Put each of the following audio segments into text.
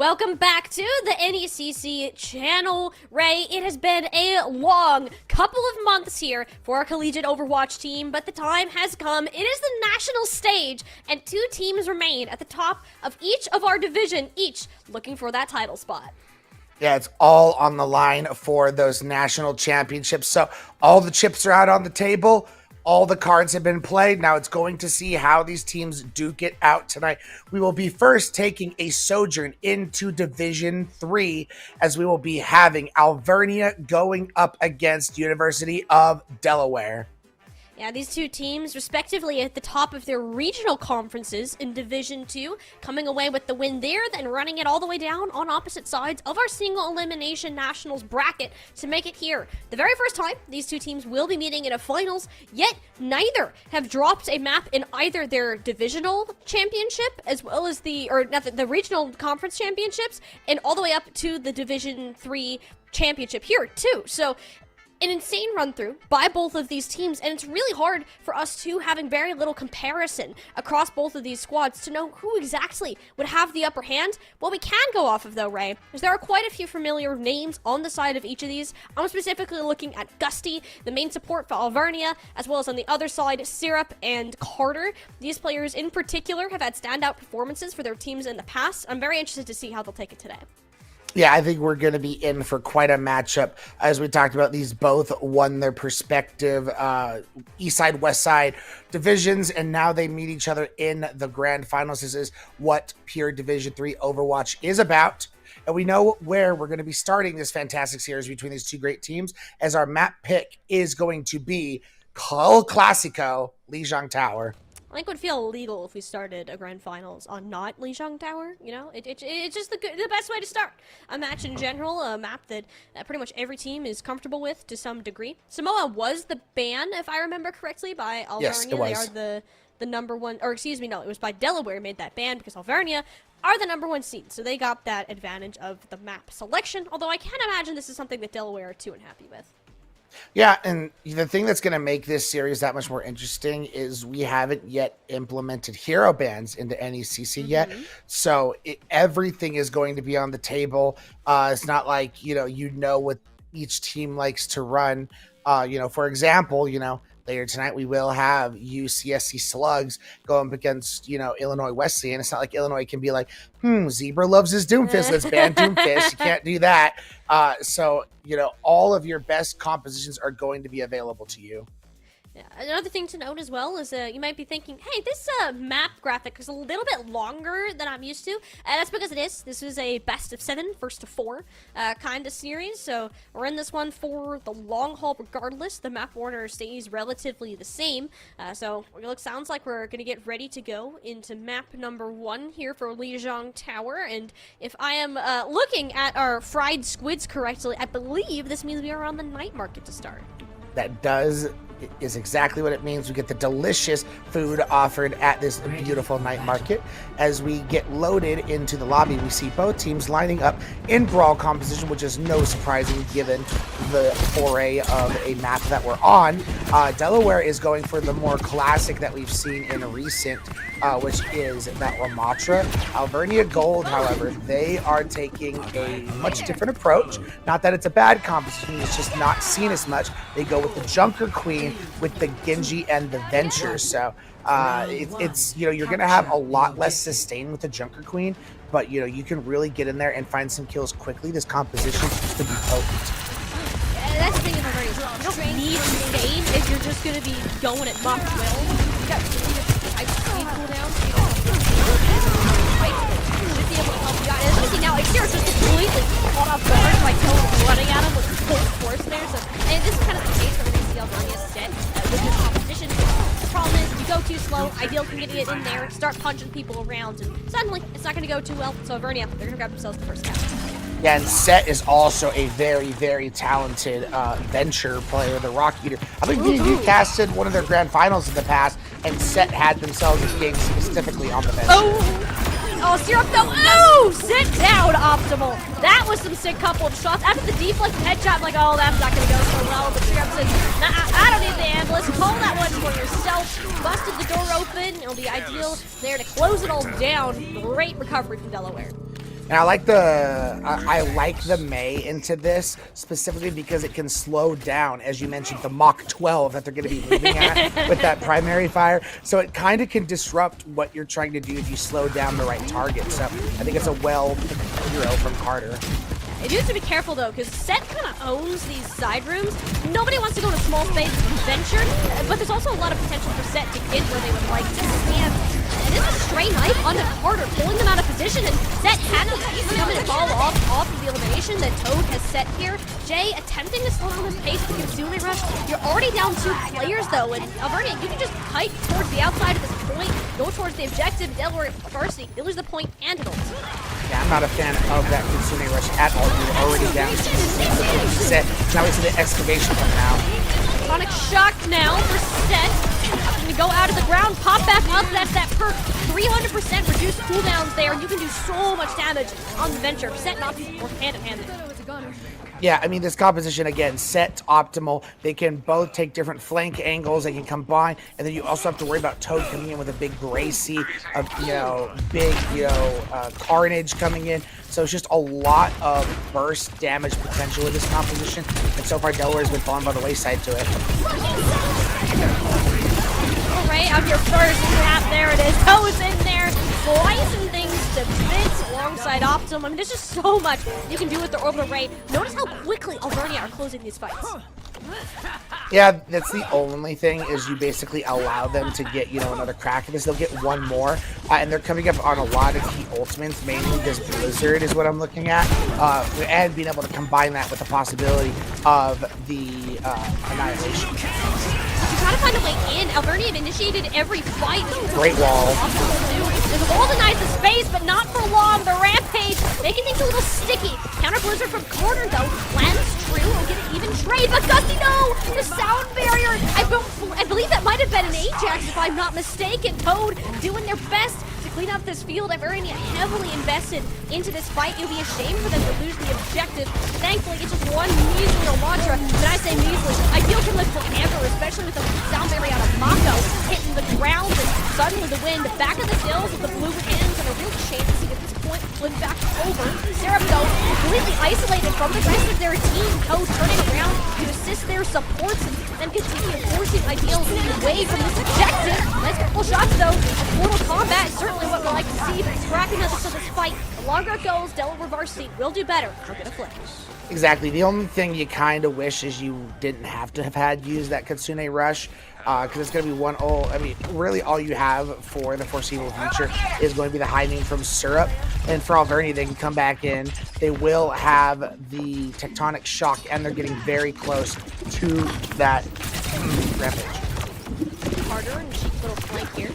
Welcome back to the NECC channel. Ray, it has been a long couple of months here for our collegiate Overwatch team, but the time has come. It is the national stage, and two teams remain at the top of each of our division, each looking for that title spot. Yeah, it's all on the line for those national championships. So all the chips are out on the table. All the cards have been played. Now it's going to see how these teams duke it out tonight. We will be first taking a sojourn into Division 3 as we will be having Alvernia going up against University of Delaware. Yeah, these two teams, respectively, at the top of their regional conferences in Division 2, coming away with the win there, then running it all the way down on opposite sides of our single elimination nationals bracket to make it here. The very first time these two teams will be meeting in a finals, yet neither have dropped a map in either their divisional championship as well as the regional conference championships, and all the way up to the Division 3 championship here too. So an insane run through by both of these teams, and it's really hard for us two, having very little comparison across both of these squads, to know who exactly would have the upper hand. What we can go off of though, Ray, is there are quite a few familiar names on the side of each of these. I'm specifically looking at Gusty, the main support for Alvernia, as well as on the other side, Syrup and Carter. These players in particular have had standout performances for their teams in the past. I'm very interested to see how they'll take it today. Yeah, I think we're going to be in for quite a matchup. As we talked about, these both won their respective East Side, West Side divisions, and now they meet each other in the grand finals. This is what pure Division 3 Overwatch is about. And we know where we're going to be starting this fantastic series between these two great teams, as our map pick is going to be El Clasico, Lijiang Tower. I think it would feel illegal if we started a grand finals on not Lijiang Tower. You know, it's just the best way to start a match in general, a map that pretty much every team is comfortable with to some degree. Samoa was the ban, if I remember correctly, by Alvernia. Yes, it was. They are the number one, or excuse me, no, it was by Delaware made that ban because Alvernia are the number one seed, so they got that advantage of the map selection, although I can't imagine this is something that Delaware are too unhappy with. Yeah, and the thing that's going to make this series that much more interesting is we haven't yet implemented hero bans into NECC yet. So everything is going to be on the table. It's not like, you know what each team likes to run. For example, later tonight we will have UCSC Slugs going up against, Illinois Wesley. And it's not like Illinois can be like, Zebra loves his Doomfist. Let's ban Doomfist. You can't do that. So, all of your best compositions are going to be available to you. Yeah. Another thing to note as well is you might be thinking, hey, this map graphic is a little bit longer than I'm used to. And that's because it is. This is a best of 7, first to 4 kind of series. So we're in this one for the long haul regardless. The map order stays relatively the same. So it sounds like we're going to get ready to go into map number 1 here for Lijiang Tower. And if I am looking at our fried squids correctly, I believe this means we are on the night market to start. That is exactly what it means. We get the delicious food offered at this beautiful night market. As we get loaded into the lobby, we see both teams lining up in brawl composition, which is no surprising given the foray of a map that we're on. Delaware is going for the more classic that we've seen in recent, which is that Ramatra. Alvernia Gold, however, they are taking a much different approach. Not that it's a bad composition, it's just not seen as much. They go with the Junker Queen, with the Genji and the Venture. So it's you're gonna have a lot less sustain with the Junker Queen, but you can really get in there and find some kills quickly. This composition could be potent. That's the thing with Alvernia. You don't need sustain if you're just gonna be going at Mach will. You got type speed cooldown, so you don't should be able to help you out. And as you see now, Xero's just completely caught off guard by Toad running at him with full force there. So, and this is kind of the case where we're going to see Alvernia set with this competition. The problem is, you go too slow, Ideal can get it in there, start punching people around, and suddenly it's not going to go too well. So Alvernia, they're going to grab themselves the first cap. Yeah, and Set is also a very, very talented Venture player, the Rock Eater. I think you casted one of their grand finals in the past, and Set had themselves a game specifically on the Venture. Oh, Syrup though. Oh, sit down, Optimal. That was some sick couple of shots. After the deflect headshot, I'm like, oh, that's not going to go so well. But Syrup says, nah, I don't need the ambulance. Call that one for yourself. Busted the door open. It'll be Ideal there to close it all down. Great recovery from Delaware. And I like the May into this specifically because it can slow down, as you mentioned, the Mach 12 that they're going to be moving at with that primary fire. So it kind of can disrupt what you're trying to do if you slow down the right target. So I think it's a hero from Carter. It needs to be careful though, because Set kind of owns these side rooms. Nobody wants to go to small space and venture, but there's also a lot of potential for Set to get where they would like to stand. It is a stray knife onto Carter, pulling them out of position, and Set had to come in and fall off of the elimination that Toad has set here. Jay attempting to slow down his pace with Kitsune Rush. You're already down 2 players though, and Alvernia, you can just kite towards the outside of this point, go towards the objective, Delaware Varsity, you lose the point and an ult. Yeah, I'm not a fan of that Kitsune Rush at all. You're already down to Set. Now we see the excavation coming out. Sonic Shock now for Set. Going to go out of the ground, pop back up. That's that perk. 300% reduced cooldowns there. You can do so much damage on the Venture. Set not work hand in hand. Yeah, I mean, this composition, again, Set optimal. They can both take different flank angles. They can combine. And then you also have to worry about Toad coming in with a big Gracie, Carnage coming in. So it's just a lot of burst damage potential with this composition. And so far, Delaware has been falling by the wayside to it. All right, on your first snap, there it is. Toad's in there, slicing things to bits alongside Optim. I mean, there's just so much you can do with the orbital ray. Notice how quickly Alvernia are closing these fights. Yeah, that's the only thing, is you basically allow them to get, another crack at this. They'll get one more, and they're coming up on a lot of key ultimates, mainly this Blizzard is what I'm looking at, and being able to combine that with the possibility of the Annihilation. Trying to find a way in. Alvernia have initiated every fight. Great wall. There's a wall denies the space, but not for long. The Rampage making things a little sticky. Counter Blizzard from Carter, though. Lands true. We'll get an even trade. But Gusty, no! The sound barrier. I believe that might have been an Ajax, if I'm not mistaken. Toad doing their best to clean up this field. Alvernia heavily invested into this fight. It would be a shame for them to lose the objective. Thankfully, it's just one measly little mantra. When I say measly, Ideal can live forever, especially with the sound barrier out of Mako hitting the ground, and suddenly the wind back of the hills with the blue hands, and a real chance to at this point flip back over. Syrup, though, completely isolated from the rest of their team. Toad turning around to assist their supports and then continue forcing Ideal away from this objective. Nice couple shots, though. Mortal Kombat is certainly what we like to see, but scrapping us to this fight. The longer it goes, Delaware Varsity will do better. They'll get a flip. Exactly. The only thing you kind of wish is you didn't have to have had used that Kitsune Rush, because it's going to be one ult. I mean, really all you have for the foreseeable future is going to be the hiding from Syrup. And for Alvernia, they can come back in. They will have the Tectonic Shock, and they're getting very close to that Rampage. Carter and cheap little flank here.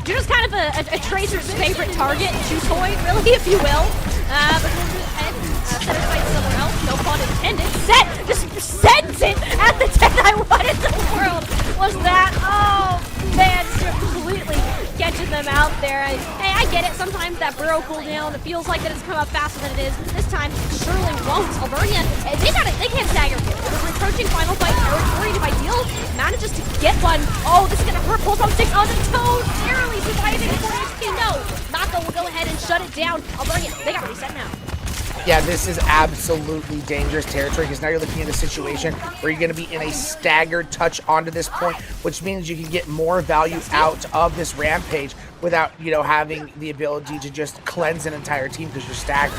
Juno's kind of a Tracer's favorite target, chew toy, really, if you will. But we'll go ahead and set aside somewhere else, no pun intended. Set just sends it at the 10. What in the world was that? Oh, man, completely catching them out there. Hey, I get it. Sometimes that burrow cooldown, it feels like that it's come up faster than it is. This time, it surely won't. Alvernia, they can't stagger here. They're approaching final fight territory to Ideal. Manages to get one. Oh, this is going to hurt. Pulls on 6 on the Toad. Barely surviving before HP. No. Mako will go ahead and shut it down. Alvernia, they got to reset now. Yeah, this is absolutely dangerous territory, because now you're looking at a situation where you're going to be in a staggered touch onto this point, which means you can get more value out of this Rampage without, having the ability to just cleanse an entire team because you're staggered.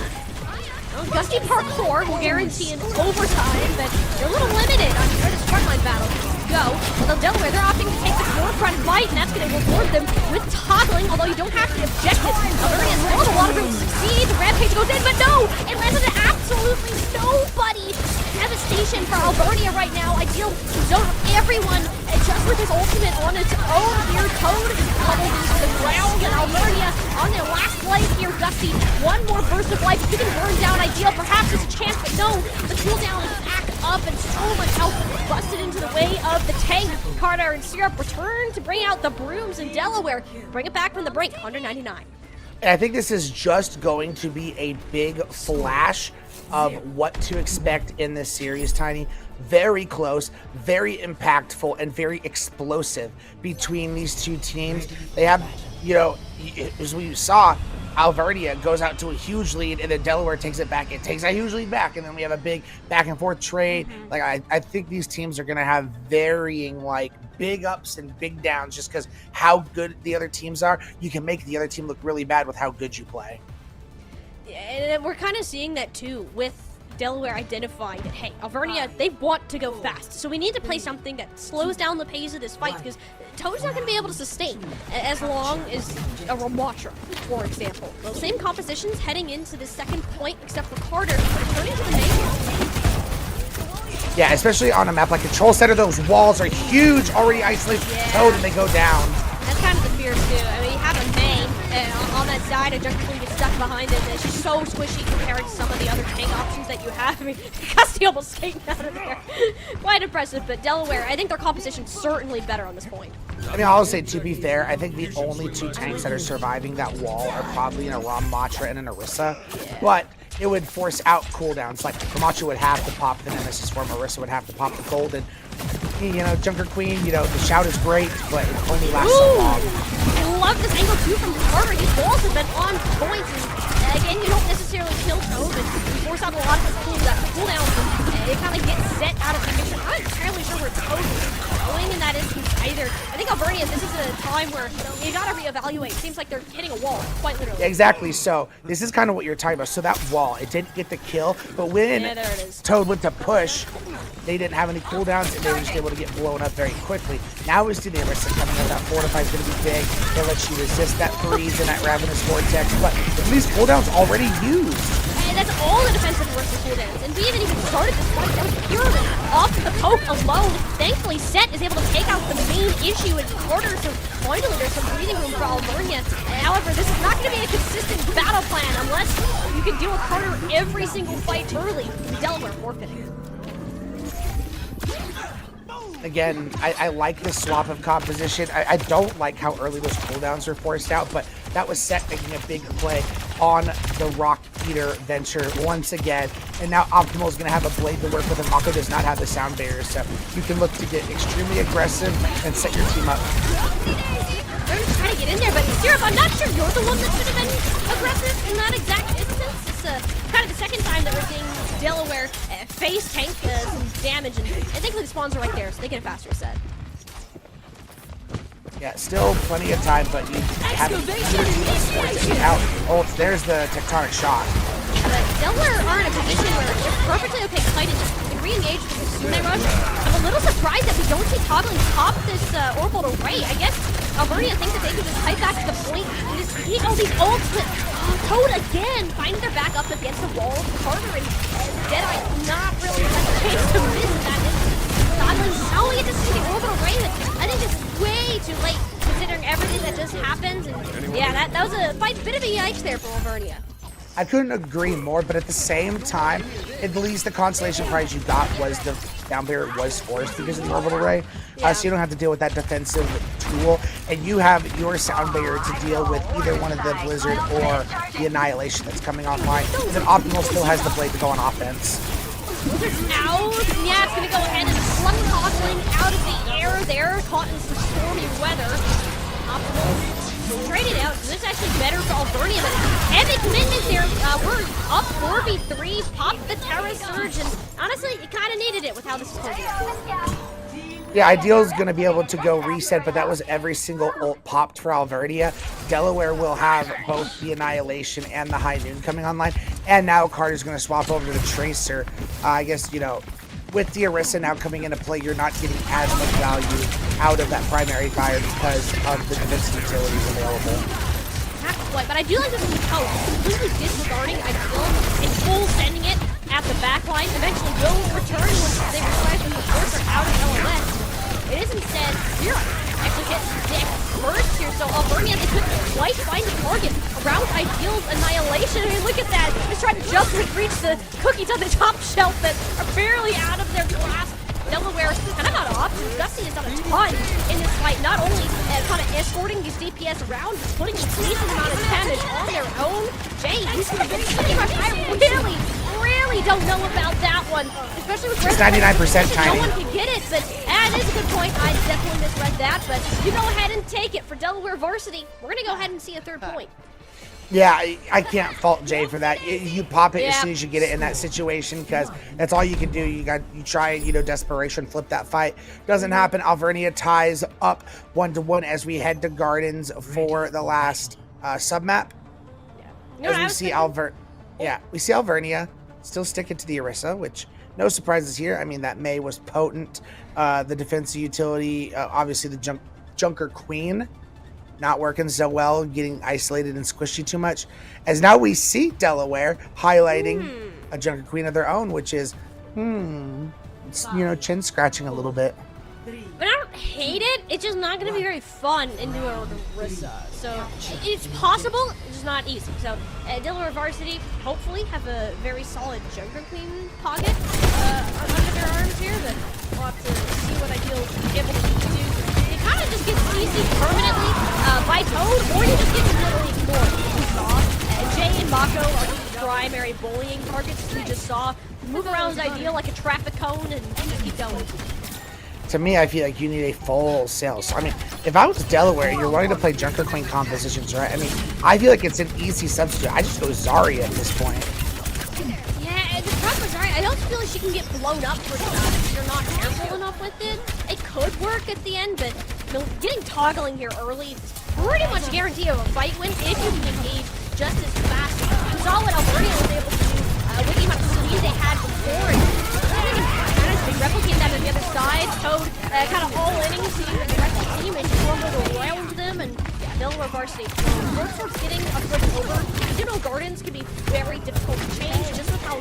Well, Gusty Parkour will guarantee an overtime, but they're a little limited on where this frontline battle can go. Although Delaware, they're opting to take the forefront fight, and that's going to reward them with toggling, although you don't have the objective. Alvernia still has a lot of room to succeed. The Rampage goes in, but no! It lands on absolutely nobody! Devastation for Alvernia right now. Ideal to zone everyone, and just with his ultimate on its own here, Toad pummeled into the ground, and Alvernia on their last life here. Gusty, one more burst of life. If he can burn down Ideal, perhaps there's a chance, but no, the cooldown is back up, and so much health busted into the way of the tank. Carter and Syrup return to bring out the brooms in Delaware. Bring it back from the brink, 199. And I think this is just going to be a big flash of what to expect in this series, Tiny. very close, very impactful, and very explosive between these two teams. They have, you know, as we saw, Alvernia goes out to a huge lead, and then Delaware takes it back. It takes a huge lead back, and then we have a big back and forth trade. Like I think these teams are going to have varying, like, big ups and big downs just because how good the other teams are. You can make the other team look really bad with how good you play. And we're kind of seeing that too with Delaware identifying that, hey, Alvernia, they want to go fast. So we need to play something that slows down the pace of this fight because Toad's not going to be able to sustain as long as a Ramatra, for example. Those same compositions heading into the second point, except for Carter, returning to the main. Yeah, especially on a map like Control Center, those walls are huge, already isolated Toad, and they go down. That's kind of the fear too. I mean, you have a main on that side, a Junker Queen gets stuck behind it, and it's just so squishy compared to some of the other tank options that you have. I mean, Gusty almost skating out of there. Quite impressive, but Delaware, I think their composition's certainly better on this point. I mean, I'll say, to be fair, I think the only two tanks that are surviving that wall are probably an Ramatra and an Orisa, but it would force out cooldowns. Like, Ramatra would have to pop the Nemesis form, Orisa would have to pop the Golden. You know, Junker Queen, you know, the shout is great, but it only lasts so long. I love this angle too from Carter. His balls have been on point. And again, you don't necessarily kill Toad, but you force out a lot of his cooldowns. And it kind of gets set out of position. I'm not entirely sure where Toad is going in that instance either. I think Alvernia, this is a time where you gotta reevaluate. Seems like they're hitting a wall, quite literally. Exactly. So this is kind of what you're talking about. So that wall, it didn't get the kill, but when Toad went to push, they didn't have any cooldowns, and they were just able to get blown up very quickly. Now is to the Orisa coming up. That fortify is going to be big. It lets you resist that freeze and that Ravenous Vortex, but these cooldowns already used. And that's all the defensive versus cooldowns. And we haven't even started this fight. That was purely off the poke alone. Thankfully, Set is able to take out the main issue in Carter, so finally there's some breathing room for Alvernia. However, this is not going to be a consistent battle plan unless you can deal with Carter every single fight early. Delaware forfeiting. Again, I like this swap of composition. I don't like how early those cooldowns are forced out, but that was Set making a big play on the Rock Eater venture once again. And now Optimal is going to have a blade to work with, and Mako does not have the sound barrier, so you can look to get extremely aggressive and set your team up. They're just trying to get in there, but Syrup, I'm not sure you're the one that should have been aggressive in that exact instance. It's kind of the second time that we're seeing Delaware face tank some damage, and thankfully the spawns are right there, so they get a faster set. Yeah, still plenty of time, but you have to get out. Oh, there's the tectonic shock. But Delaware are in a position where they're perfectly okay fighting and re-engage with the Sune Rush. I'm a little surprised that we don't see Toggling pop this orbital array. I guess Alvernia thinks that they can just fight back to the point and just eat all these ults, but Toad again finding their back up against the wall. Carter and Deadeye not really the case to miss that. Toggling not only get to see the orbital array, but I think it's way too late considering everything that just happened. And yeah, that was a bit of a yikes there for Alvernia. I couldn't agree more, but at the same time, at least the consolation prize you got was the down barrier was forced because of the orbital array. So you don't have to deal with that defensive tool, and you have your sound barrier to deal with either one of the Blizzard or the Annihilation that's coming online. And then Optimal still has the blade to go on offense. Blizzard's out. Yeah, it's going to go ahead and flung Toggling out of the air there, caught in some stormy weather. Optimal trade it out. This is actually better for Alvernia, but heavy commitment there. We're up 4v3, popped the Terra Surge, and honestly, you kind of needed it with how this is playing. Yeah, Ideal's going to be able to go reset, but that was every single ult popped for Alvernia. Delaware will have both the Annihilation and the High Noon coming online, and now Carter's going to swap over to the Tracer. I guess, you know, with the Orisa now coming into play, you're not getting as much value out of that primary fire because of the defensive utilities available. Not quite, but I do like this with Toad. Completely disregarding Ideal and full sending it at the back line. Eventually will return once they realize that the force are out of LOS. It is instead Zero. Actually gets Dick first here, so Alvernia, they couldn't quite find the target around Ideal's Annihilation. I mean, look at that. Just trying to just reach the cookies on the top shelf that are barely out of their grasp. Delaware kind of out of options. Gusty has done a ton in this fight, not only kind of escorting these DPS around, just putting a decent amount of damage on their own. Jay, he's going to get really really don't know about that one, especially with It's 99% no tiny. one can get it, but that is a good point. I definitely misread that, but you go ahead and take it for Delaware Varsity. We're gonna go ahead and see a third point. Yeah, I can't fault Jay for that. You pop it as Yeah. soon as you get it in that situation because that's all you can do. You try, desperation, flip that fight. Doesn't happen. Alvernia ties up 1-1 as we head to Gardens for the last submap. You know As what I we was see thinking? we see Alvernia still sticking to the Orisa, which no surprises here. I mean, that May was potent. The defensive utility, obviously the Junker Queen, not working so well, getting isolated and squishy too much. As now we see Delaware highlighting a Junker Queen of their own, which is, it's, chin scratching a little bit. But I don't hate it. It's just not going to be very fun into a Orisa. So it's possible, it's just not easy. So Delaware Varsity hopefully have a very solid Junker Queen pocket under their arms here, but we'll have to see what Ideal's able to do. It kind of just gets easy permanently by Toad, or you just get literally ignored. We saw Jay and Mako are the primary bullying targets. We just saw move around Ideal like a traffic cone and just keep going. To me, I feel like you need a full sales. So, I mean, if I was Delaware, you're wanting to play Junker Queen compositions, right? I mean, I feel like it's an easy substitute. I just go Zarya at this point. Yeah, and the problem with Zarya, I don't feel like she can get blown up pretty fast if you're not careful enough with it. It could work at the end, but getting toggling here early is pretty much a guarantee of a fight win if you can engage just as fast. We saw what Albernia was able to do with the amount of speed they had before, and they replicate that on the other side. Toad kind of all-inning to the rest of the team and rumbled around them, and yeah, Delaware Varsity works towards getting a flip over. Gardens can be very difficult to change just with how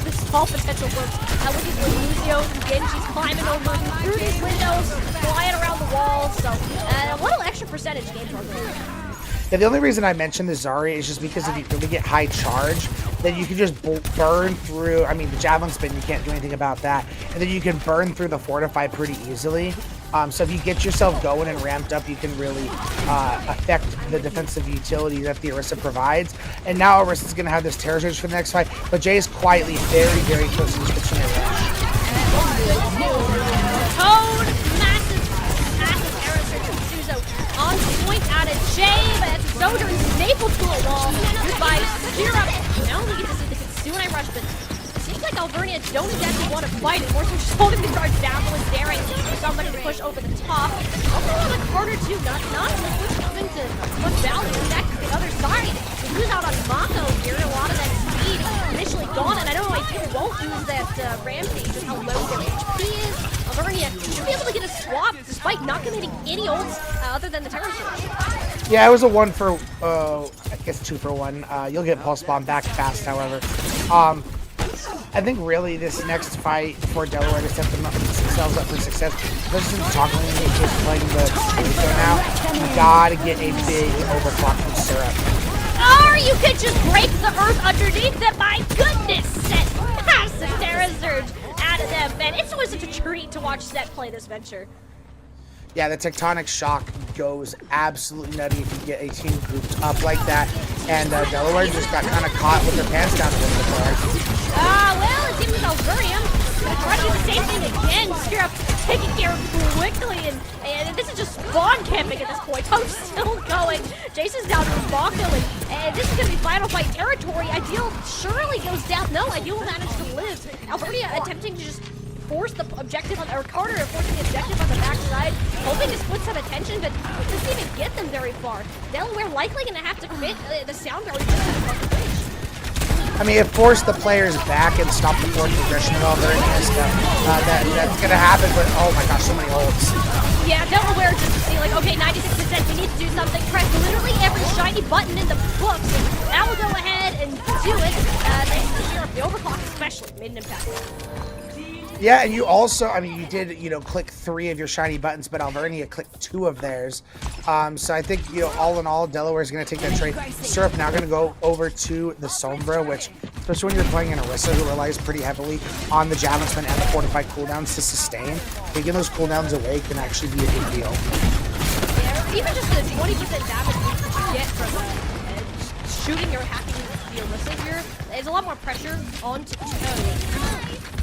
the small potential works. With these Lucio and Genji's climbing over through these windows, flying around the walls, so a little extra percentage games are good. Yeah, the only reason I mentioned the Zarya is just because if you really get high charge, then you can just burn through. I mean, the Javelin Spin, you can't do anything about that. And then you can burn through the Fortify pretty easily. So if you get yourself going and ramped up, you can really affect the defensive utility that the Orisa provides. And now Orisa's going to have this Terror Surge for the next fight, but Jay is quietly very, very close to switching it around. Toad, massive Terror Surge from Suzo. On point out of Jay, but it's Soder stapled to a wall. Goodbye, Steer Up. Now we get to see the Kitsune Rush, but it seems like Alvernia don't exactly want to fight it. More so just holding the guard down and daring for somebody to push over the top. Also a little bit harder too, not the switch coming to much value. Next, the other side, they lose out on Mako here. A lot of that speed initially gone, and I don't know why people won't use that Rampage with how low their HP is. Alvernia should be able to get a swap despite not committing any ults other than the Terror Surge. Yeah, it was a 1 for, I guess 2 for 1. You'll get Pulse Bomb back fast, however. I think really this next fight for Delaware to set themselves up for success, especially since Toggling is playing the Rico now, you gotta get a big overclock from Syrup. Or you could just break the earth underneath them. My goodness, Set has the Terra Surge out of them, man. It's always such a treat to watch Set play this venture. Yeah, the Tectonic Shock goes absolutely nutty if you get a team grouped up like that. And Delaware just got kind of caught with their pants down a little bit there. Well, it seems like Alvernia gonna try to do the same thing again. Steer Up taking care of it quickly, and this is just spawn camping at this point. Toad's still going. Jason's down to Mako, and this is gonna be final fight territory. Ideal surely goes down. No, Ideal managed to live. Alvernia attempting to just force the objective on, or Carter forcing the objective on the backside, hoping to split some attention, but it doesn't even get them very far. Delaware likely gonna have to commit the sound barrier just to the bridge. I mean, it forced the players back and stopped the forward progression of all their stuff. That's going to happen, but oh my gosh, so many ults. Yeah, Delaware just to see, like, okay, 96%, we need to do something. Press literally every shiny button in the book. So now we'll go ahead and do it. Thanks to Sheriff, the overclock especially made an impact. Yeah, and you also, I mean, you did, click 3 of your shiny buttons, but Alvernia clicked 2 of theirs. So I think, all in all, Delaware is going to take that trade. Syrup now going to go over to the Sombra, which, especially when you're playing an Orisa who relies pretty heavily on the Javelin Spin and the Fortified cooldowns to sustain, taking those cooldowns away can actually be a big deal. Yeah, even just the 20% damage that you get from shooting or hacking the Orisa here. There's a lot more pressure on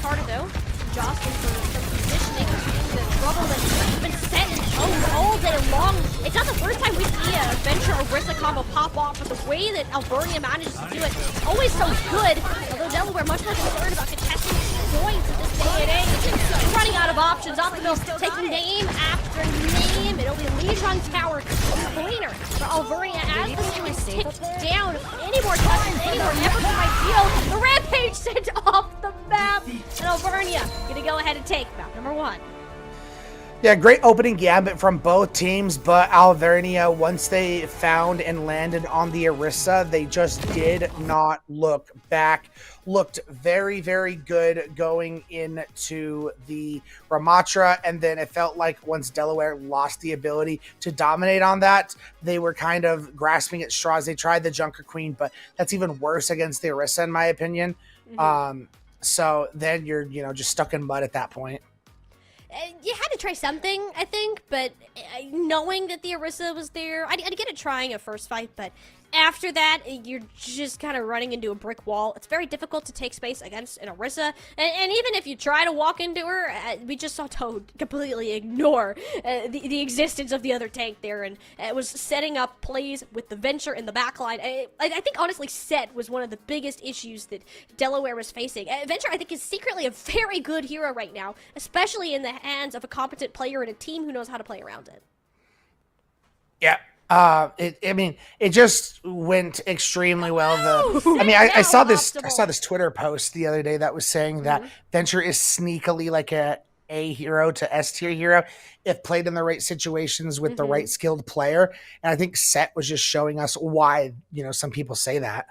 Carter, though. Jostling for positioning, the trouble that's been set in all day long. It's not the first time we see a Venture Orisa combo pop off, but the way that Alvernia manages to do it, always so good. Although Delaware much more concerned about contesting points at this day and age. Running out of options. Optimal taking name after name. It'll be Lijiang Tower cleaner for Alvernia as the game is ticked down. Any more touches, any more effort might deal. The Rampage sent off the map, and Alvernia gonna go ahead and take map number 1. Yeah, great opening gambit from both teams, but Alvernia, once they found and landed on the Orisa, they just did not look back. Looked very, very good going into the Ramatra, and then it felt like once Delaware lost the ability to dominate on that, they were kind of grasping at straws. They tried the Junker Queen, but that's even worse against the Orisa, in my opinion. So then you're, just stuck in mud at that point. You had to try something, I think, but knowing that the Orisa was there, I'd get it trying a first fight, but after that, you're just kind of running into a brick wall. It's very difficult to take space against an Orisa, and even if you try to walk into her, we just saw Toad completely ignore the existence of the other tank there, and it was setting up plays with the Venture in the backline. I think, honestly, Set was one of the biggest issues that Delaware was facing. Venture, I think, is secretly a very good hero right now, especially in the hands of a competent player and a team who knows how to play around it. Yeah. It just went extremely well. I saw this Twitter post the other day that was saying that Venture is sneakily like a hero to S tier hero if played in the right situations with the right skilled player. And I think Set was just showing us why, some people say that.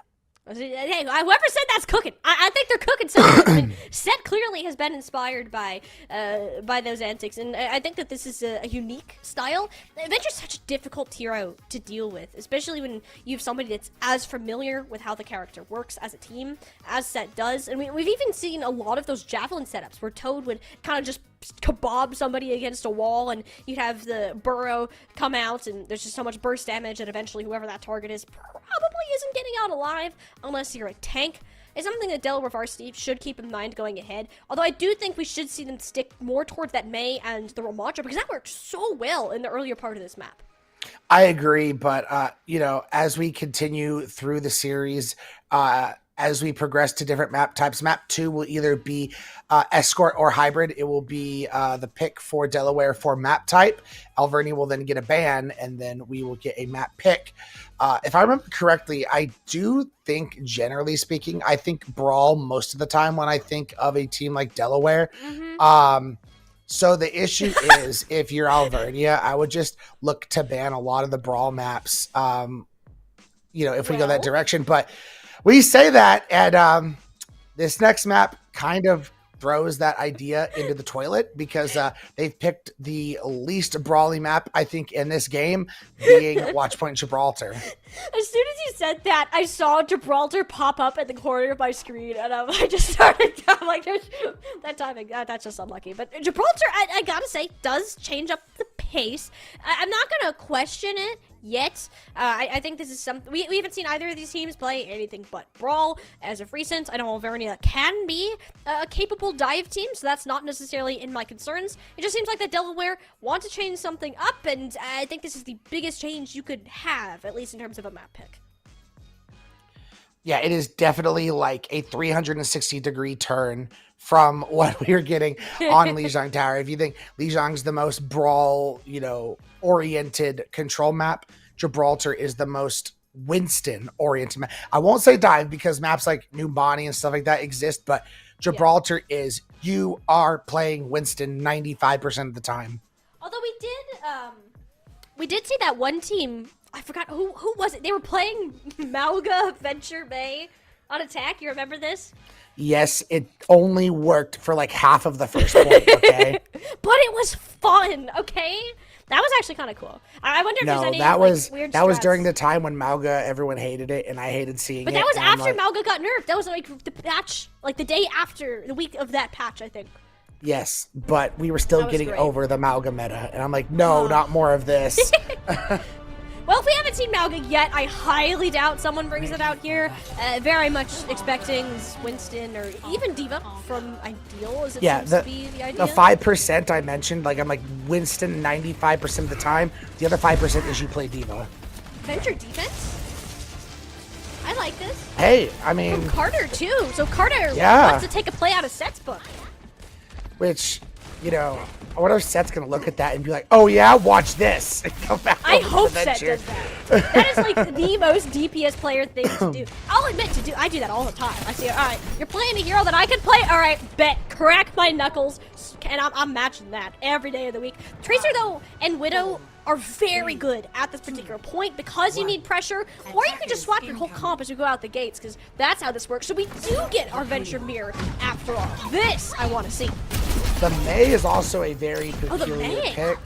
Hey, whoever said that's cooking. I think they're cooking something. I mean, Set clearly has been inspired by those antics, and I think that this is a unique style. Venture's such a difficult hero to deal with, especially when you have somebody that's as familiar with how the character works as a team as Set does. And we've even seen a lot of those javelin setups where Toad would kind of just kebab somebody against a wall, and you'd have the burrow come out, and there's just so much burst damage that eventually whoever that target is probably isn't getting out alive unless you're a tank. It's something that Delaware Varsity should keep in mind going ahead. Although I do think we should see them stick more towards that May and the Ramatra, because that worked so well in the earlier part of this map. I agree, but as we continue through the series, as we progress to different map types, map 2 will either be escort or hybrid. It will be the pick for Delaware for map type. Alvernia will then get a ban, and then we will get a map pick. If I remember correctly, I do think, generally speaking, I think Brawl most of the time when I think of a team like Delaware. So the issue is, if you're Alvernia, I would just look to ban a lot of the Brawl maps, if we go that direction. But we say that, and this next map kind of throws that idea into the toilet, because they've picked the least brawly map, I think, in this game, being Watchpoint Gibraltar. As soon as you said that, I saw Gibraltar pop up at the corner of my screen, and I just started, I'm like, that timing, that's just unlucky. But Gibraltar, I gotta say, does change up the pace. I'm not gonna question it yet. I think this is something we haven't seen either of these teams play anything but Brawl as of recent. I know Alvernia can be a capable dive team, so that's not necessarily in my concerns. It just seems like that Delaware want to change something up, and I think this is the biggest change you could have, at least in terms of a map pick. Yeah, it is definitely like a 360-degree turn from what we were getting on Lijiang Tower. If you think Lijiang's the most Brawl, oriented control map, Gibraltar is the most Winston oriented map. I won't say dive, because maps like New Bonnie and stuff like that exist, but Gibraltar is, you are playing Winston 95% of the time. Although we did see that one team, I forgot who was it? They were playing Mauga Venture Bay on attack. You remember this? Yes, it only worked for like half of the first point, okay? But it was fun, okay? That was actually kind of cool. I wonder if there's any weird that was during the time when Mauga, everyone hated it, and I hated seeing it. But that was after Mauga got nerfed. That was like the patch, like the day after, the week of that patch, I think. Yes, but we were still getting over the Mauga meta, and I'm like, no, not more of this. Well, if we haven't seen Mauga yet, I highly doubt someone brings it out here. Very much expecting Winston or even Diva from Ideal, as it seems to be the idea. The 5% I mentioned, like I'm like Winston 95% of the time. The other 5% is you play Diva. Venture defense? I like this. Hey, I mean... Oh, Carter, too. So Carter wants to take a play out of Set's book. Which, you know, I wonder if Set's going to look at that and be like, oh, yeah, watch this. And come back I hope Set does that. That is like the most DPS player thing to do. I'll admit I do that all the time. I say, all right, you're playing a hero that I can play? All right, bet. Crack my knuckles. And I'm matching that every day of the week. Tracer, though, and Widow are very good at this particular point because you need pressure, or you can just swap your whole comp as you go out the gates, because that's how this works. So we do get our Venture Mirror after all. This I want to see. The Mei is also a very peculiar pick.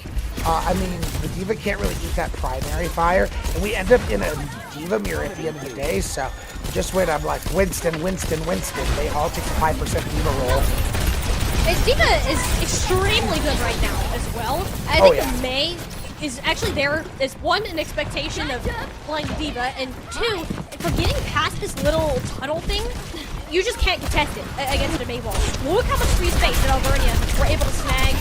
I mean, the Diva can't really eat that primary fire, and we end up in a Diva mirror at the end of the day, so just when I'm like, Winston, they all take the 5% Diva roll. Diva is extremely good right now as well. I think the Mei is actually there is one, an expectation of playing Diva, and two, for getting past this little tunnel thing, you just can't contest it against a Mei wall. Look how much free space that Alvernia were able to snag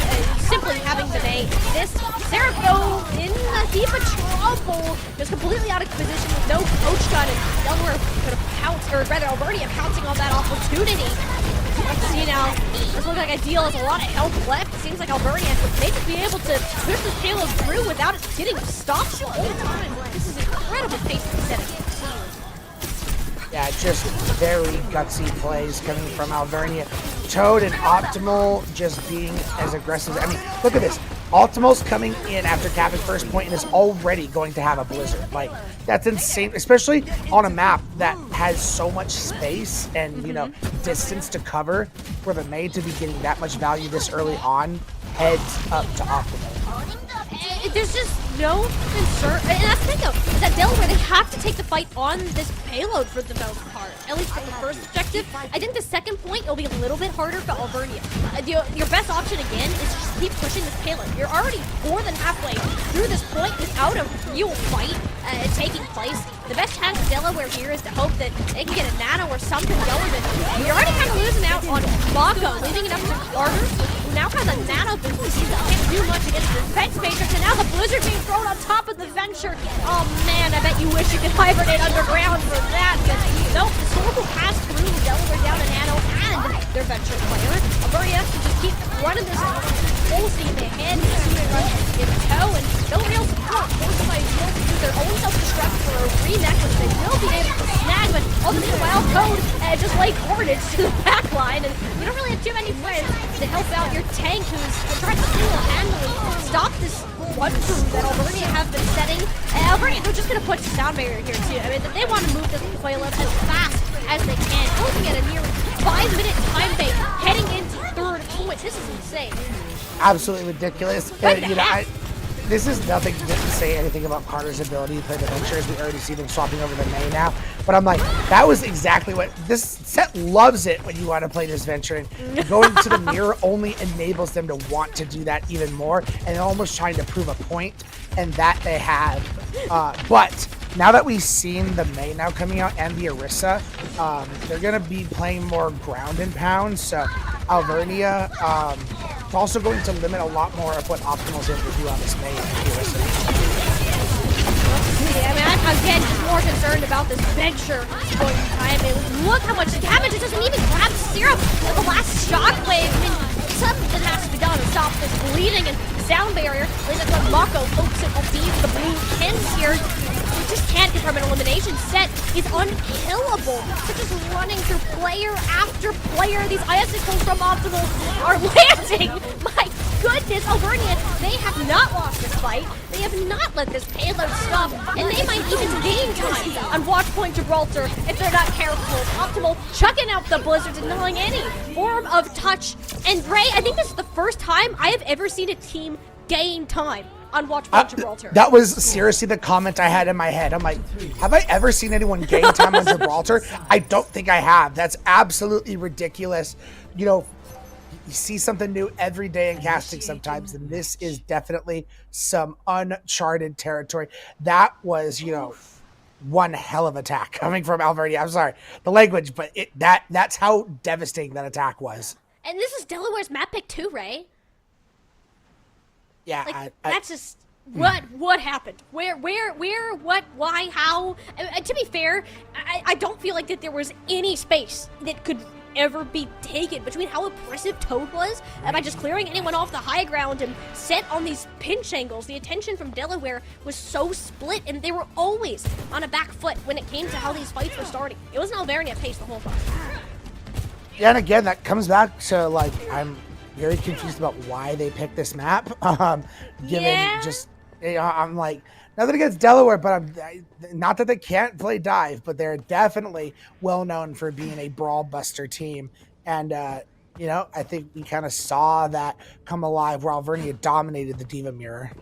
simply having the Mei. This Seraph, though, in the Diva trouble, just completely out of position with no coach gun, and Delaware could have pounced, or rather Alvernia pouncing on that opportunity. Let's see now. This looks like Ideal has a lot of health left. It seems like Alvernia may just be able to push this payload through without it getting stopped the whole time. This is incredible pace of setting. Yeah, just very gutsy plays coming from Alvernia. Toad and Optimal just being as aggressive. I mean, look at this. Optimal's coming in after capping first point and is already going to have a blizzard. Like, that's insane, especially on a map that has so much space and, you know, distance to cover. For the Mei to be getting that much value this early on, heads up to Optimal. There's just no concern, and that's the thing though, is that Delaware, they have to take the fight on this payload for the most part, at least for the first objective. I think the second point, it'll be a little bit harder for Alvernia. Your best option again is just keep pushing this payload. You're already more than halfway through this point without a real fight taking place. The best chance for Delaware here is to hope that they can get a nano or something going, but you're already kind of losing out on Mako, leaving it up to Carter, who now has a nano boost. He can't do much against the Defense Matrix, and now the Blizzard being thrown on top of the Venture. Oh man, I bet you wish you could hibernate underground for that, because nope, the Sword will pass through Delaware down a nano and their Venture player. Alvernia can just keep running this full steam ahead, shooting rush in tow, and no real support forced by Ideal to do their own self-destruct for a remech, which they will be able to snag, but ultimately the wild code just lay carnage to the back line, and you don't really have too many friends to help out your tank who's trying to single-handedly stop this one crew that Alvernia have been setting. Alvernia, they're just going to put sound barrier here too. I mean, they want to move this playload as fast as they can. Looking at a near 5-minute time bank heading into third point. This is insane. Absolutely ridiculous. You know, this is nothing to say anything about Carter's ability to play the Venture, as we already see them swapping over the Mei now. But I'm like, that was exactly what this set loves it when you want to play this Venture, and going to the mirror only enables them to want to do that even more, and almost trying to prove a point, and that they have. But now that we've seen the Mei now coming out and the Orisa, they're gonna be playing more ground and pound. So Alvernia, it's also going to limit a lot more of what Optimal's able to do on this Mei and the Orisa. Yeah, I mean, I'm again just more concerned about this Venture point in time. I mean, look how much damage it doesn't even grab Syrup at the last shockwave. I mean, something has to be done to stop this bleeding and sound barrier. At least that's what Mako hopes it will be. The blue pins here. You just can't get from an elimination. Set is unkillable. They're just running through player after player. These icicles from Optimal are landing. My goodness, Alvernia, they have not lost this fight. They have not let this payload stop, and they might even gain time on Watchpoint Gibraltar if they're not careful. Optimal chucking out the blizzards, denying any form of touch. And Ray, I think this is the first time I have ever seen a team gain time on Watchpoint Gibraltar. That was seriously the comment I had in my head. I'm like, have I ever seen anyone gain time on Gibraltar? I don't think I have. That's absolutely ridiculous. You know, you see something new every day in casting sometimes, and this is definitely some uncharted territory. That was, one hell of attack coming from Alvernia. I'm sorry, the language, but that's how devastating that attack was. And this is Delaware's map pick too, right? Yeah, like that's just what happened? Where, what, why, how? To be fair, I don't feel like that there was any space that could ever be taken between how impressive Toad was by just clearing anyone off the high ground and set on these pinch angles. The attention from Delaware was so split, and they were always on a back foot when it came to how these fights were starting. It was an Alvernia pace the whole time. Yeah, and again, that comes back to, like, I'm very confused about why they picked this map. I'm like, nothing against Delaware, but not that they can't play dive, but they're definitely well known for being a brawl buster team. And, I think we kind of saw that come alive where Alvernia dominated the Diva mirror.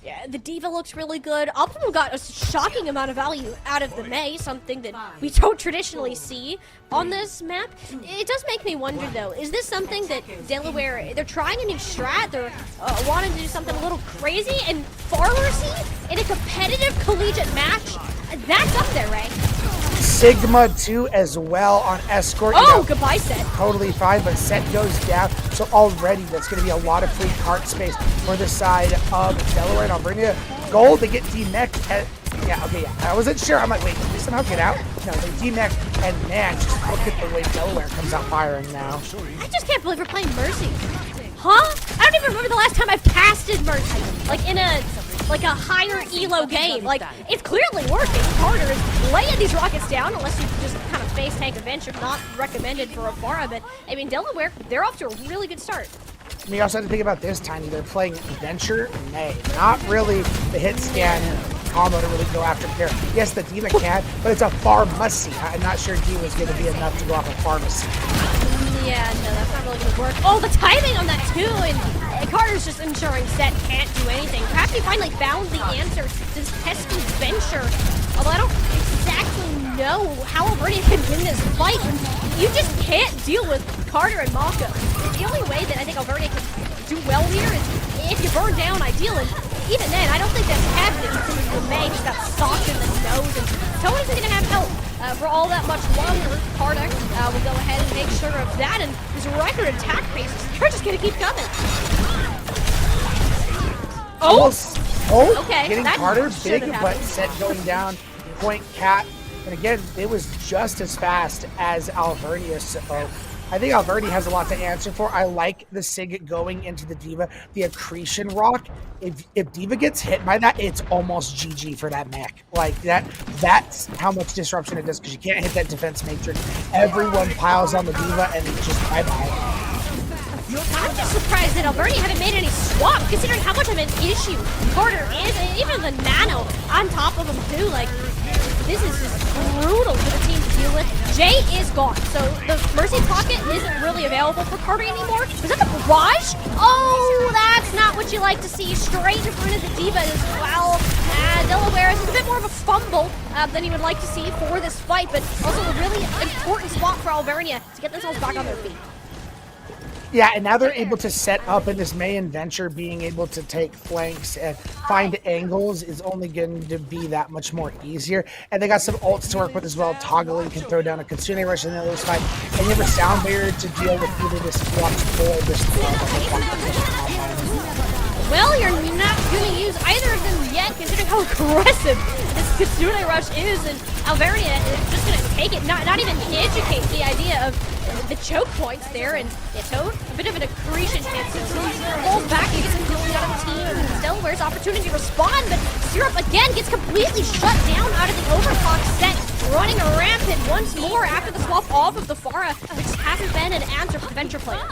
Yeah, the Diva looks really good. Optimal got a shocking amount of value out of the Mei, something that we don't traditionally see on this map. It does make me wonder, though, is this something that Delaware, they're trying a new strat, they're wanting to do something a little crazy and far-mercy in a competitive collegiate match? That's up there, right? Sigma 2 as well on Escort. Goodbye, Set. Totally fine, but Set goes down. So already that's going to be a lot of free cart space for the side of Delaware and Alvernia. Gold, they get D-Mech. I wasn't sure. I'm like, wait, did they somehow get out? No, they D-Mech, and man, just look at the way Delaware comes out firing now. I just can't believe we're playing Mercy. Huh? I don't even remember the last time I've casted Mercy. Like in a higher elo game. Like, it's clearly working. Carter is laying these rockets down, unless you just kind of face tank Adventure. Not recommended for Afara, but I mean, Delaware, they're off to a really good start. And you also have to think about this, Tiny. They're playing Adventure Mei. Not really the hit scan combo to really go after here. Yes, the Diva can, but it's a pharmacy. I'm not sure Diva's going to be enough to go off a pharmacy. Yeah, no, that's not really going to work. Oh, the timing on that, too, and Carter's just ensuring Set can't do anything. Perhaps he finally found the answer to this pesky Venture. Although I don't exactly know how Alvernia can win this fight. You just can't deal with Carter and Mako. The only way that I think Alvernia can do well here is if you burn down Ideal, and even then, I don't think that's happening since the Mei just got socked in the nose, and Tony isn't going to have help for all that much longer. Carter will go ahead and make sure of that, and his record attack pace, they're just going to keep coming. Okay. Getting Carter big, but Set going down, point Cat. And again, it was just as fast as Alvernia. So I think Alvernia has a lot to answer for. I like the Sig going into the Diva, the accretion rock. If Diva gets hit by that, it's almost GG for that mech. Like that's how much disruption it does, because you can't hit that defense matrix. Everyone piles on the Diva and it's just bye-bye. I'm just surprised that Alvernia haven't made any swap, considering how much of an issue Carter is, and even the Nano on top of him too. Like, this is just brutal for the team to deal with. Jay is gone, so the Mercy Pocket isn't really available for Carter anymore. Was that the barrage? Oh, that's not what you like to see. Straight in front of the Diva as well. Delaware is a bit more of a fumble than you would like to see for this fight, but also a really important spot for Alvernia to get themselves back on their feet. Yeah, and now they're able to set up in this Mei and Venture. Being able to take flanks and find angles is only going to be that much more easier. And they got some ults to work with as well. Toggling can throw down a Kitsune Rush in the other side. And you have a sound barrier to deal with either this flux or this Well, you're not going to use either of them yet, considering how aggressive this Kitsune Rush is, and Alvernia is just going to take it, not even educate the idea of the choke points there, and Toad, a bit of an accretion hit, so pulls back, he gets some killing out of the team, and Delaware's opportunity to respond, but Syrup again gets completely shut down out of the overclock. Set running rampant once more after the swap off of the Pharah, which hasn't been an answer for Venture player.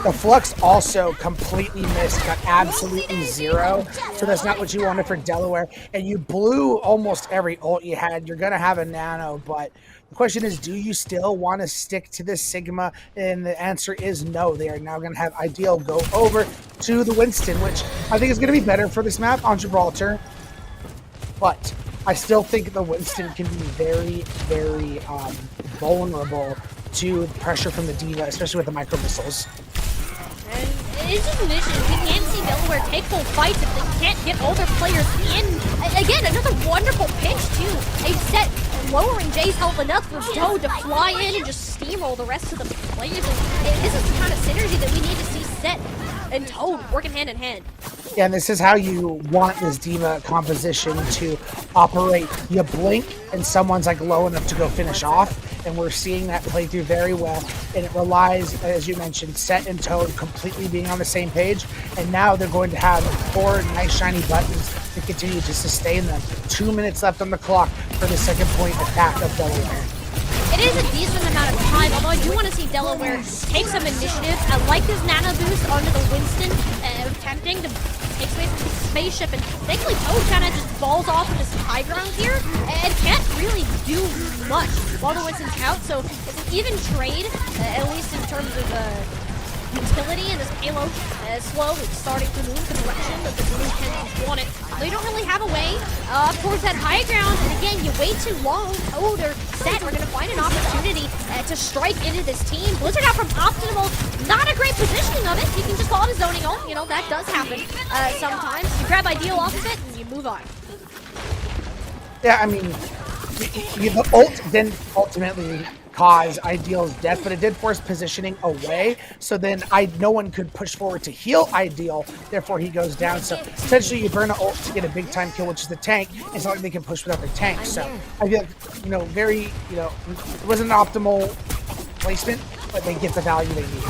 The Flux also completely missed, got absolutely zero, so that's not what you wanted for Delaware, and you blew almost every ult you had. You're going to have a Nano, but the question is, do you still want to stick to this Sigma? And the answer is no. They are now going to have Ideal go over to the Winston, which I think is going to be better for this map on Gibraltar, but I still think the Winston can be very, very vulnerable to pressure from the Diva, especially with the micro missiles. intermission, we can't see Delaware take full fights if they can't get all their players in. Again, another wonderful pinch, too. A set lowering Jay's health enough for Toad to fly in and just steamroll the rest of the players. And this is the kind of synergy that we need to see Set and Toad working hand in hand. Yeah, and this is how you want this D.Va composition to operate. You blink, and someone's like low enough to go finish off, and we're seeing that play through very well. And it relies, as you mentioned, Set and Toad completely being on the same page, and now they're going to have 4 nice shiny buttons to continue to sustain them. 2 minutes left on the clock for the second point attack of Delaware. It is a decent amount of time, although I do want to see Delaware take some initiative. I like this nano boost onto the Winston, attempting to take space from the spaceship, and thankfully Toad kind of just falls off of his high ground here and can't really do much while the Winston's out. So it's an even trade, at least in terms of utility, and this payload slowly starting to move the direction that the blue Kennedys want it. They don't really have a way towards that high ground, and again, you wait too long. Toad or Set are going to find an opportunity to strike into this team. Blizzard out from optimal, not a great positioning of it. You can just call it a zoning ult. You know, that does happen sometimes. You grab Ideal off of it, and you move on. Yeah, I mean, the ult didn't ultimately cause Ideal's death, but it did force positioning away, so then no one could push forward to heal Ideal, therefore he goes down. So essentially you burn an ult to get a big time kill, which is the tank. It's not like they can push without their tank. So I feel like, it wasn't an optimal placement, but they get the value they need.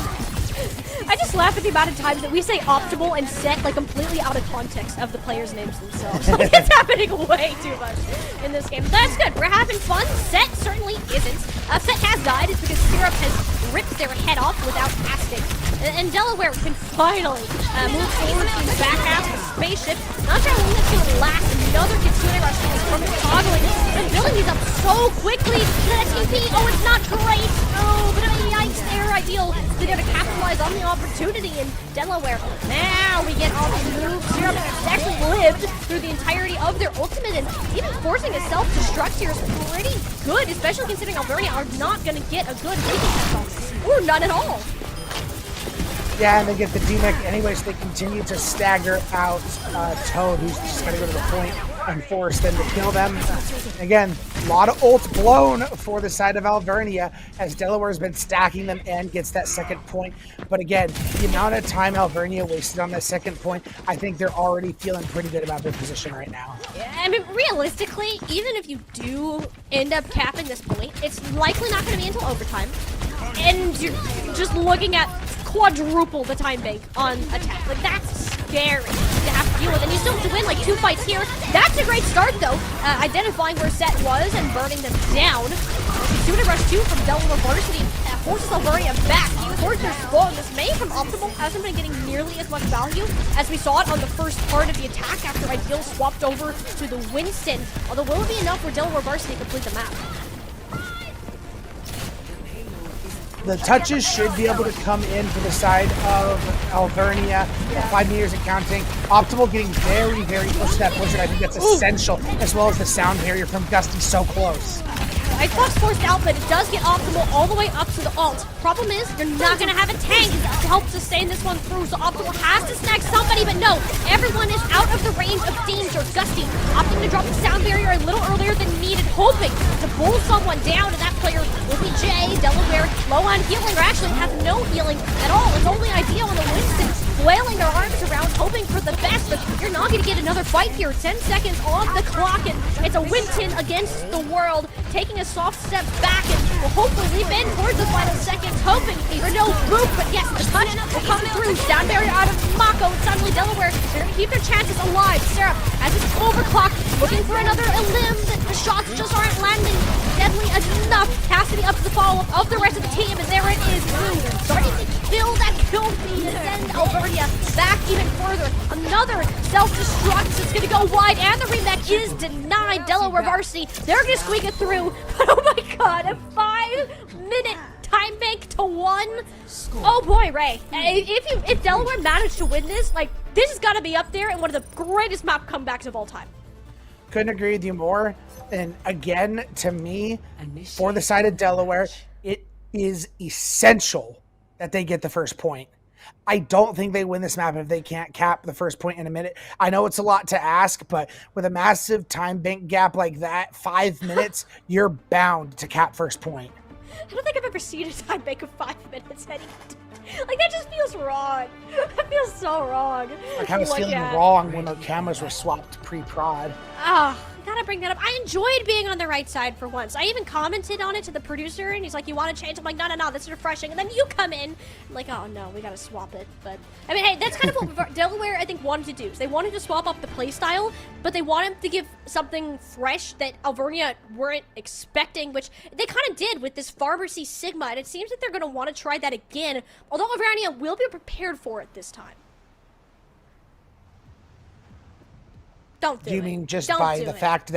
I just laugh at the amount of times that we say optimal and Set like completely out of context of the players' names themselves. Like, it's happening way too much in this game. But that's good. We're having fun. Set certainly isn't. Set has died. It's because Syrup has ripped their head off without casting. And Delaware can finally move forward to the back half of the spaceship. Not sure how long that's going to last. Another Kitsune Rush is from toggling and building these up so quickly. The TP, oh, it's not great. Oh, but yikes there. Ideal. They're going to capitalize on the opportunity in Delaware. Now we get all the moves. Syrup has actually lived through the entirety of their ultimate, and even forcing a self-destruct here is pretty good, especially considering Albernia are not going to get a good making control, or none at all. Yeah, and they get the D-Mech anyway, so they continue to stagger out Toad, who's just going to go to the point and force them to kill them. Again, a lot of ults blown for the side of Alvernia, as Delaware's been stacking them and gets that second point. But again, the amount of time Alvernia wasted on that second point, I think they're already feeling pretty good about their position right now. Yeah, I mean, realistically, even if you do end up capping this point, it's likely not going to be until overtime. And you're just looking at quadruple the time bank on attack. Like, that's scary to have to deal with. And you still have to win like 2 fights here. That's a great start, though. Identifying where Set was and burning them down. Kitsune Rush 2 from Delaware Varsity forces Albernia back towards their spawn. This May from Optimal hasn't been getting nearly as much value as we saw it on the first part of the attack after Ideal swapped over to the Winston. Although, will it be enough for Delaware Varsity to complete the map? The touches should be able to come in for the side of Alvernia. 5 meters and counting. Optimal getting very, very close to that Blizzard. I think that's essential, as well as the sound barrier from Gusty so close. Icebox forced out, but it does get Optimal all the way up to the ult. Problem is, you're not going to have a tank to help sustain this one through, so Optimal has to snag somebody, but no, everyone is out of the range of Deems or Gusty, opting to drop the sound barrier a little earlier than needed, hoping to pull someone down, and that player will be Jay. Delaware low on healing, or actually has no healing at all. It's only Ideal on the Winston, flailing their arms around, hoping for the best, but you're not going to get another fight here. 10 seconds on the clock, and it's a Winton against the world, taking a soft step back, and will hopefully leap in towards the final seconds, hoping for no boop, but yes, the touch will come through. Sound barrier out of Mako, and suddenly Delaware, they're going to keep their chances alive. Syrup, as it's overclocked, looking for another elim, the shots just aren't landing deadly enough. Has to be up to the follow-up of the rest of the team, and there it is. Blue starting to kill that kill feed and send Albernia back even further. Another self-destruct, so it's going to go wide, and the remake is denied. Delaware Varsity, they're going to squeak it through, but oh my god, a 5-minute time bank to 1. Oh boy, Ray. If Delaware managed to win this, like, this has got to be up there and one of the greatest map comebacks of all time. Couldn't agree with you more. And again, to me, for the side of Delaware, it is essential that they get the first point. I don't think they win this map if they can't cap the first point in a minute. I know it's a lot to ask, but with a massive time bank gap like that, 5 minutes, you're bound to cap first point. I don't think I've ever seen a time bank of 5 minutes. Like, that just feels wrong. That feels so wrong. Like, I was feeling wrong when the cameras were swapped pre-prod. Oh, I gotta bring that up. I enjoyed being on the right side for once. I even commented on it to the producer, and he's like, you want to change? I'm like, no, this is refreshing. And then you come in, I'm like, oh no, we gotta swap it. But, I mean, hey, that's kind of what Delaware, I think, wanted to do. So they wanted to swap up the playstyle, but they wanted to give something fresh that Alvernia weren't expecting, which they kind of did with this Pharmacy Sigma, and it seems like they're gonna want to try that again, although Alvernia will be prepared for it this time. Don't do it. You mean just by the fact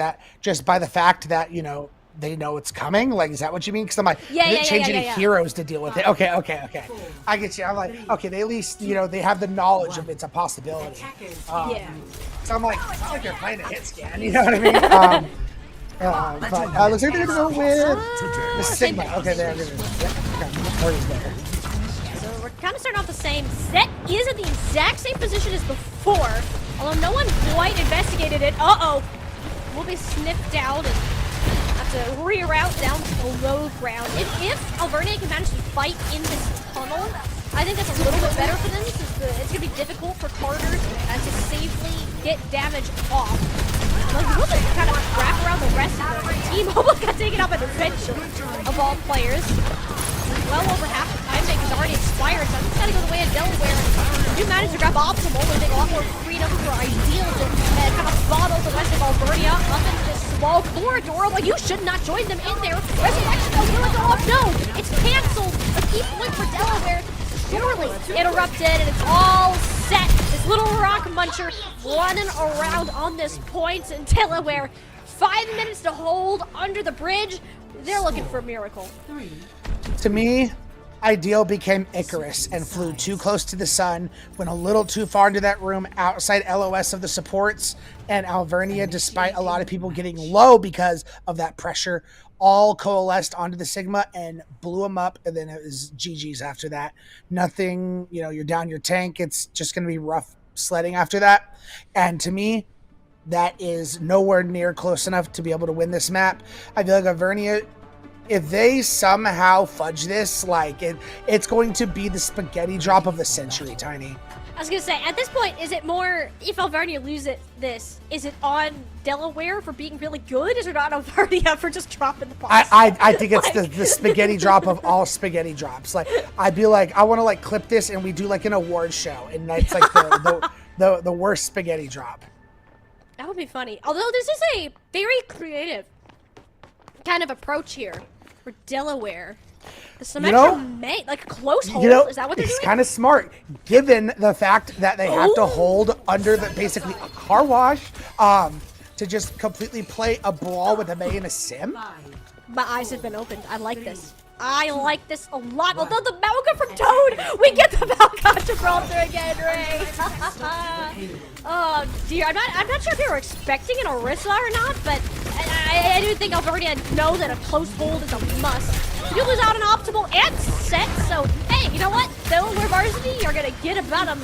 that, you know, they know it's coming? Like, is that what you mean? Because I'm like, they didn't change any heroes to deal with it. Okay. I get you. I'm like, okay, they at least, you know, they have the knowledge of it's a possibility. So I'm like, it's not like they're playing a hit scan, you know what I mean? But looks like they're going to go with the Sigma. Okay, there it is. There. So we're kind of starting off the same. Zet is in the exact same position as before, although no one quite investigated it. We'll be sniffed out and have to reroute down to the low ground. If Alvernia can manage to fight in this tunnel, I think that's a little bit better for them, since it's going to be difficult for Carter to safely get damage off. Like, we'll just kind of wrap around the rest of the team. Almost got taken up an adventure of all players. Well over half the time bank has already expired, so I'm just gotta go the way of Delaware. You managed to grab Optimal, and they a lot more freedom for Ideal to kind of bottle the rest of Alvernia up in this small corridor. Like, you should not join them in there. Resurrection though, will it go off? No! It's canceled! A key point for Delaware surely interrupted, and it's all set. This little rock muncher running around on this point, and Delaware, 5 minutes to hold under the bridge. They're looking for a miracle. To me, Ideal became Icarus and flew too close to the sun, went a little too far into that room outside LOS of the supports, and Alvernia, despite a lot of people getting low because of that pressure, all coalesced onto the Sigma and blew them up, and then it was GG's after that. Nothing, you know, you're down your tank. It's just going to be rough sledding after that. And to me, that is nowhere near close enough to be able to win this map. I feel like Alvernia, if they somehow fudge this, like, it's going to be the spaghetti drop of the century, Tiny. I was going to say, at this point, is it more, if Alvernia loses this, is it on Delaware for being really good? Is it on Alvernia for just dropping the boss? I think it's the spaghetti drop of all spaghetti drops. Like, I'd be like, I want to, like, clip this and we do, like, an award show. And that's, like, the worst spaghetti drop. That would be funny. Although this is a very creative kind of approach here for Delaware. The Symmetra like a close hold. You know, is that what they're doing? It's kind of smart, given the fact that they have to hold under basically a car wash to just completely play a brawl with a May and a Sim. My eyes have been opened. I like this. I like this a lot. Although the Malga from Toad, we get the Malga Gibraltar again, Ray. Oh dear, I'm not sure if they were expecting an Orisa or not, but I do think Alvernia know that a close hold is a must. You lose out on Optimal and Set, so hey, you know what? Delaware Varsity, you're gonna get about a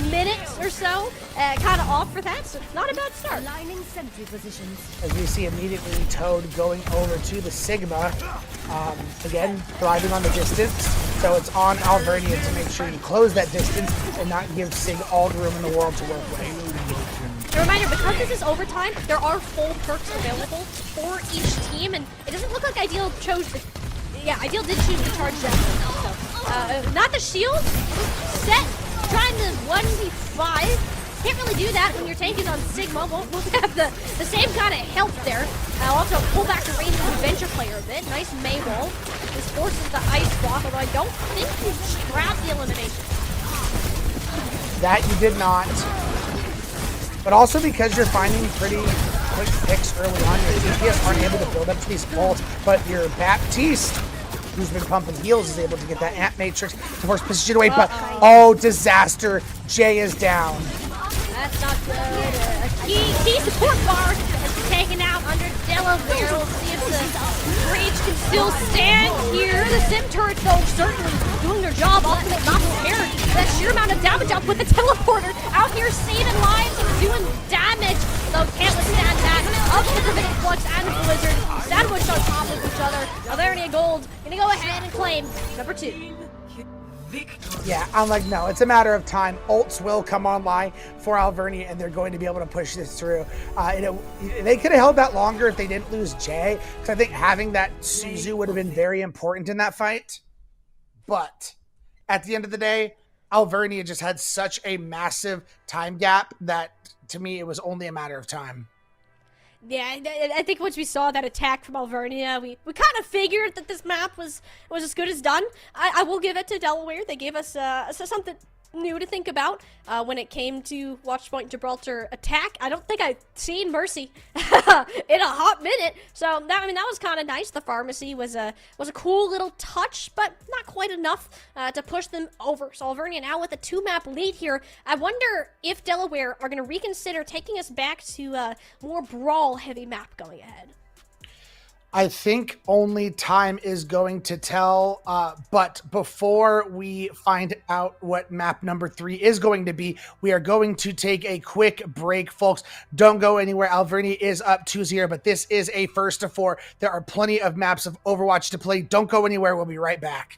minute or so, kind of off for that. So not a bad start. Aligning sentry positions. As we see immediately Toad going over to the Sigma, again thriving on the distance. So it's on Alvernia to make sure you close that distance and not give Sig all the room in the world to work with. A reminder, because this is overtime, there are full perks available for each team, and it doesn't look like Ideal chose the... Yeah, Ideal did choose to charge them. So, not the shield. Set, trying to 1v5. Can't really do that when your tank is on Sigma. Won't have the same kind of help there. Also, pull back the range of the Adventure player a bit. Nice May roll. This forces the Ice Block, although I don't think you grab the elimination. That you did not. But also because you're finding pretty quick picks early on, your DPS aren't able to build up to these vaults, but your Baptiste, who's been pumping heals, is able to get that Ant Matrix to force position away, but oh, disaster. Jay is down. That's not good. A key support bar is taken out under Delaware. We'll see if the Rage can still stand here. The Sim turret, though, certainly doing their job. Ultimate not prepared that sheer amount of damage up with the teleporter out here saving lives and doing damage. Though can't withstand that. Up with the Gravitic Flux and the Blizzard. Sandwiched on top of each other. Alvernia Gold gonna go ahead and claim number 2. Yeah, I'm like, no, it's a matter of time. Ults will come online for Alvernia, and they're going to be able to push this through. They could have held that longer if they didn't lose Jay, because I think having that Suzu would have been very important in that fight. But at the end of the day, Alvernia just had such a massive time gap that, to me, it was only a matter of time. Yeah, I think once we saw that attack from Alvernia, we kind of figured that this map was as good as done. I will give it to Delaware. They gave us something new to think about when it came to Watchpoint Gibraltar attack. I don't think I've seen Mercy in a hot minute, so that was kind of nice. The pharmacy was a cool little touch, but not quite enough to push them over. So Alvernia now with a 2-map lead here. I wonder if Delaware are going to reconsider taking us back to a more brawl-heavy map going ahead. I think only time is going to tell, but before we find out what map number 3 is going to be, we are going to take a quick break, folks. Don't go anywhere. Alvernia is up 2-0, but this is a first of 4. There are plenty of maps of Overwatch to play. Don't go anywhere. We'll be right back.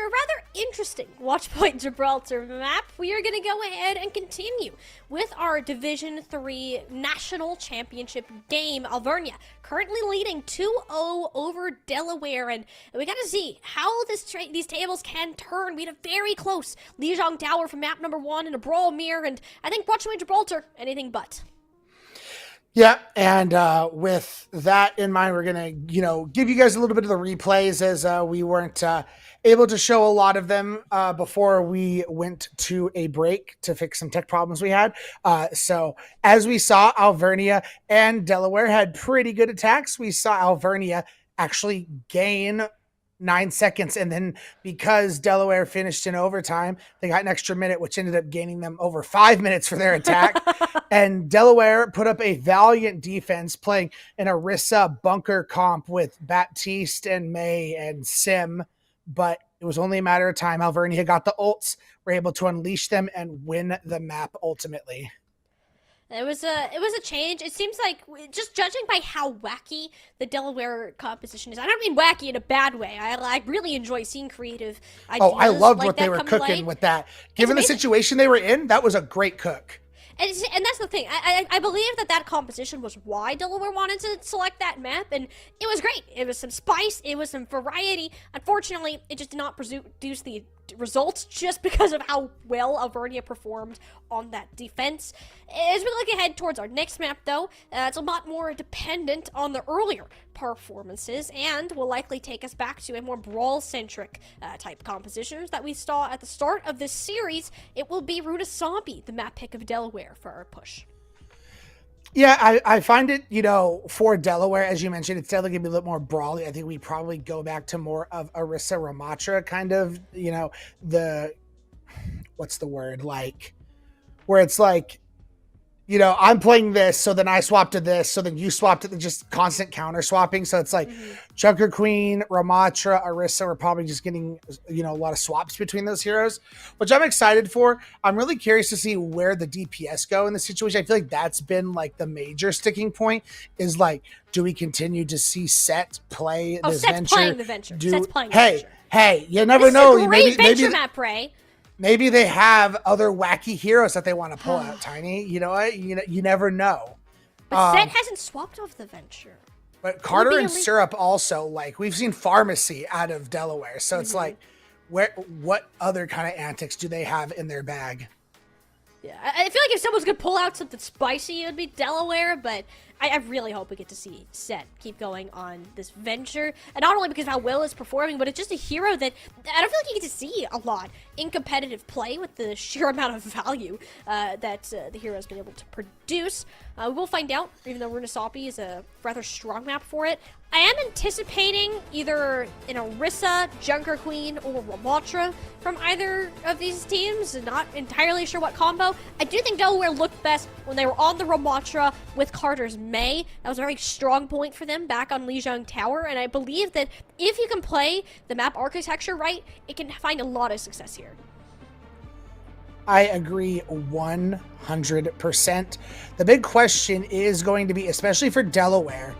rather interesting Watchpoint Gibraltar map, we are going to go ahead and continue with our Division 3 National Championship game. Alvernia currently leading 2-0 over Delaware, and we got to see how these tables can turn. We had a very close Lijiang Tower from map number 1 and a brawl mirror, and I think Watchpoint Gibraltar, anything but. Yeah, and with that in mind, we're gonna, give you guys a little bit of the replays as we weren't able to show a lot of them before we went to a break to fix some tech problems we had. So as we saw, Alvernia and Delaware had pretty good attacks. We saw Alvernia actually gain 9 seconds, and then because Delaware finished in overtime, they got an extra minute, which ended up gaining them over 5 minutes for their attack. And Delaware put up a valiant defense, playing an Orisa bunker comp with Baptiste and May and Sim, but it was only a matter of time. Alvernia got the ults, were able to unleash them and win the map ultimately. It was a change. It seems like, just judging by how wacky the Delaware composition is, I don't mean wacky in a bad way. I really enjoy seeing creative ideas. Oh, I loved like what they were cooking light. with that. Given the situation they were in, that was a great cook. And that's the thing. I believe that composition was why Delaware wanted to select that map, and it was great. It was some spice. It was some variety. Unfortunately, it just did not produce the results just because of how well Alvernia performed on that defense. As we look ahead towards our next map, though, it's a lot more dependent on the earlier performances and will likely take us back to a more brawl-centric type compositions that we saw at the start of this series. It will be Runasappi, the map pick of Delaware, for our push. Yeah, I find it, for Delaware, as you mentioned, it's definitely going to be a little more brawly. I think we probably go back to more of Orisa Ramatra kind of, what's the word, like, where it's like, I'm playing this, so then I swap to this, so then you swap to just constant counter swapping. So it's like Junker Queen, Ramatra, Orisa are probably just getting, a lot of swaps between those heroes, which I'm excited for. I'm really curious to see where the DPS go in the situation. I feel like that's been like the major sticking point is like, do we continue to see Set play this Set's venture? playing the venture. Set's playing the venture. Hey, you never know. This is a great venture map, Ray. Maybe they have other wacky heroes that they want to pull out, Tiny. You know what? You never know. But Set hasn't swapped off the venture. But Carter and Syrup also, like, we've seen Pharmacy out of Delaware. So it's like, what other kind of antics do they have in their bag? Yeah, I feel like if someone's going to pull out something spicy, it would be Delaware, but I really hope we get to see Set keep going on this venture. And not only because of how well it's performing, but it's just a hero that I don't feel like you get to see a lot in competitive play with the sheer amount of value that the hero has been able to produce. We'll find out, even though Runasappi is a rather strong map for it. I am anticipating either an Orisa, Junker Queen, or Ramatra from either of these teams. Not entirely sure what combo. I do think Delaware looked best when they were on the Ramatra with Carter's May. That was a very strong point for them back on Lijiang Tower, and I believe that if you can play the map architecture right, it can find a lot of success here. I agree 100%. The big question is going to be, especially for Delaware,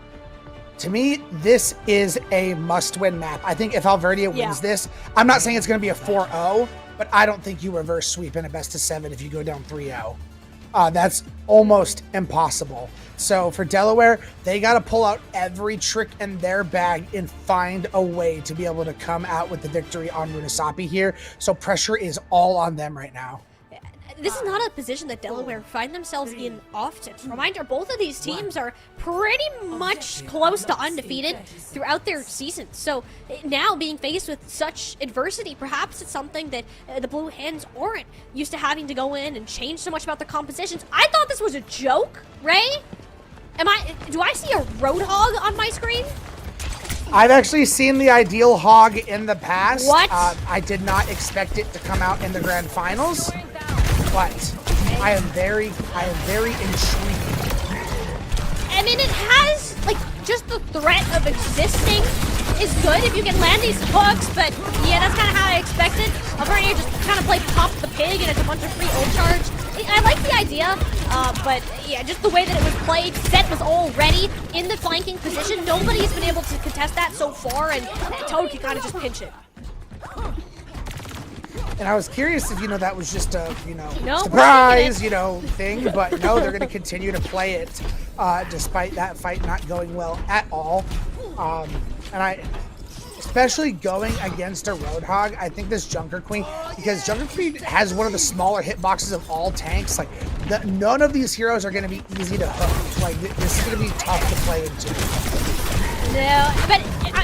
to me, this is a must-win map. I think if Alvernia wins this, I'm not saying it's going to be a 4-0, but I don't think you reverse sweep in a best-of-7 if you go down 3-0. That's almost impossible. So for Delaware, they got to pull out every trick in their bag and find a way to be able to come out with the victory on Runasappi here. So pressure is all on them right now. This is not a position that Delaware find themselves in often. Reminder, both of these teams are pretty much close to undefeated throughout their season. So now being faced with such adversity, perhaps it's something that the Blue Hens aren't used to having to go in and change so much about their compositions. I thought this was a joke, Ray? Do I see a Roadhog on my screen? I've actually seen the Ideal Hog in the past. What? I did not expect it to come out in the grand finals, but I am very intrigued. I mean, it has, like, just the threat of existing is good if you can land these hooks, but yeah, that's kind of how I expected. Alvernia just kind of played Pop the Pig and it's a bunch of free ult charge. I like the idea, but yeah, just the way that it was played. Set was already in the flanking position. Nobody's been able to contest that so far, and Toad can kind of just pinch it. And I was curious if, that was just a, No, surprise, thing. But no, they're going to continue to play it despite that fight not going well at all. Especially going against a Roadhog, I think this Junker Queen, because Junker Queen has one of the smaller hitboxes of all tanks. Like, none of these heroes are going to be easy to hook. Like, this is going to be tough to play into. No, but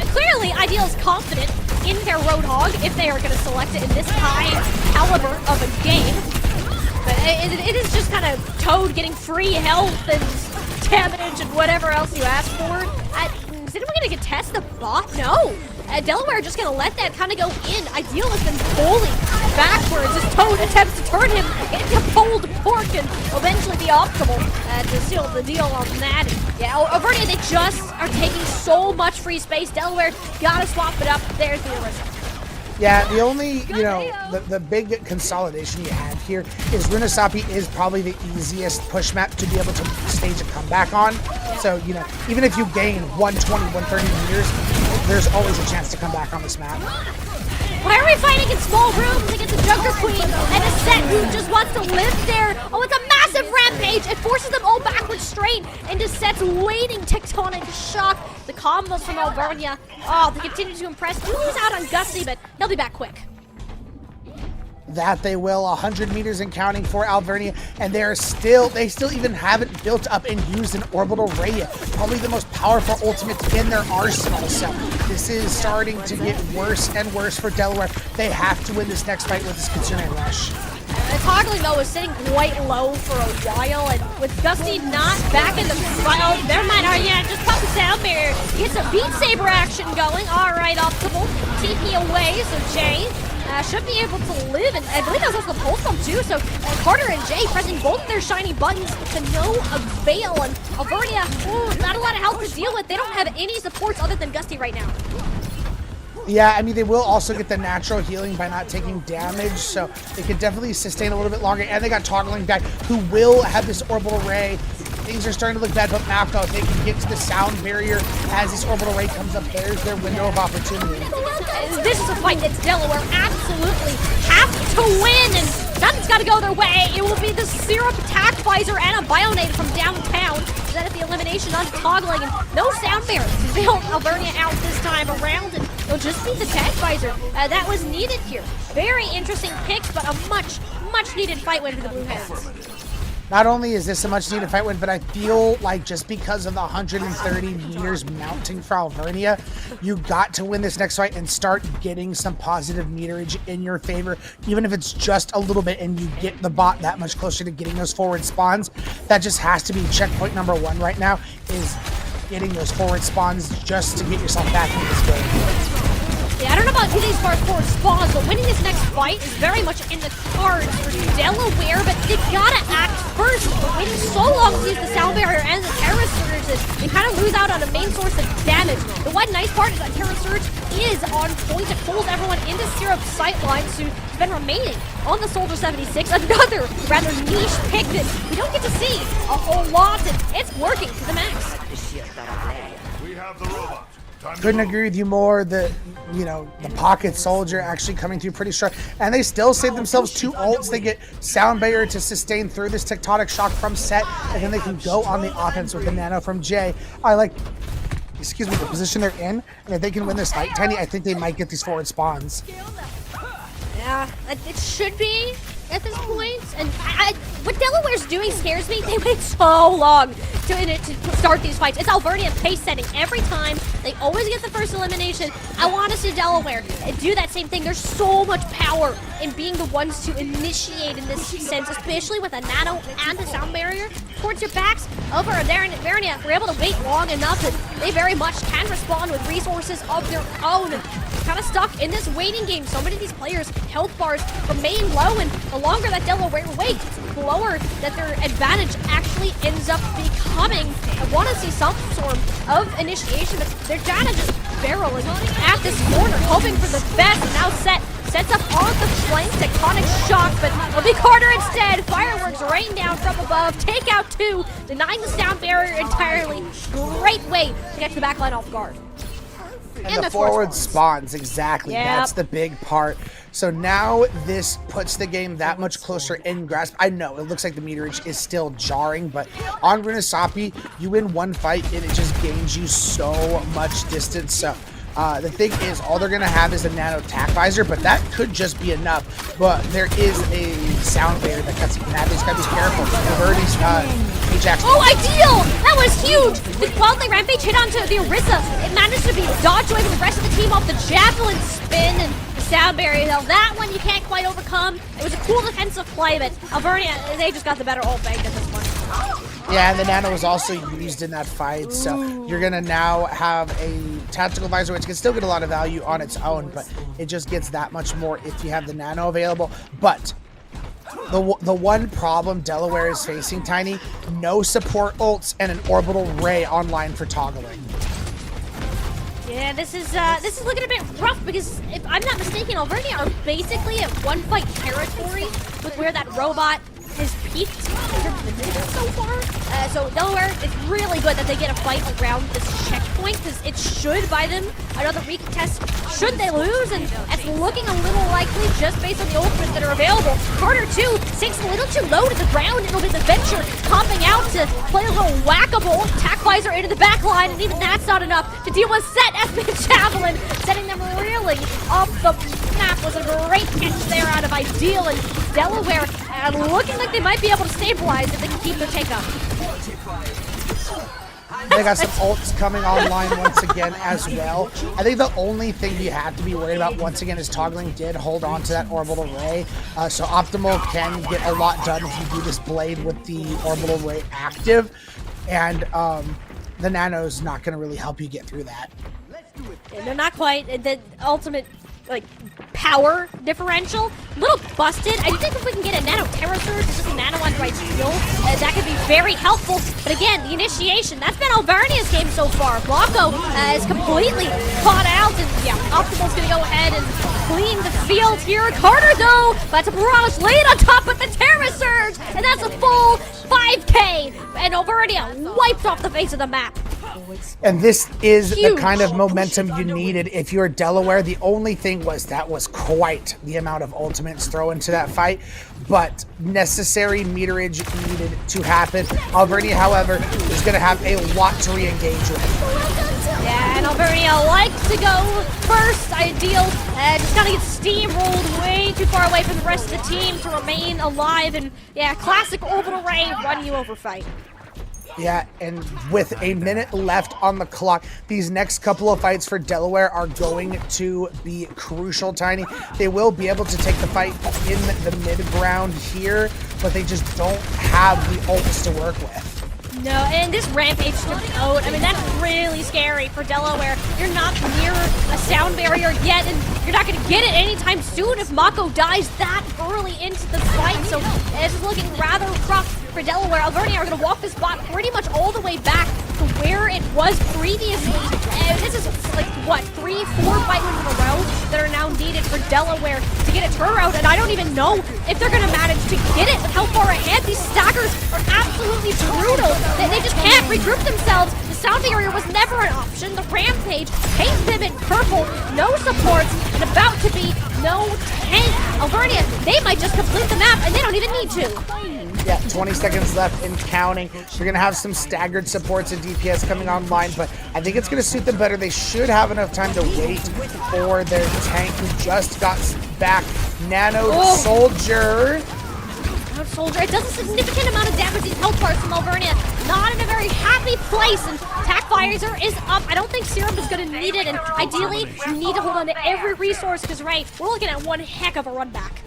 clearly Ideal is confident in their Roadhog if they are going to select it in this high caliber of a game. But it is just kind of Toad getting free health and damage and whatever else you ask for. Is anyone going to contest the bot? No. Delaware just going to let that kind of go in. Ideal has been pulling backwards as Toad attempts to turn him into pulled pork and eventually be optimal to seal the deal on that. Yeah, Overnia, they just are taking so much free space. Delaware got to swap it up. There's the original. Yeah, the only, the big consolidation you have here is Runasappi is probably the easiest push map to be able to stage a comeback on. So, even if you gain 120, 130 meters, there's always a chance to come back on this map. Why are we fighting in small rooms against a Junker Queen and a set who just wants to live there? Oh, it's a massive rampage. It forces them all backwards straight into Set's waiting tectonic shock. The combos from Alvernia. Oh, they continue to impress. They lose out on Gusty, but he'll be back quick. That they will, 100 meters and counting for Alvernia, and they still even haven't built up and used an orbital ray yet. Probably the most powerful ultimate in their arsenal. So this is starting to get worse and worse for Delaware. They have to win this next fight with this Kitsune Rush. Toggling though was sitting quite low for a while, and with Gusty not back in the fight, oh, never mind. Oh yeah, just pop the sound barrier. Gets a Beat Saber action going. All right, optimal. TP away, so Jay should be able to live, and I believe that was also the Pulse Bomb too, so Carter and Jay pressing both their shiny buttons to no avail, and Alvernia, not a lot of health to deal with. They don't have any supports other than Gusty right now. Yeah, I mean, they will also get the natural healing by not taking damage, so they can definitely sustain a little bit longer, and they got Toggling back, who will have this orbital ray. Things are starting to look bad, but Malco, if they can get to the sound barrier as this orbital ray comes up, there's their window of opportunity. This is a fight that Delaware absolutely have to win, and nothing's got to go their way. It will be the Syrup Attack Visor and a Bionade from downtown. Then at the elimination on Toggling, and no sound barrier to bail Alvernia out this time around, and it'll just be the Tag Visor that was needed here. Very interesting picks, but a much needed fight win for the Blue Hens. Not only is this a much needed fight win, but I feel like just because of the 130 meters mounting for Alvernia, you got to win this next fight and start getting some positive meterage in your favor, even if it's just a little bit and you get the bot that much closer to getting those forward spawns. That just has to be checkpoint number one right now, is getting those forward spawns just to get yourself back into this game. Yeah, I don't know about getting as far as forward spawns, but winning this next fight is very much in the cards for Delaware, but they gotta act first. Waiting so long to use the sound barrier and the Terra Surge, they kind of lose out on a main source of damage. The one nice part is that Terra Surge is on point. It pulls everyone into Syrup's sight lines, who's been remaining on the Soldier 76. Another rather niche pick that we don't get to see a whole lot, and it's working to the max. We have the robot. Couldn't agree with you more. The pocket soldier actually coming through pretty strong, and they still save themselves 2 ults. They get sound barrier to sustain through this tectonic shock from Set, and then they can go on the offense with the nano from Jay. I like, the position they're in, and if they can win this fight, Tiny, I think they might get these forward spawns. Yeah, it should be at this point, and what Delaware's doing scares me. They wait so long to start these fights. It's Alvernia pace setting every time. They always get the first elimination. I want to see Delaware do that same thing. There's so much power in being the ones to initiate in this sense, especially with a nano and a sound barrier towards your backs. Over there in Alvernia, we're able to wait long enough that they very much can respond with resources of their own. Kind of stuck in this waiting game. So many of these players' health bars remain low, and the longer that Delaware waits, the lower that their advantage actually ends up becoming. I want to see some sort of initiation, but they're trying to just barreling at this corner, hoping for the best. And now sets up on the flank, tectonic shock, but it'll be Carter instead. Fireworks rain down from above, take out 2, denying the sound barrier entirely. Great way to get to the backline off guard. And the forward spawns, exactly. Yep. That's the big part. So now this puts the game that much closer in grasp. I know it looks like the meterage is still jarring, but on Runasappi, you win one fight and it just gains you so much distance. So the thing is, all they're going to have is a nano tac visor, but that could just be enough. But there is a sound barrier that cuts you can have. These guys be careful. They've already Ajax. Oh, ideal! That was huge! The Wildly Rampage hit onto the Orisa. It managed to be dodged away from the rest of the team off the javelin spin and the sound barrier. Now that one you can't quite overcome. It was a cool defensive play, but Alvernia, they just got the better ult bank at this one. Yeah, and the nano was also used in that fight, so you're gonna now have a tactical visor, which can still get a lot of value on its own, but it just gets that much more if you have the nano available. But the one problem Delaware is facing, Tiny, no support ults and an orbital ray online for toggling. Yeah, this is looking a bit rough because if I'm not mistaken, Alvernia are basically at one fight territory with where that robot has peaked in terms of the distance so far. So Delaware, it's really good that they get a fight around this checkpoint because it should buy them another recontest should they lose, and it's looking a little likely just based on the ultimates that are available. Carter too sinks a little too low to the ground. It'll be the Venture comping out to play a little whack-a-mole, tac visor into the back line, and even that's not enough to deal with set Esmond Javelin, setting them really off the map. Was a great catch there out of Ideal, and Delaware looking like they might be able to stabilize if they can keep their take up. They got some ults coming online once again as well. I think the only thing you have to be worried about once again is toggling did hold on to that orbital ray. So Optimal can get a lot done if you do this blade with the orbital ray active. And the nano's not going to really help you get through that. And they're not quite the ultimate like power differential. A little busted. I do think if we can get a nano terror surge, just a nano on right skill, that could be very helpful. But again, the initiation, that's been Alvernia's game so far. Blanco is completely caught out, and yeah, Optimal's gonna go ahead and clean the field here. Carter though, but a barrage laid on top with the terror surge, and that's a full 5K, and Alvernia wiped off the face of the map. And this is Huge. the kind of momentum you needed if you're Delaware. The only thing was that was quite the amount of ultimates thrown into that fight, but necessary meterage needed to happen. Alvernia, however, is going to have a lot to re-engage with. Yeah, and Alvernia likes to go first. Ideal, just kind of get steamrolled way too far away from the rest of the team to remain alive. And yeah, classic orbital ray run you over fight. Yeah, and with a minute left on the clock, these next couple of fights for Delaware are going to be crucial, Tiny. They will be able to take the fight in the mid-ground here, but they just don't have the ults to work with. No, and this rampage to promote, I mean, that's really scary for Delaware. You're not near a sound barrier yet, and you're not going to get it anytime soon if Mako dies that early into the fight. So this is looking rather rough for Delaware. Alvernia are going to walk this spot pretty much all the way back to where it was previously. And this is like, what, 3-4 fight wins in a row that are now needed for Delaware to get a turnaround. And I don't even know if they're going to manage to get it with how far ahead. These stackers are absolutely brutal. They just can't regroup themselves. The sound barrier was never an option. The rampage paints them in purple. No supports, and about to be no tank. Alvernia, they might just complete the map, and they don't even need to. Yeah, 20 seconds left and counting. You're going to have some staggered supports and DPS coming online, but I think it's going to suit them better. They should have enough time to wait for their tank who just got back. Nano Soldier. Soldier, it does a significant amount of damage. These health bars from Alvernia not in a very happy place, and tac visor is up. I don't think Serum is going to need it, and ideally you need to hold on to every resource because we're looking at one heck of a run back.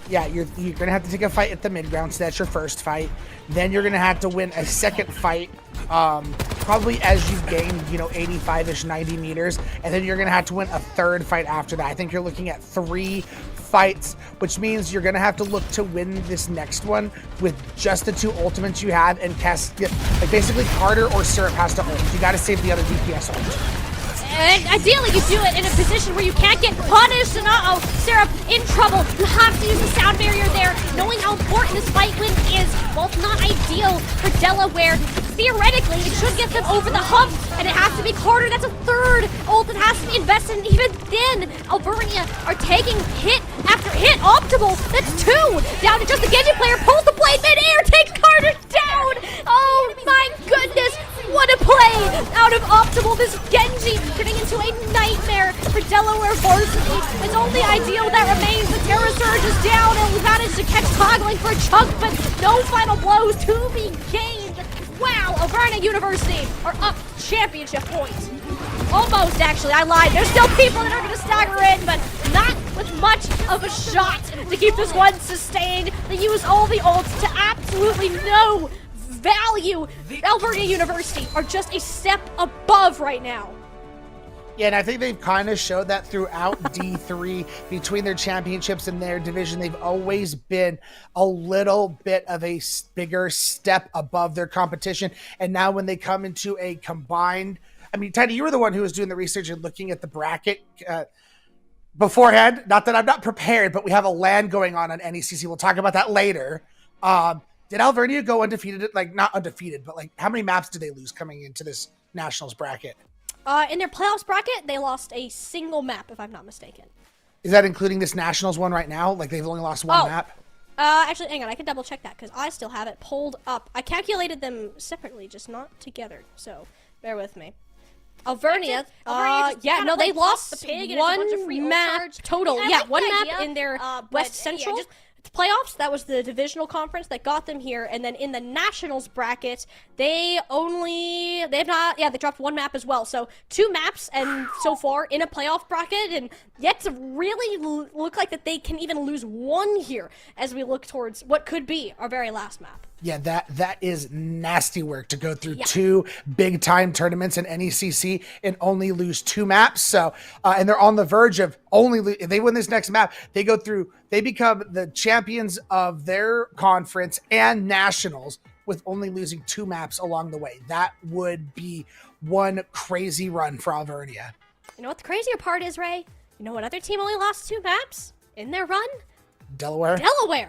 Yeah, you're going to have to take a fight at the mid-ground, so that's your first fight. Then you're going to have to win a second fight, probably as you gain, 85-ish, 90 meters. And then you're going to have to win a third fight after that. I think you're looking at 3 fights, which means you're going to have to look to win this next one with just the 2 ultimates you have and cast, like basically Carter or Syrup has to ult. You got to save the other DPS ult. And ideally you do it in a position where you can't get punished, and Syrup in trouble. You have to use the sound barrier there, knowing how important this fight win is. While it's not ideal for Delaware, theoretically it should get them over the hump and it has to be Carter. That's a third ult that has to be invested in. Even then, Alvernia are taking hit after hit. Optimal, that's 2 down to just the Genji player. Pulls the blade mid-air, takes Carter down. Oh my goodness, what a play out of Optimal. This Genji turning into a nightmare for Delaware Varsity. It's only ideal that remains. The Terra Surge is down, and we managed to catch toggling for a chunk, but no final blows to be gained. Wow, Alvernia University are up championship points. Almost, actually, I lied. There's still people that are going to stagger in, but not with much of a shot to keep this one sustained. They use all the ults to absolutely no value. Alvernia University are just a step above right now. Yeah, and I think they've kind of showed that throughout D3 between their championships and their division. They've always been a little bit of a bigger step above their competition. And now when they come into a combined, I mean, Tiny, you were the one who was doing the research and looking at the bracket beforehand. Not that I'm not prepared, but we have a LAN going on NECC. We'll talk about that later. Did Alvernia go undefeated? Like, not undefeated, but like, how many maps did they lose coming into this Nationals bracket? In their playoffs bracket, they lost a single map, if I'm not mistaken. Is that including this Nationals one right now? Like, they've only lost one map? Actually, hang on. I can double check that because I still have it pulled up. I calculated them separately, just not together. So, bear with me. Alvernia, yeah, no, they lost one map total. Yeah, one map in their West Central. Playoffs, that was the divisional conference that got them here, and then in the Nationals bracket, they dropped one map as well. So 2 maps, and so far in a playoff bracket, and yet to really look like that they can even lose one here as we look towards what could be our very last map. Yeah, that is nasty work to go through 2 big time tournaments in NECC and only lose 2 maps. So, and they're on the verge of if they win this next map, they become the champions of their conference and nationals with only losing 2 maps along the way. That would be one crazy run for Alvernia. You know what the crazier part is, Ray? You know what other team only lost 2 maps in their run? Delaware Only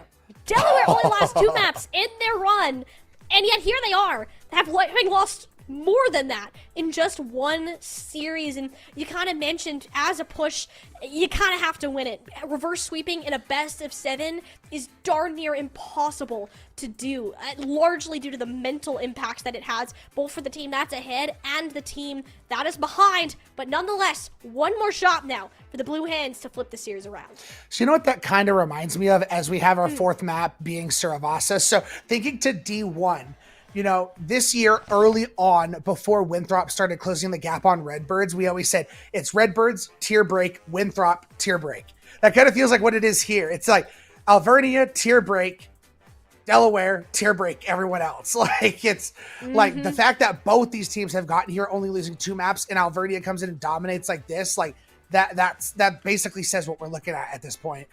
lost 2 maps in their run, and yet here they are, having lost more than that in just one series. And you kind of mentioned, as a push, you kind of have to win it. Reverse sweeping in a best of 7 is darn near impossible to do, largely due to the mental impacts that it has, both for the team that's ahead and the team that is behind. But nonetheless, one more shot now for the Blue Hens to flip the series around. So you know what that kind of reminds me of as we have our 4th map being Saravasa? So thinking to D1, you know, this year, early on, before Winthrop started closing the gap on Redbirds, we always said, it's Redbirds, tier break, Winthrop, tier break. That kind of feels like what it is here. It's like Alvernia, tier break, Delaware, tier break, everyone else. Like, it's like the fact that both these teams have gotten here only losing 2 maps, and Alvernia comes in and dominates like this, like, that basically says what we're looking at this point.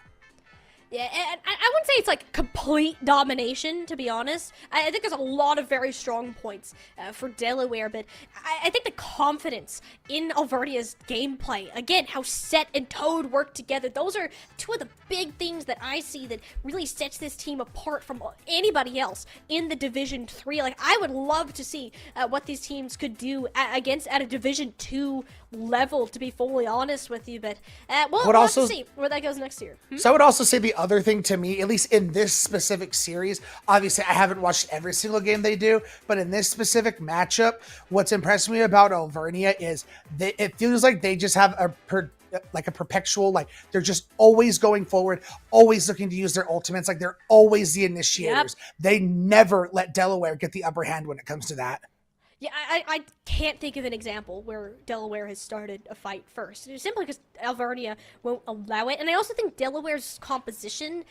Yeah, and I wouldn't say it's like complete domination, to be honest. I think there's a lot of very strong points for Delaware, but I think the confidence in Alvernia's gameplay, again, how Set and Toad work together, those are 2 of the big things that I see that really sets this team apart from anybody else in the Division 3. Like, I would love to see what these teams could do at a Division 2 level, to be fully honest with you, but we'll have to see where that goes next year. So I would also say the other thing to me, at least in this specific series, obviously I haven't watched every single game they do, but in this specific matchup, what's impressed me about Alvernia is it feels like they just have a perpetual, like, they're just always going forward, always looking to use their ultimates, like they're always the initiators. Yep. They never let Delaware get the upper hand when it comes to that. Yeah, I can't think of an example where Delaware has started a fight first. It's simply because Alvernia won't allow it. And I also think Delaware's composition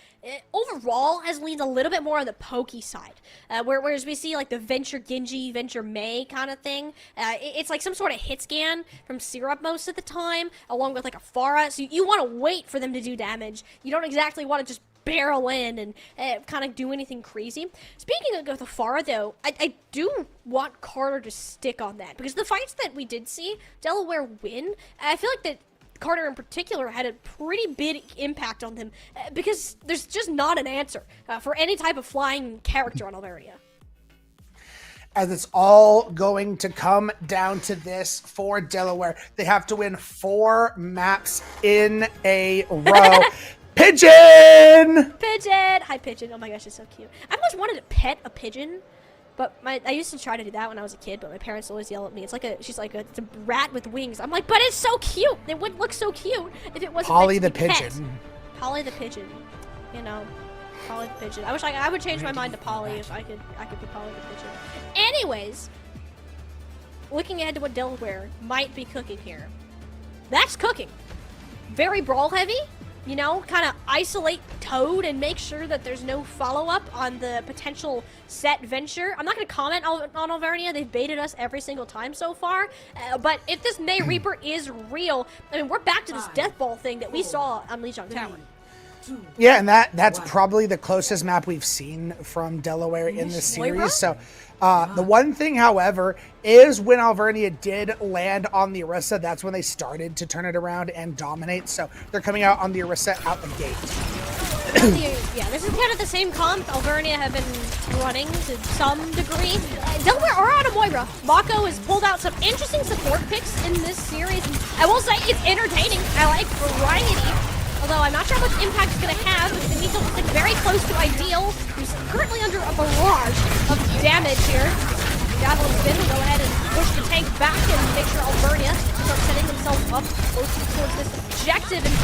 overall has leaned a little bit more on the pokey side. Whereas we see like the Venture Genji, Venture May kind of thing. It's like some sort of hit scan from Syrup most of the time, along with like a Pharah. So you want to wait for them to do damage. You don't exactly want to just barrel in and kind of do anything crazy. Speaking of the Pharah, though, I do want Carter to stick on that, because the fights that we did see Delaware win, I feel like that Carter in particular had a pretty big impact on them, because there's just not an answer for any type of flying character on Alvernia. as it's all going to come down to this for Delaware. They have to win 4 maps in a row. Pigeon! Pigeon! Hi, Pigeon. Oh my gosh, it's so cute. I always wanted to pet a pigeon, but I used to try to do that when I was a kid, but my parents always yell at me. It's like it's a rat with wings. I'm like, but it's so cute. It would look so cute if it wasn't Polly the meant to be pigeon. pet. Polly the pigeon. You know, Polly the pigeon. I wish I would change my mind to Polly if I could be Polly the pigeon. Anyways, looking ahead to what Delaware might be cooking here. That's cooking. Very brawl heavy. You know, kind of isolate Toad and make sure that there's no follow-up on the potential set venture. I'm not going to comment on Alvernia. They've baited us every single time so far. But if this May Reaper is real, I mean, we're back to this Death Ball thing that we saw on Lijiang Tower. Yeah, and that's probably the closest map we've seen from Delaware in this series. So the one thing, however, is when Alvernia did land on the Orisa, that's when they started to turn it around and dominate. So they're coming out on the Orisa out the gate. Yeah, this is kind of the same comp Alvernia have been running to some degree. Delaware are out of Moira. Mako has pulled out some interesting support picks in this series. I will say it's entertaining. I like variety. Although I'm not sure how much impact it's going to have, because it needs to look very close to Ideal, who's currently under a barrage of damage here. Javelin Spin will go ahead and push the tank back and make sure Alvernia starts setting themselves up closer towards this objective. And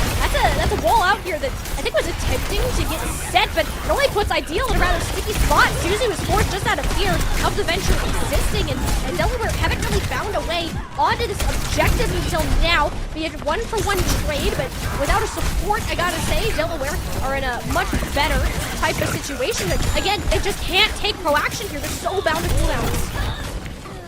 that's a wall out here that I think was attempting to get set, but it only puts Ideal in a rather sticky spot. Susie was forced just out of fear of the venture existing, and Delaware haven't really found a way onto this objective until now. We had 1-for-1 trade, but without a support, I gotta say, Delaware are in a much better type of situation. And again, they just can't take pro-action here. They're so bound to cooldowns.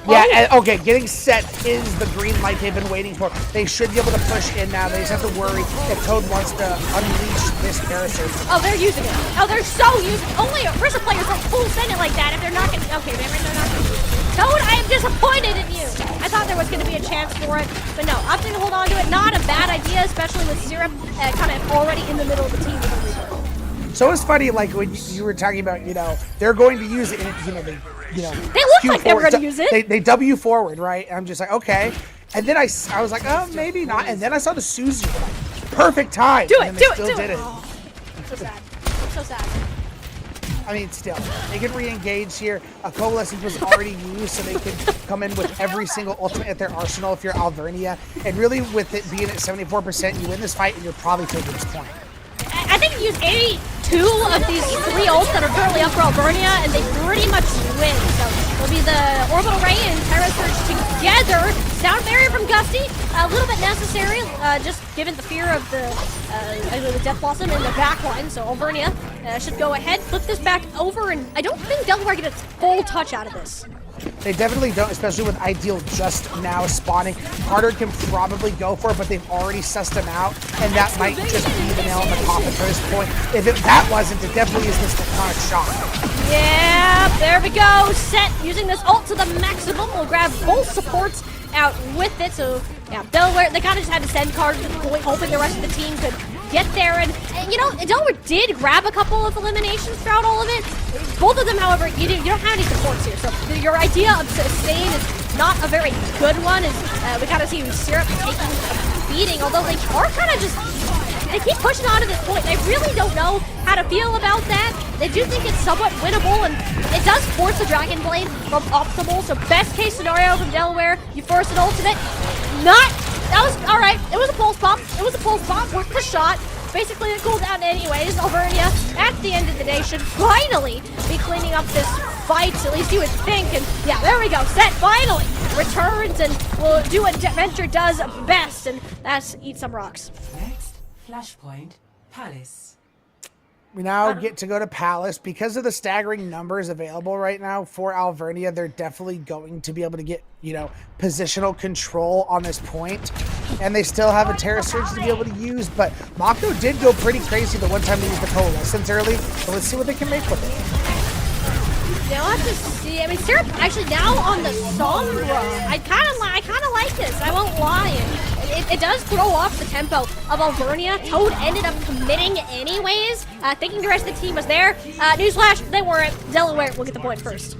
Yeah, and, okay, getting set is the green light they've been waiting for. They should be able to push in now. They just have to worry if Toad wants to unleash this Parasurge. Oh, they're using it. Oh, they're so using it. Only Orisa players don't full send it like that if they're not going to... Okay, they're not going to... Toad, I am disappointed in you. I thought there was going to be a chance for it, but no, opting to hold on to it, not a bad idea, especially with Syrup kind of already in the middle of the team with the Reaper. So it's funny, like when you were talking about, they're going to use it, they look like they were going to use it. They W forward, right? And I'm just like, okay. And then I was like, oh, maybe not. And then I saw the Susie, perfect time. Do it. Did it. Oh, so sad. So sad. I mean, still, they can re-engage here. A Coalescence was already used, so they can come in with every single ultimate at their arsenal if you're Alvernia. And really, with it being at 74%, you win this fight, and you're probably taking this point. I think you use 82 of these 3 ults that are currently up for Alvernia, and they pretty much win. So it'll be the Orbital Ray and Terra Surge together. Sound barrier from Gusty, a little bit necessary, just given the fear of the Death Blossom in the back line. So Alvernia should go ahead, flip this back over, and I don't think Delaware gets full touch out of this. They definitely don't, especially with Ideal just now spawning. Carter can probably go for it, but they've already sussed him out, and that might just be the nail in the coffin for this point. If that wasn't, it definitely is this tectonic shock. Yeah, there we go. Set using this ult to the maximum. We'll grab both supports out with it. So, yeah, Delaware, they kind of just had to send Carter to the point, hoping the rest of the team could get there. And Delaware did grab a couple of eliminations throughout all of it. Both of them, however, you don't have any supports here. So your idea of sustain is not a very good one. As we kind of see Syrup taking a beating, although they are kind of just... They keep pushing on to this point. They really don't know how to feel about that. They do think it's somewhat winnable, and it does force the Dragon Blade from optimal. So best case scenario from Delaware, you force an ultimate. That was all right. It was a pulse pop. Worth the shot. Basically a cooldown anyways. Alvernia, at the end of the day, should finally be cleaning up this fight. At least you would think. And yeah, there we go. Set finally returns and will do what Venture does best, and that's eat some rocks. Next, Flashpoint Palace. We now get to go to Palace. Because of the staggering numbers available right now for Alvernia, they're definitely going to be able to get, positional control on this point. And they still have a Terra Surge to be able to use, but Mako did go pretty crazy the one time they used the Coalescence early, so let's see what they can make with it. Yeah, we'll have to see. I mean, Syrup actually now on the Sombra. I kind of like this. I won't lie. It does throw off the tempo of Alvernia. Toad ended up committing anyways, thinking the rest of the team was there. Newsflash, they weren't. Delaware will get the point first.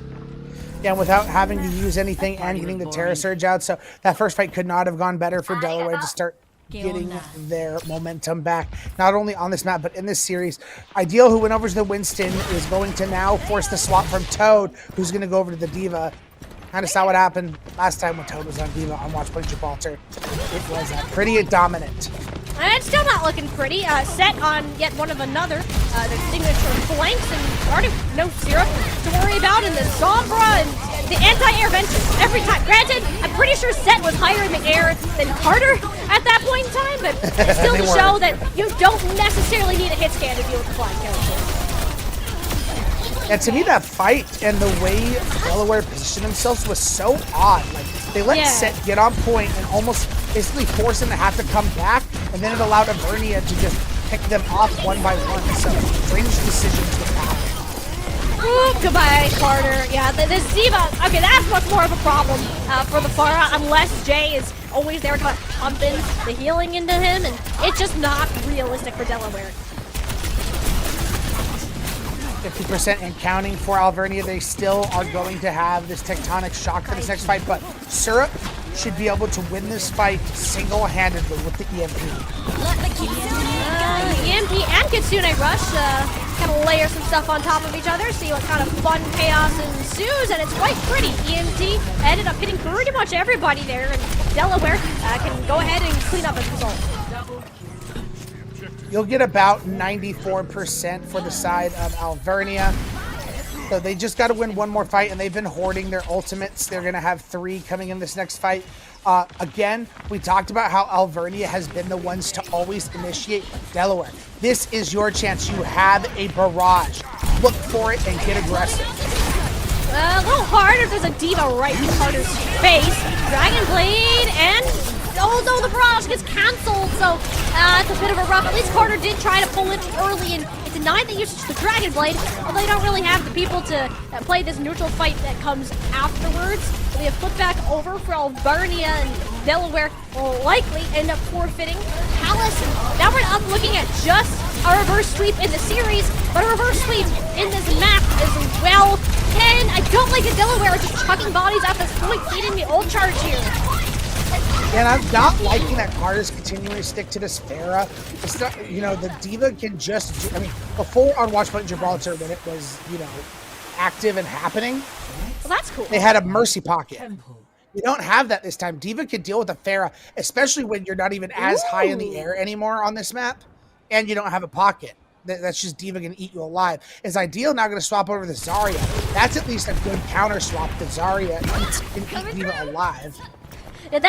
again, without having to use anything and getting the Terra Surge out. So that first fight could not have gone better for Delaware to start getting their momentum back, not only on this map, but in this series. Ideal, who went over to the Winston, is going to now force the swap from Toad, who's going to go over to the Diva. Kind of saw what happened last time when Toad was on Diva on Watchpoint Gibraltar. It was pretty dominant. And it's still not looking pretty. Set on yet one of another. The signature flanks and already no Syrup to worry about. And the Sombra and the anti-air venture every time. Granted, I'm pretty sure Set was higher in the air than Carter at that point in time, but still to show that you don't necessarily need a hit scan to deal with the flying character. And to me, that fight and the way Delaware positioned themselves was so odd. Like, they let Set get on point and almost basically force him to have to come back, and then it allowed Avernia to just pick them off one by one. So, strange decisions would happen. Ooh, goodbye, Carter. Yeah, this Diva, okay, that's much more of a problem for the Pharah, unless Jay is always there to pump in the healing into him, and it's just not realistic for Delaware. 50% and counting for Alvernia. They still are going to have this tectonic shock for this next fight, but Syrup should be able to win this fight single-handedly with the EMP. EMP and Kitsune Rush kind of layer some stuff on top of each other, see what kind of fun chaos ensues, and it's quite pretty. EMP ended up hitting pretty much everybody there, and Delaware can go ahead and clean up as a result. You'll get about 94% for the side of Alvernia. So they just got to win one more fight, and they've been hoarding their ultimates. They're going to have 3 coming in this next fight. Again, we talked about how Alvernia has been the ones to always initiate Delaware. This is your chance. You have a barrage. Look for it and get aggressive. A little hard if there's a Diva right in Carter's face. Dragon Blade and... oh no, the barrage gets cancelled, so it's a bit of a rough. At least Carter did try to pull it early and it denied the usage of the Dragon Blade, although you don't really have the people to play this neutral fight that comes afterwards. We have flipped back over for Alvernia, and Delaware will likely end up forfeiting Palace. And now we're not looking at just a reverse sweep in the series, but a reverse sweep in this map as well. And I don't like the Delaware are just chucking bodies at this point, feeding the old charge here. And I'm not liking that Carter's continuing to stick to this Pharah. It's not, you know, the Diva can just do, I mean, before on Watchpoint Gibraltar, when it was, you know, active and happening, well, that's cool. They had a mercy pocket. You don't have that this time. Diva can deal with a Pharah, especially when you're not even as high in the air anymore on this map, and you don't have a pocket. That's just Diva gonna eat you alive. Is Ideal now gonna swap over the Zarya? That's at least a good counter swap. The Zarya can eat Diva alive. Yeah,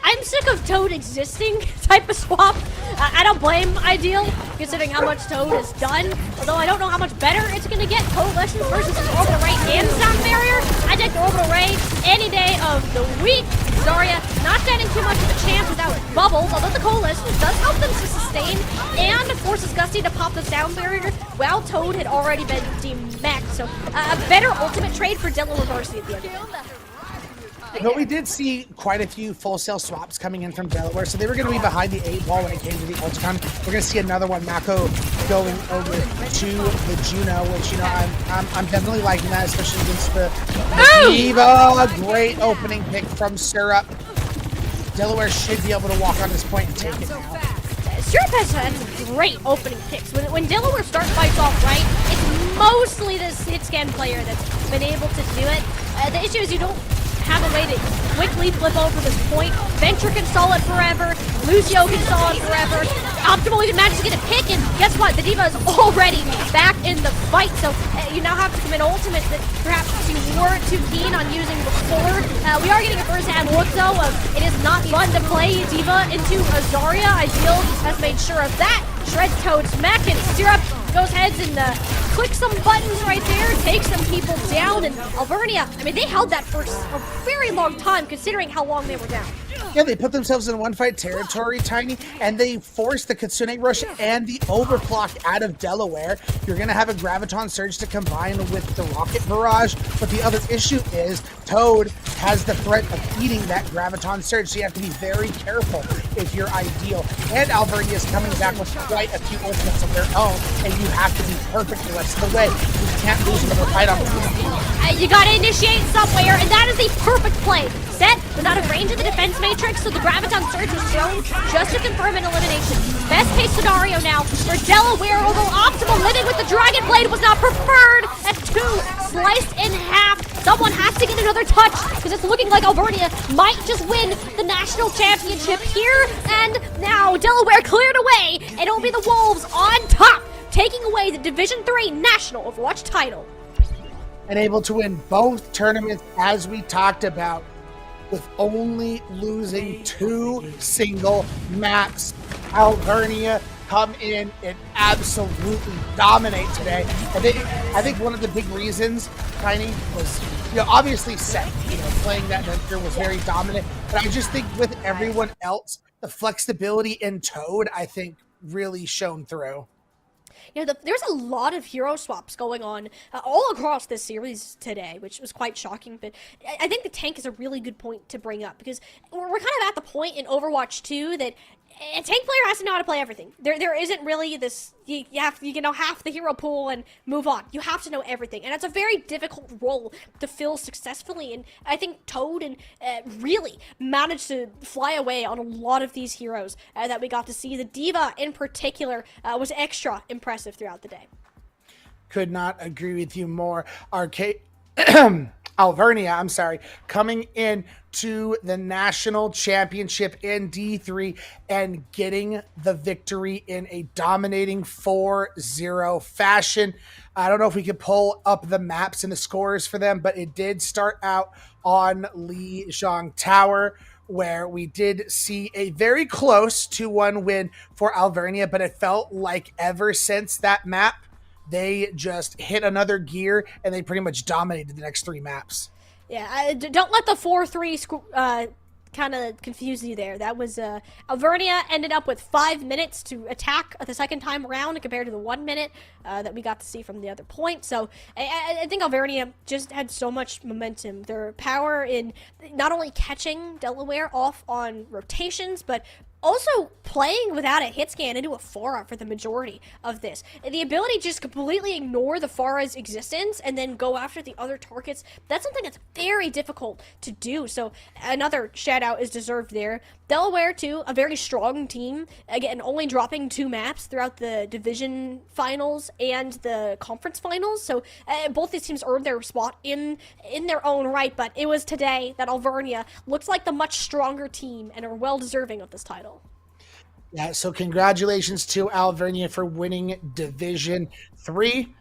I'm sick of Toad existing type of swap. I don't blame Ideal, considering how much Toad has done. Although I don't know how much better it's going to get. Coalition versus an Orbital Ray and Sound Barrier. I take the Orbital Ray any day of the week. Zarya not standing too much of a chance without bubbles, although the Coalition does help them to sustain and forces Gusty to pop the Sound Barrier while Toad had already been demexed. So a better ultimate trade for Delaware Varsity at the end of it. But we did see quite a few full sale swaps coming in from Delaware, so they were going to be behind the 8 ball when it came to the Ulticon. We're going to see another one, Mako, going over to the Juno, which, you know, I'm definitely liking that, especially against the Diva. Great opening pick from Syrup. Delaware should be able to walk on this point and take it now. Syrup has had some great opening picks. When Delaware starts fights off right, it's mostly this hit scan player that's been able to do it. The issue is you don't have a way to quickly flip over this point. Venture can stall it forever. Lucio can stall it forever. Optimal even manages to get a pick, and guess what? The Diva is already back in the fight, so you now have to commit ultimate that perhaps you weren't too keen on using before. We are getting a first-hand look, though, of it is not fun to play Diva into a Zarya. Ideal has made sure of that. Shreds Toad's mech, and Syrup goes ahead and clicks some buttons right there, takes some people down, and Alvernia, I mean, they held that for a very long time, considering how long they were down. Yeah, they put themselves in one fight territory, Tiny, and they forced the Kitsune Rush and the Overclock out of Delaware. You're going to have a Graviton Surge to combine with the Rocket Barrage, but the other issue is Toad has the threat of eating that Graviton Surge, so you have to be very careful if you're Ideal. And Alvernia is coming back with quite a few ultimates of their own, and you have to be perfect the rest of the way. You can't lose another fight on the You gotta initiate somewhere, and that is the perfect play. Set was out of range of the defense matrix, so the Graviton Surge was thrown just to confirm an elimination. Best case scenario now for Delaware, although optimal living with the Dragon Blade was not preferred at 2, sliced in half. Someone has to get another touch, because it's looking like Alvernia might just win the national championship here, and now Delaware cleared away, and it'll be the Wolves on top, taking away the Division 3 National Overwatch title. And able to win both tournaments, as we talked about, with only losing 2 single maps. Alvernia come in and absolutely dominate today. I think one of the big reasons, Tiny, was, obviously Set, playing that Venture was very dominant. But I just think with everyone else, the flexibility in Toad, I think, really shone through. There's a lot of hero swaps going on all across this series today, which was quite shocking. But I think the tank is a really good point to bring up, because we're kind of at the point in Overwatch 2 that a tank player has to know how to play everything. There isn't really this, you know half the hero pool and move on. You have to know everything, and it's a very difficult role to fill successfully. And I think Toad and really managed to fly away on a lot of these heroes that we got to see. The Diva in particular was extra impressive throughout the day. Could not agree with you more. Alvernia, coming in to the national championship in D3 and getting the victory in a dominating 4-0 fashion. I don't know if we could pull up the maps and the scores for them, but it did start out on Lijiang Tower, where we did see a very close 2-1 win for Alvernia, but it felt like ever since that map, they just hit another gear and they pretty much dominated the next 3 maps. Yeah, don't let the 4-3 kind of confuse you there. That was Alvernia ended up with 5 minutes to attack the second time around compared to the 1 minute that we got to see from the other point. So I think Alvernia just had so much momentum. Their power in not only catching Delaware off on rotations, but also playing without a hit scan into a Pharah for the majority of this. And the ability to just completely ignore the Pharah's existence and then go after the other targets, that's something that's very difficult to do. So another shout out is deserved there. Delaware, too, a very strong team. Again, only dropping 2 maps throughout the division finals and the conference finals. So both these teams earned their spot in their own right. But it was today that Alvernia looks like the much stronger team and are well deserving of this title. Yeah, so congratulations to Alvernia for winning Division 3.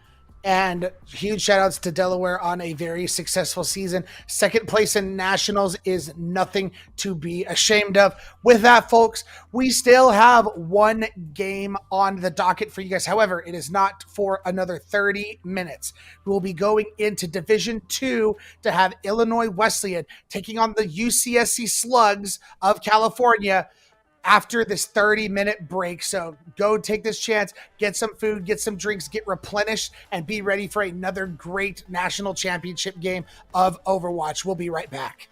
And huge shout outs to Delaware on a very successful season. Second place in nationals is nothing to be ashamed of. With that, folks, we still have 1 game on the docket for you guys. However, it is not for another 30 minutes. We will be going into Division 2 to have Illinois Wesleyan taking on the UCSC Slugs of California after this 30-minute break. So go take this chance, get some food, get some drinks, get replenished, and be ready for another great national championship game of Overwatch. We'll be right back.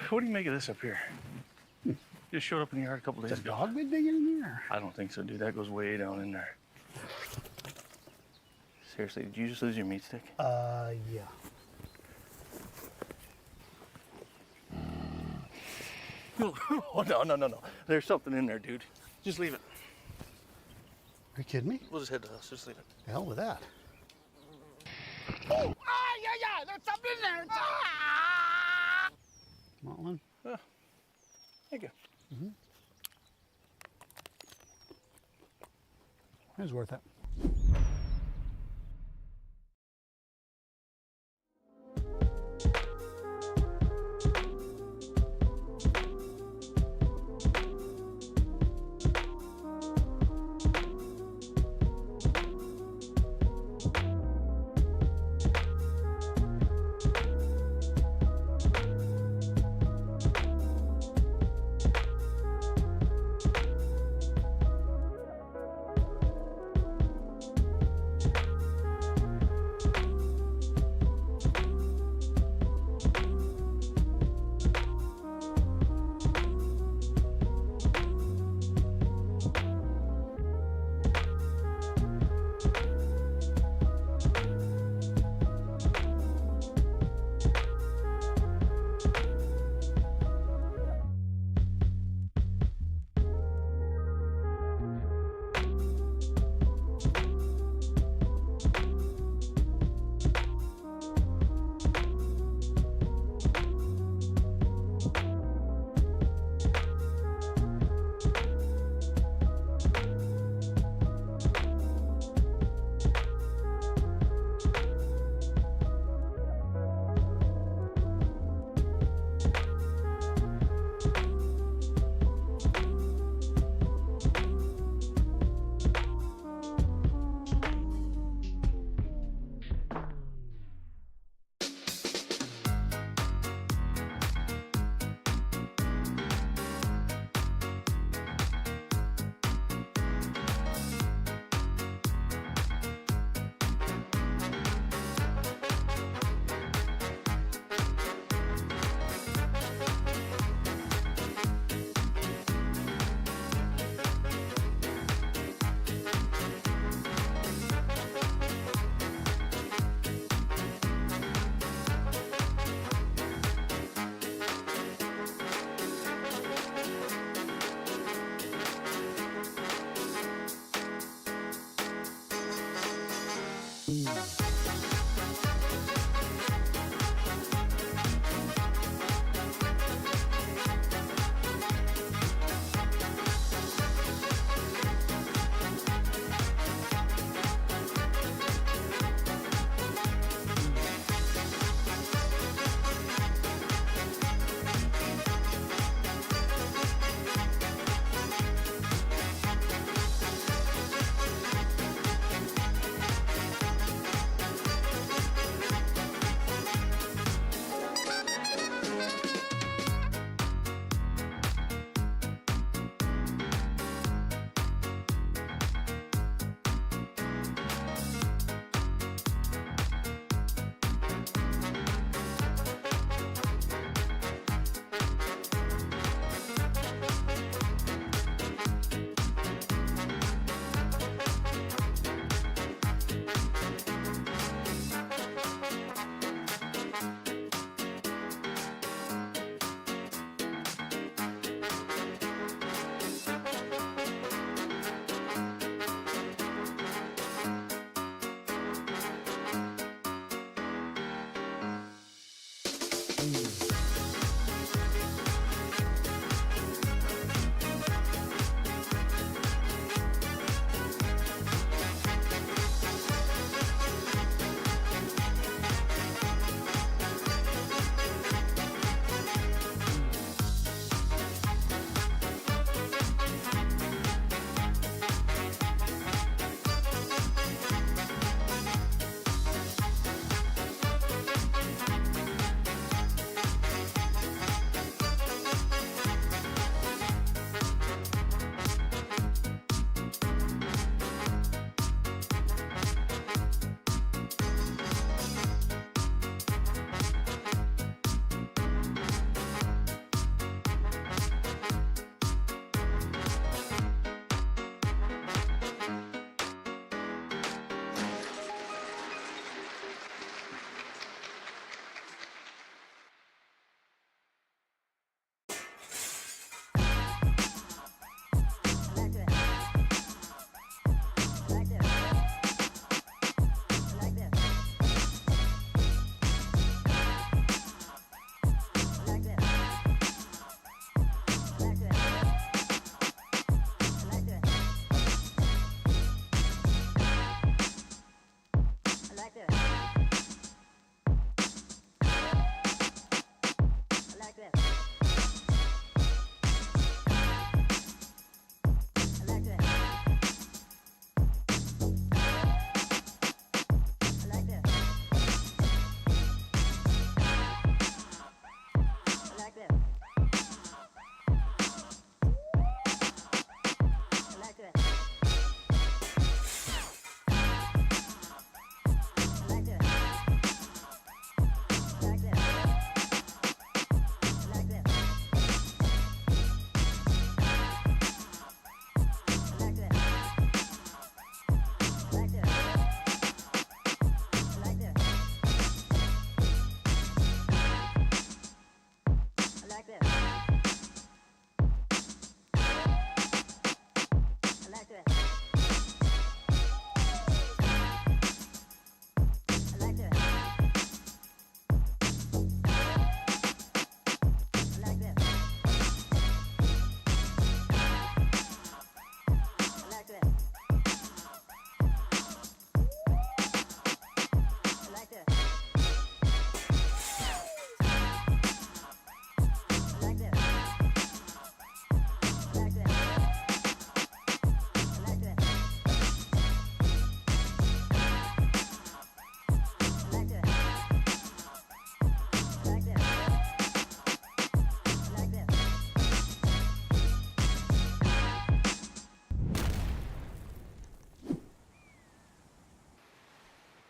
What do you make of this up here? Just showed up in the yard a couple days ago. Dog been digging in there? I don't think so, dude. That goes way down in there. Seriously, did you just lose your meat stick? Yeah. Oh, no. There's something in there, dude. Just leave it. you kidding me? We'll just head to the house. Just leave it. The hell with that. Oh, yeah, there's something in there. Ah! Want one? Thank you. It was worth it.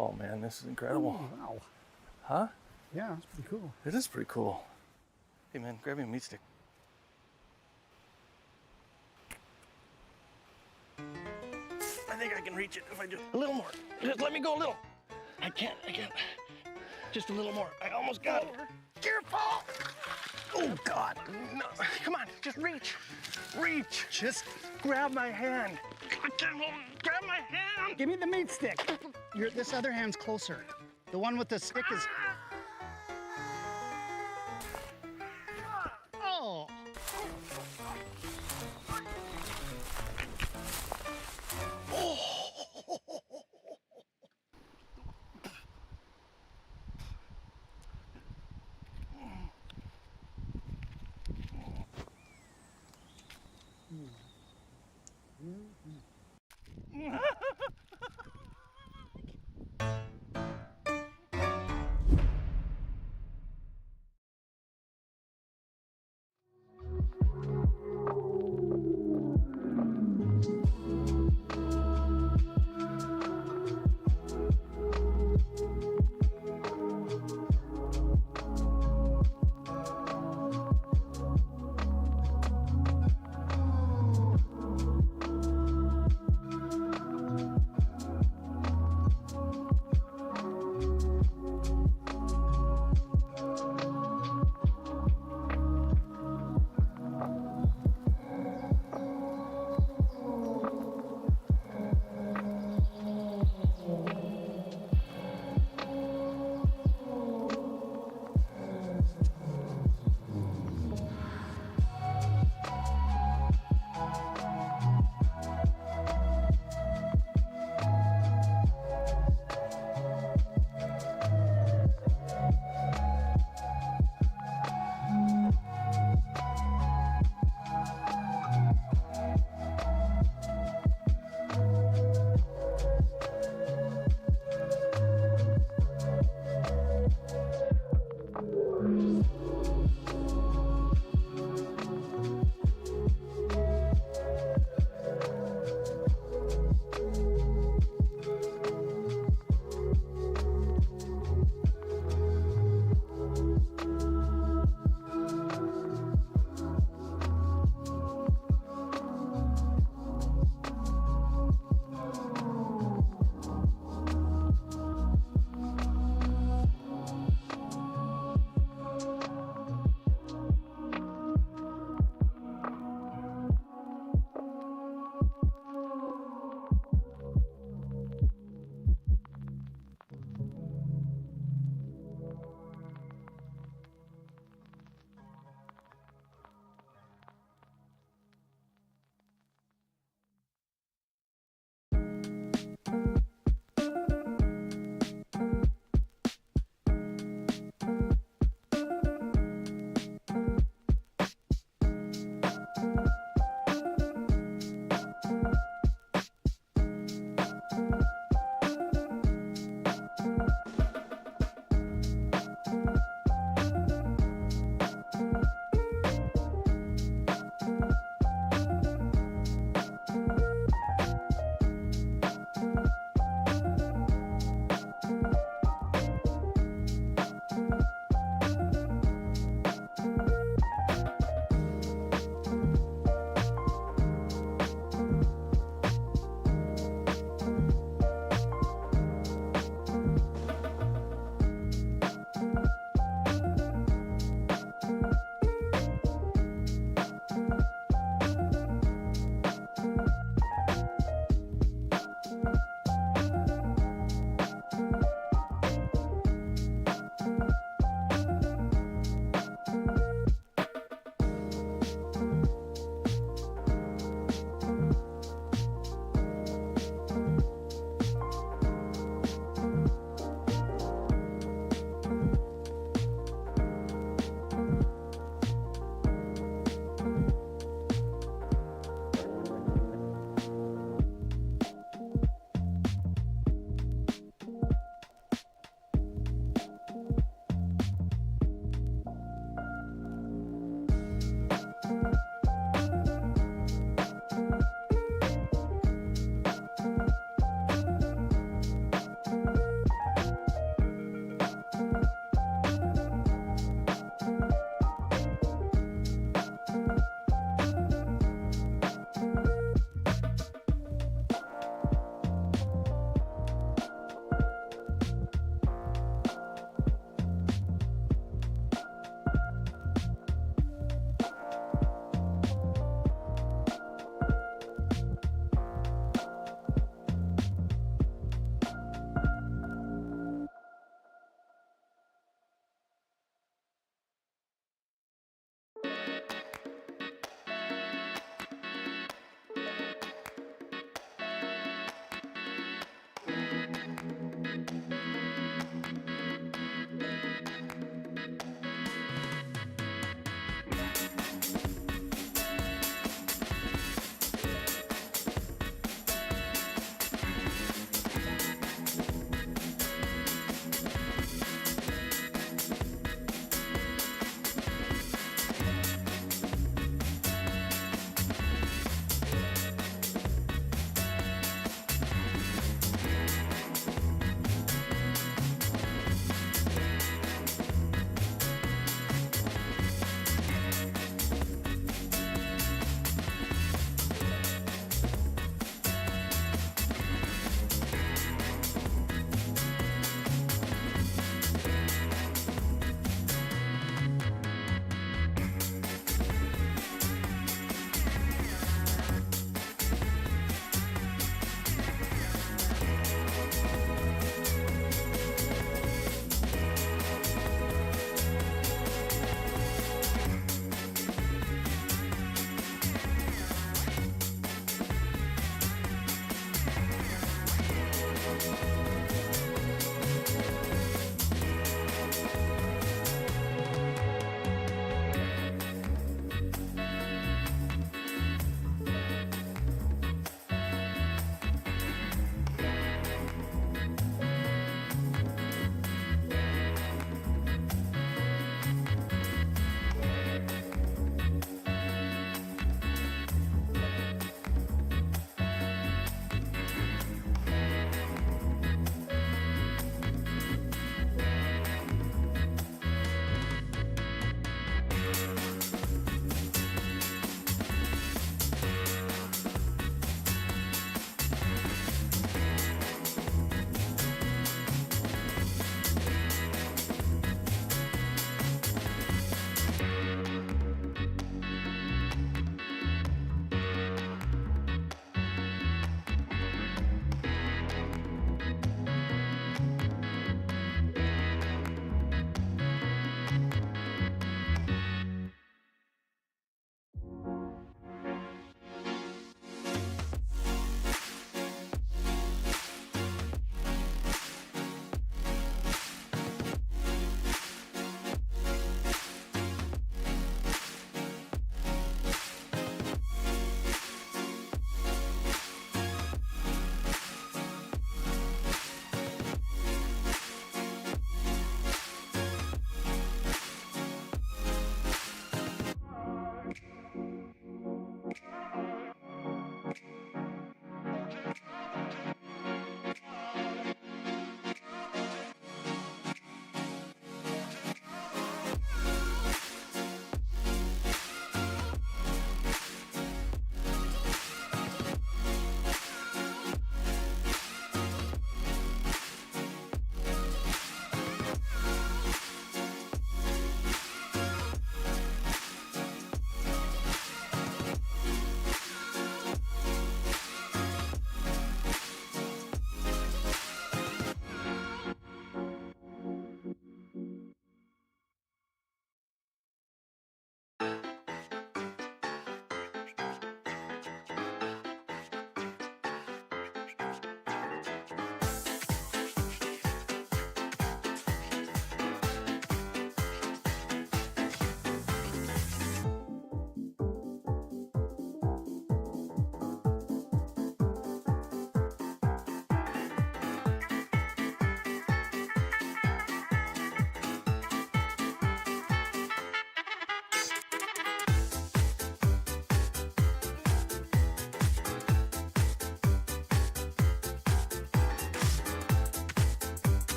Oh man, this is incredible. Wow. Huh? Yeah, that's pretty cool. It is pretty cool. Hey man, grab me a meat stick. I think I can reach it if I just a little more. Just let me go a little. I can't. Just a little more. I almost got it. Careful! Oh God! No, come on, just reach. Reach. Just grab my hand. I can't hold. Grab my hand. Give me the meat stick. This other hand's closer. The one with the stick is. Oh.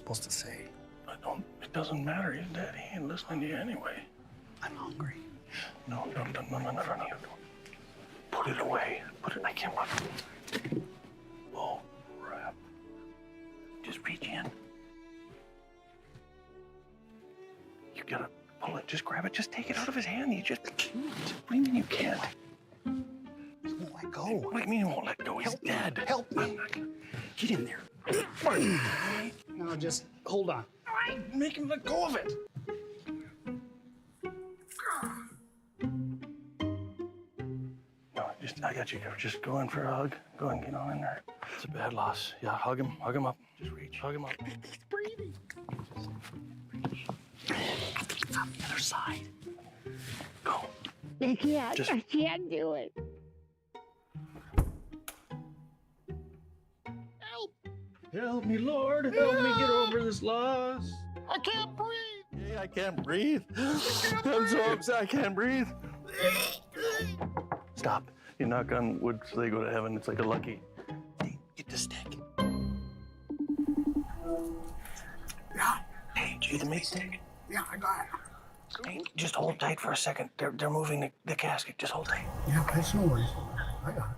supposed to say? It doesn't matter. He's dead. He ain't listening to you anyway. I'm hungry. No. Put it away. I can't watch it. Oh, crap. Just reach in. You gotta pull it. Just grab it. Just take it out of his hand. What do you mean you can't? He won't let go. What do you mean he won't let go? He's dead. Help me. Get in there. Now just hold on. Make him let go of it. No, I got you. Just go in for a hug. Go and get on in there. It's a bad loss. Yeah, hug him up. Just reach, hug him up. He's breathing. On the other side. Go. I can't. Just- I can't do it. Help me, Lord. Help me get over this loss. I can't breathe. Hey, I can't breathe. I'm so upset. I can't breathe. Stop. You knock on wood so they go to heaven. It's like a lucky. Hey, get the stick. Yeah. Hey, did you get the meat stick? Yeah, I got it. Hey, just hold tight for a second. They're moving the casket. Just hold tight. Yeah, that's no worries. I got it.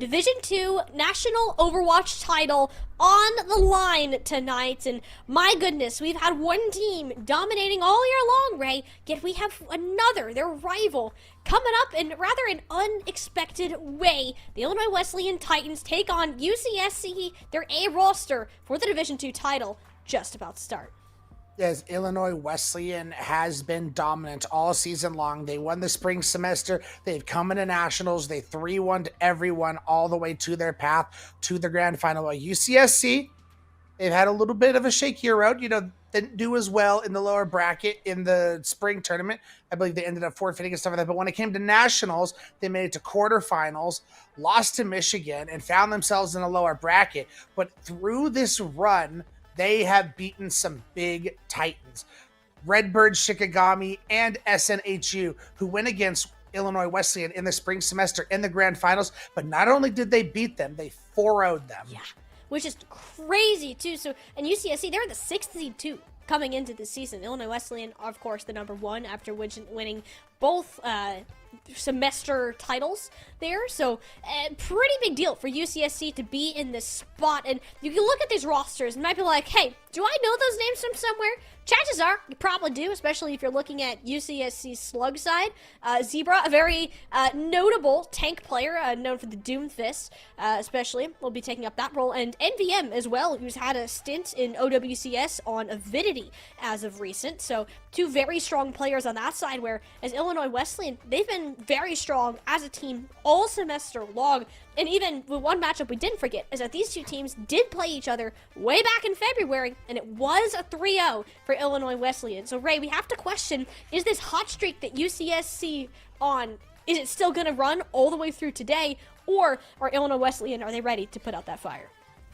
Division 2 National Overwatch title on the line tonight. And my goodness, we've had one team dominating all year long, Ray, yet we have another, their rival, coming up in rather an unexpected way. The Illinois Wesleyan Titans take on UCSC, their A roster for the Division 2 title, just about to start. Yes, Illinois Wesleyan has been dominant all season long. They won the spring semester. They've come into nationals. They 3-1'd everyone all the way to their path to the grand final. While UCSC, they've had a little bit of a shakier road. You know, didn't do as well in the lower bracket in the spring tournament. I believe they ended up forfeiting and stuff like that. But when it came to nationals, they made it to quarterfinals, lost to Michigan, and found themselves in a lower bracket. But through this run, they have beaten some big Titans. Redbird Shikigami and SNHU, who went against Illinois Wesleyan in the spring semester in the grand finals. But not only did they beat them, they 4-0'd them. Yeah, which is crazy, too. So, and UCSC, they're the 6th seed, too, coming into the season. Illinois Wesleyan, of course, the number 1 after winning both semester titles there. So pretty big deal for UCSC to be in this spot. And you can look at these rosters and might be like, hey, do I know those names from somewhere? Chances are you probably do, especially if you're looking at UCSC's slug side. Zebra, a very notable tank player, known for the Doomfist, especially, will be taking up that role. And NVM as well, who's had a stint in OWCS on Avidity as of recent. So two very strong players on that side, where as Illinois Wesleyan, they've been very strong as a team all semester long. And even with one matchup we didn't forget is that these two teams did play each other way back in February, and it was a 3-0 for Illinois Wesleyan. So, Ray, we have to question, is this hot streak that UCSC on, is it still going to run all the way through today, or are Illinois Wesleyan, are they ready to put out that fire?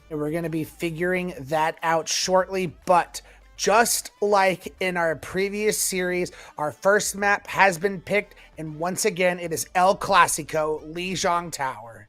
And we're going to be figuring that out shortly, but just like in our previous series, our first map has been picked, and once again, it is El Clasico, Lijiang Tower.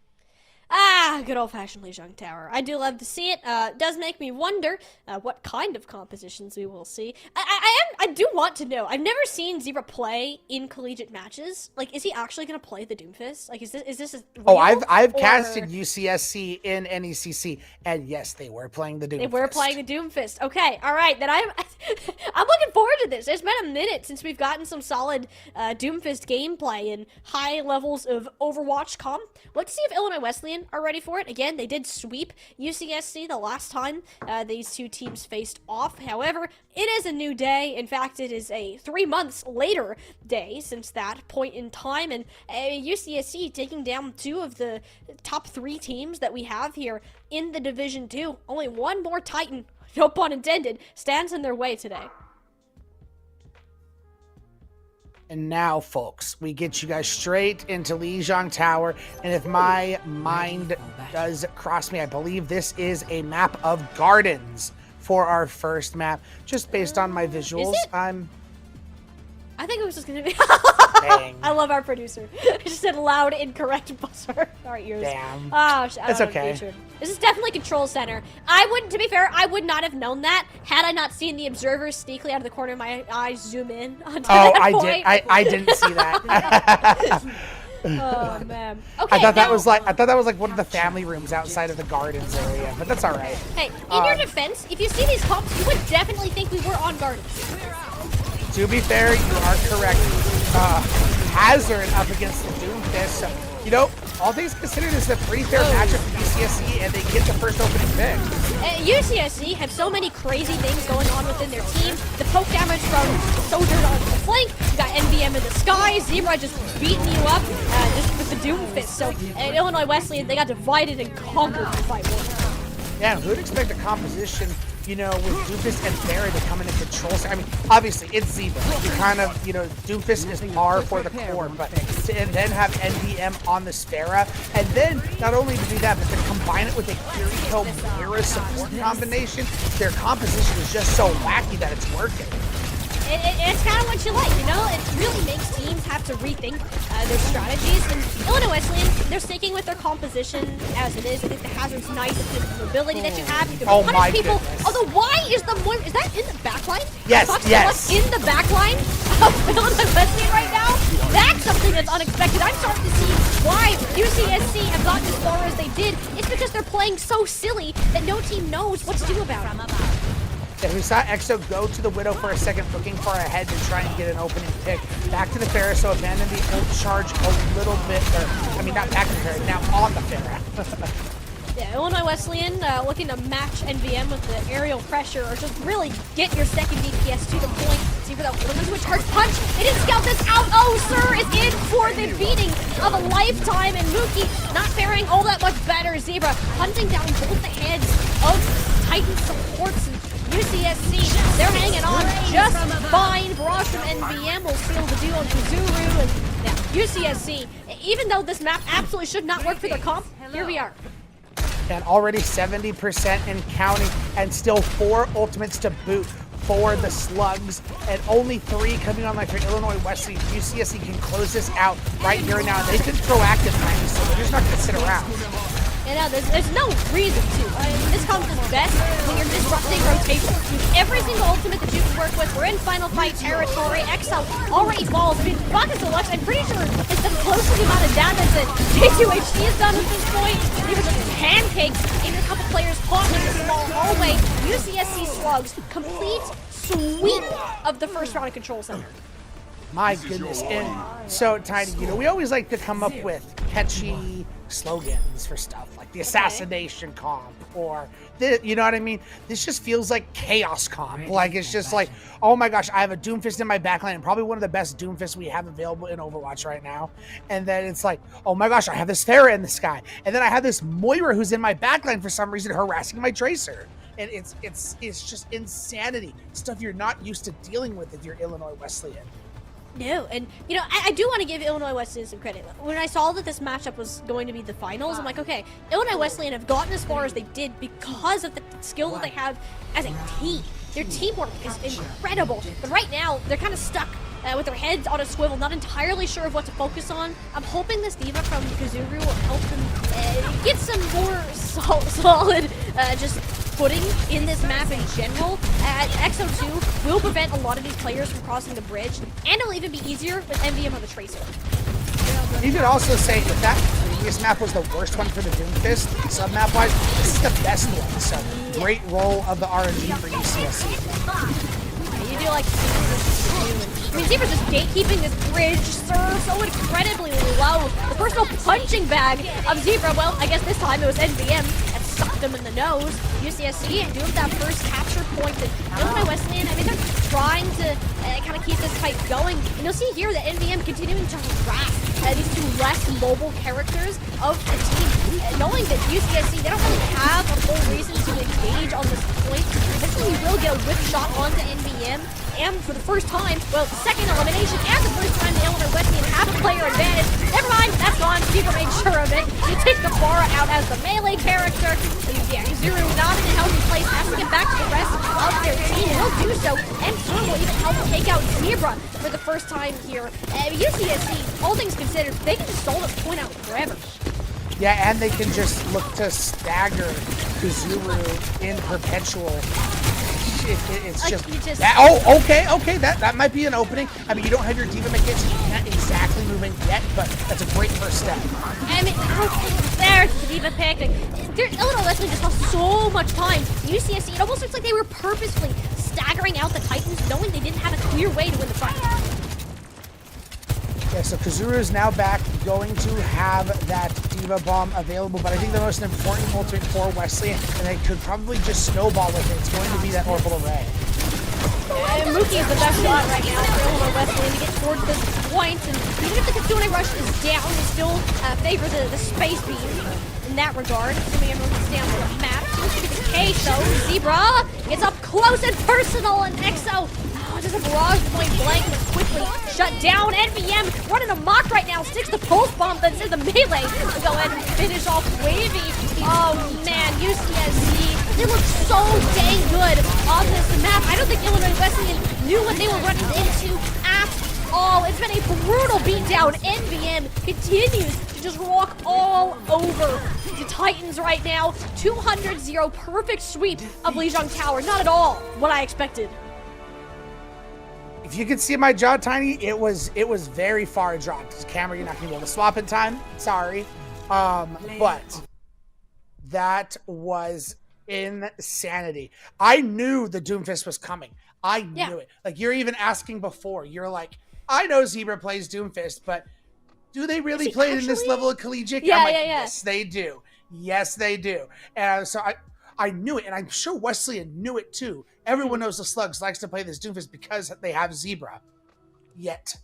Ah, good old-fashioned Lijiang Tower. I do love to see it. Does make me wonder what kind of compositions we will see. I do want to know. I've never seen Zebra play in collegiate matches. Like, is he actually going to play the Doomfist? Like, is this a real, I've casted UCSC in NECC, and yes, they were playing the Doomfist. They were playing the Doomfist. Okay, all right. Then I'm looking forward to this. It's been a minute since we've gotten some solid Doomfist gameplay and high levels of Overwatch comp. Let's see if Illinois Wesleyan are ready for it. Again, they did sweep UCSC the last time these two teams faced off. However, it is a new day. In fact, it is a 3 months later day since that point in time, and UCSC taking down 2 of the top 3 teams that we have here in the Division 2. Only one more Titan, no pun intended, stands in their way today. And now, folks, we get you guys straight into Lijiang Tower. And if my mind does cross me, I believe this is a map of gardens for our first map. Just based on my visuals, I think it was just going to be... Dang. I love our producer. I just said loud, incorrect buzzer. Our ears. Damn. Oh, that's okay. This is definitely Control Center. To be fair, I would not have known that had I not seen the observers sneakily out of the corner of my eye zoom in onto that point. I didn't see that. Oh man. Okay. I thought that was like one of the family rooms outside of the gardens area, but that's all right. Hey, in your defense, if you see these comps, you would definitely think we were on gardens. To be fair, you are correct. Hazard up against the Doomfist. So, you know, all things considered, this is a pretty fair matchup for UCSC, and they get the first opening pick. UCSC have so many crazy things going on within their team. The poke damage from Soldier on the flank. You got NVM in the sky. Zebra just beating you up just with the Doomfist. So Illinois Wesleyan, they got divided and conquered in fight 1. Yeah, who'd expect a composition, you know, with Doomfist and Barry to come into control? I mean, obviously, it's Zebra. You kind of, you know, Doomfist is par for the core, but to then have NVM on the Sparrow, and then not only to do that, but to combine it with a Kiriko Mira support combination, their composition is just so wacky that it's working. It's kind of what you like, you know? It really makes teams have to rethink their strategies. And Illinois Wesleyan, they're sticking with their composition as it is. I think the Hazard's nice. It's the mobility that you have. You can punish people. Goodness. Although, why is the Moira... Is that in the backline? Yes, yes. In the backline? of Illinois Wesleyan right now, that's something that's unexpected. I'm starting to see why UCSC have gotten as far as they did. It's because they're playing so silly that no team knows what to do about it. And we saw EXO go to the Widow for a second, looking for a head to try and get an opening pick. Back to the Pharah, so abandon the ult charge a little bit. I mean, not back to the Pharah, now on the Pharah. Yeah, Illinois Wesleyan looking to match NVM with the aerial pressure, or just really get your second DPS to the point. See for that one into a charge punch. They didn't scout this out. Oh, sir is in for the beating of a lifetime, and Mookie not faring all that much better. Zebra hunting down both the heads of Titan supports. And UCSC, they're hanging on just fine. Barrage from NVM will seal the deal on Kazuru, and yeah, UCSC, even though this map absolutely should not work for their comp, here we are. And already 70% and counting, and still 4 ultimates to boot for the Slugs, and only 3 coming on like for Illinois Wesleyan. UCSC can close this out right here and now. They've been proactive, man, so they're just not going to sit around. Yeah, no, there's no reason to. This comes is best when you're disrupting rotation. Use every single ultimate that you can work with. We're in final fight territory. XL already falls. I mean, Rocket Deluxe, I'm pretty sure it's the closest amount of damage that K2HD has done at this point. Even just pancakes, even a couple players caught in the small hallway. UCSC Slugs, complete sweep of the first round of Control Center. My goodness, and so Tiny, you know, we always like to come up with catchy slogans for stuff like the assassination comp or the, you know what I mean? This just feels like chaos comp. Like it's just like, oh my gosh, I have a Doomfist in my backline and probably one of the best Doomfists we have available in Overwatch right now. And then it's like, oh my gosh, I have this Pharah in the sky. And then I have this Moira who's in my backline for some reason harassing my Tracer. And it's just insanity. Stuff you're not used to dealing with if you're Illinois Wesleyan. No, and you know, I do want to give Illinois Wesleyan some credit. When I saw that this matchup was going to be the finals, I'm like, okay, Illinois Wesleyan have gotten as far as they did because of the skill that they have as a team. Their teamwork is incredible, but right now they're kind of stuck with their heads on a swivel, not entirely sure of what to focus on. I'm hoping this diva from Kazuru will help them get some more solid just footing in this map in general. XO2 will prevent a lot of these players from crossing the bridge, and it'll even be easier with MVM on the Tracer. You could also say if that previous map was the worst one for the Doomfist, sub-map wise, this is the best one. So great roll of the RNG for UCSC. You do like I mean, Zebra's just gatekeeping this bridge, serves so incredibly low. The personal punching bag of Zebra, well, I guess this time it was NVM that sucked them in the nose. UCSC doing that first capture point. Illinois Wesleyan, I mean, they're trying to kind of keep this fight going. And you'll see here that NVM continuing to harass these 2 less mobile characters of the team. Knowing that UCSC, they don't really have a full reason to engage on this point. Eventually, we will get a whip shot onto NVM. And for the first time, well, second elimination, and the first time the Illinois Wesleyan have a player advantage. Never mind, that's gone. Zebra made sure of it. You take the Pharah out as the melee character. Yeah, Zuru not in a healthy place, has to get back to the rest of their team. Will do so, and Zuru will even help take out Zebra for the first time here. UCSC, all things considered, they can just stall this point out forever. Yeah, and they can just look to stagger Kazuru in perpetual. It's just that, oh, okay, that might be an opening. I mean, you don't have your diva mechanics, you can't exactly move in yet, but that's a great first step. I mean, there's the diva pick. Illinois Wesleyan just lost so much time. UCSC, it almost looks like they were purposefully staggering out the Titans, knowing they didn't have a clear way to win the fight. Yeah, so Kazuru is now back, going to have that Diva Bomb available, but I think the most important ultimate for Wesleyan, and they could probably just snowball with it, it's going to be that Orbital Ray. Mookie is the best shot right now for Illinois Wesleyan to get towards this point, and even if the Kitsune Rush is down, they still favor the space beam in that regard, assuming everyone can stay on the map. Seems to be the case, though. Zebra gets up close and personal, and EXO just a barrage point blank was quickly shut down. NVM running amok right now, sticks the pulse bomb, then says the melee to go ahead and finish off Wavy. Oh man, UCSC, they look so dang good on this map. I don't think Illinois Wesleyan knew what they were running into at all. It's been a brutal beatdown. NVM continues to just walk all over the Titans right now. 200-0, perfect sweep of Lijiang Tower. Not at all what I expected. If you could see my jaw, Tiny, it was very far dropped. Camera, you're not gonna be able to swap in time. Sorry, but that was insanity. I knew the Doomfist was coming. I knew it. Like, you're even asking before. You're like, I know Zebra plays Doomfist, but do they really play it in this level of collegiate? Yeah, I'm like, yeah. Yes, they do. Yes, they do. And so I knew it, and I'm sure Wesleyan knew it too. Everyone knows the Slugs likes to play this Doomfist because they have Zebra. Yet,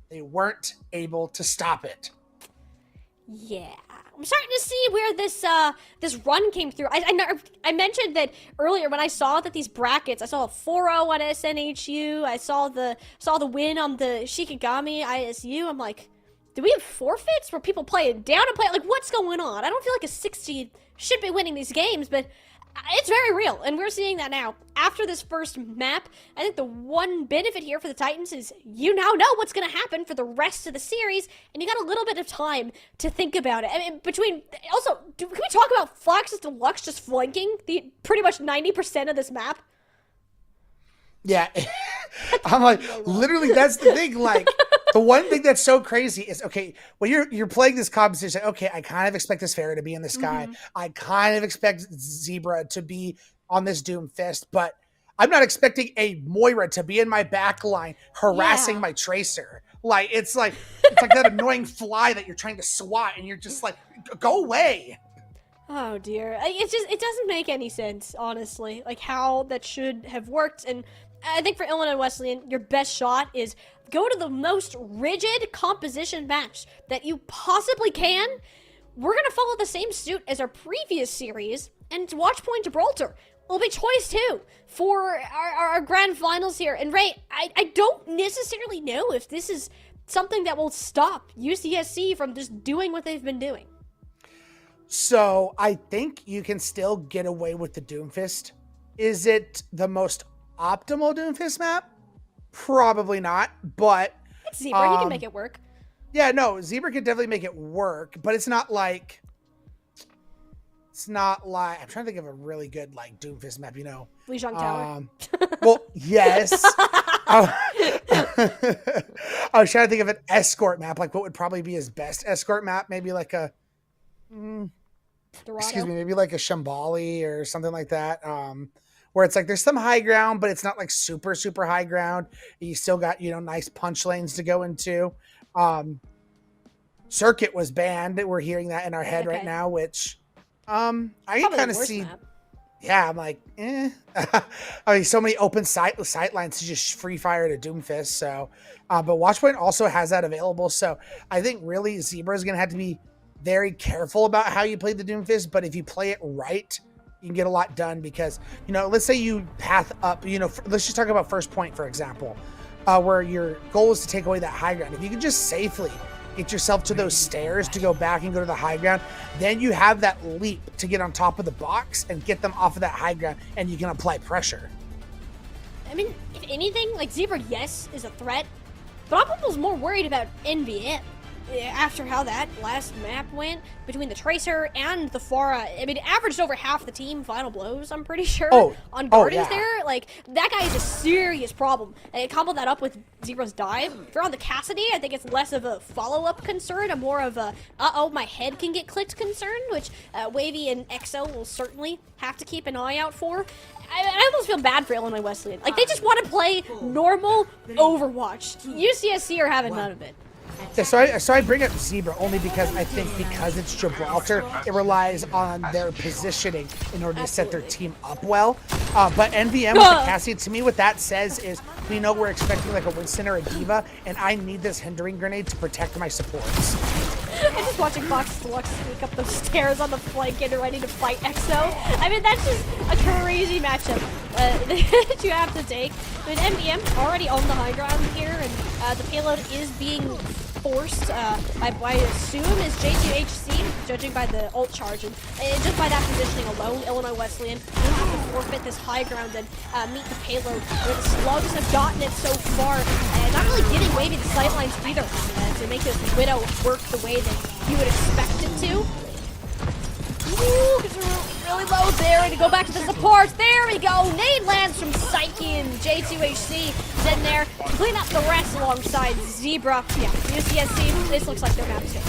they weren't able to stop it. Yeah. I'm starting to see where this run came through. I mentioned that earlier when I saw that these brackets, I saw a 4-0 on SNHU, I saw the win on the Shikigami ISU. I'm like, do we have forfeits where people play it down and play it? Like, what's going on? I don't feel like a 60 should be winning these games, but it's very real, and we're seeing that now. After this first map, I think the one benefit here for the Titans is you now know what's going to happen for the rest of the series, and you got a little bit of time to think about it. I mean, also, can we talk about Flax's Deluxe just flanking the pretty much 90% of this map? Yeah. I'm like, literally, that's the thing. Like, the one thing that's so crazy is, okay, when you're playing this competition, okay, I kind of expect this Fairy to be in the sky. I kind of expect Zebra to be on this Doomfist, but I'm not expecting a Moira to be in my back line harassing my Tracer. Like, it's like that annoying fly that you're trying to swat, and you're just like, go away. Oh dear. It doesn't make any sense, honestly, like how that should have worked. And I think for Illinois Wesleyan, your best shot is go to the most rigid composition match that you possibly can. We're going to follow the same suit as our previous series, and Watchpoint Gibraltar will be choice 2 for our grand finals here. And Ray, I don't necessarily know if this is something that will stop UCSC from just doing what they've been doing. So I think you can still get away with the Doomfist. Is it the most optimal Doomfist map? Probably not, but It's Zebra, he can make it work. Yeah, no, Zebra could definitely make it work, but it's not like I'm trying to think of a really good like Doomfist map, you know. Lijiang Tower. Well, yes. I was trying to think of an escort map, like what would probably be his best escort map, maybe like a maybe like a Shambali or something like that. Where it's like there's some high ground, but it's not like super, super high ground. You still got, you know, nice punch lanes to go into. Circuit was banned. We're hearing that in our head right now, which I can kind of see. Map. Yeah, I'm like, I mean, so many open sight lines to just free fire to Doomfist. So, but Watchpoint also has that available. So I think really Zebra is going to have to be very careful about how you play the Doomfist. But if you play it right, you can get a lot done because, you know, let's say you path up, you know, let's just talk about first point, for example, where your goal is to take away that high ground. If you can just safely get yourself to those stairs to go back and go to the high ground, then you have that leap to get on top of the box and get them off of that high ground, and you can apply pressure. I mean, if anything, like Zebra, yes, is a threat, but I'm almost more worried about NVM. After how that last map went between the Tracer and the Pharah, I mean, it averaged over half the team final blows, I'm pretty sure, on Guardians there. Like, that guy is a serious problem. And combo that up with Zebra's dive. If you're on the Cassidy, I think it's less of a follow-up concern, and more of a, my head can get clicked concern, which Wavy and EXO will certainly have to keep an eye out for. I almost feel bad for Illinois Wesleyan. Like, they just want to play normal Overwatch. UCSC are having none of it. Yeah, so I bring up Zebra only because I think because it's Gibraltar, it relies on their positioning in order to set their team up well. But NVM with the Cassie, to me, what that says is we know we're expecting like a Winston or a Diva, and I need this hindering grenade to protect my supports. I'm just watching Fox Deluxe sneak up those stairs on the flank and ready to fight EXO. I mean, that's just a crazy matchup that you have to take. But NVM already on the high ground here, and the payload is being forced, I assume, is J2HC, judging by the ult charge. And just by that positioning alone, Illinois Wesleyan will have to forfeit this high ground and meet the payload, where the Slugs have gotten it so far, and not really giving Wavy the sightlines either to make this Widow work the way that you would expect it to. Ooh, because we're really low there, and to go back to the support. There we go. Nade lands from Psyche and J2HC is in there. Clean up the rest alongside Zebra. Yeah, UCSC, this looks like their map too.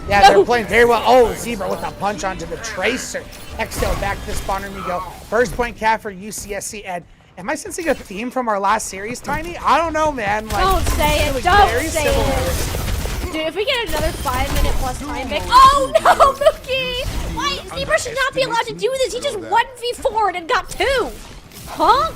Yeah, they're playing very well. Oh, Zebra with a punch onto the Tracer. Exo back to the spawner we go. First point cap for UCSC. And am I sensing a theme from our last series, Tiny? I don't know, man. Like, don't say it. like Don't very say similar. it. Dude, if we get another 5-minute plus time bank. Oh no, Mookie! Why? Zebra should not be allowed to do this. He just 1v4'd and got 2. Huh?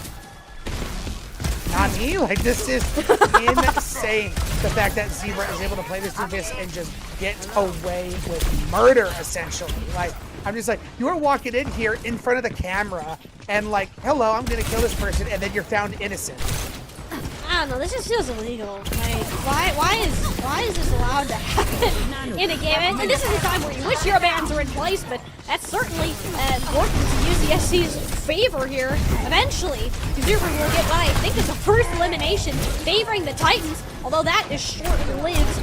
Not me. Like, this is insane. The fact that Zebra is able to play this defense and just get away with murder, essentially. Like, I'm just like, you are walking in here in front of the camera and like, hello, I'm gonna kill this person, and then you're found innocent. I don't know, this just feels illegal. Like, why is this allowed to happen in a game? And this is a time where you wish your bans are in place, but that's certainly worked to UCSC's favor here. Eventually, Zebra will get what I think is the first elimination favoring the Titans, although that is short-lived.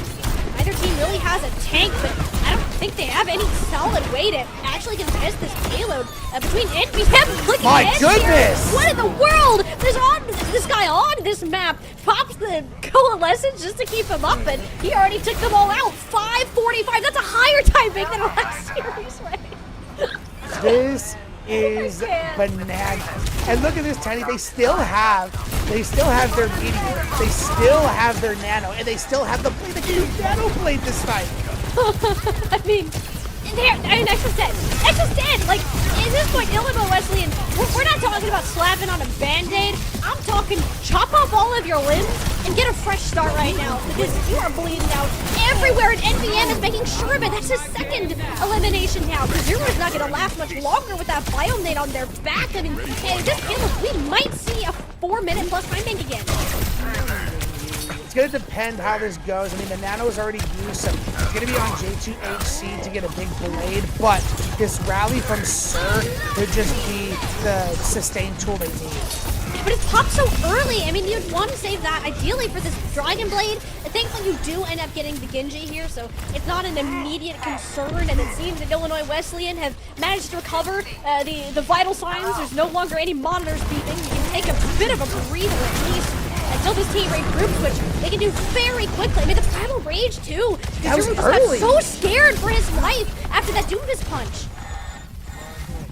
Neither team really has a tank, but I don't think they have any solid way to actually contest this payload between NBM. Look My at goodness! What in the world? This guy on this map pops the coalescence just to keep him up, and he already took them all out. 5:45. That's a higher timing than last series, right? This is bananas. And look at this, Tiny. They still have their meteor. They still have their nano, and they still have the blade. They can use nano blade this time. I mean, Nexus dead. Like, at this point, Illinois Wesleyan, we're not talking about slapping on a band-aid. I'm talking chop off all of your limbs and get a fresh start right now, because you are bleeding out everywhere, and NBM is making sure of it. That's his second elimination now. Kazuru's not going to last much longer with that Bionade on their back. I mean, hey, this feels we might see a 4-minute plus time bank again. It's going to depend how this goes. I mean, the nano's already used, so it's going to be on J2HC to get a big blade, but this rally from Sir could just be the sustain tool they need. But it's popped so early. I mean, you'd want to save that ideally for this Dragon Blade. Thankfully, you do end up getting the Genji here, so it's not an immediate concern. And it seems that Illinois Wesleyan have managed to recover the vital signs. There's no longer any monitors beeping. You can take a bit of a breather at least until this team regroups, which they can do very quickly. I mean, the Primal Rage, too. That was just early. got so scared for his life after that Doomfist punch.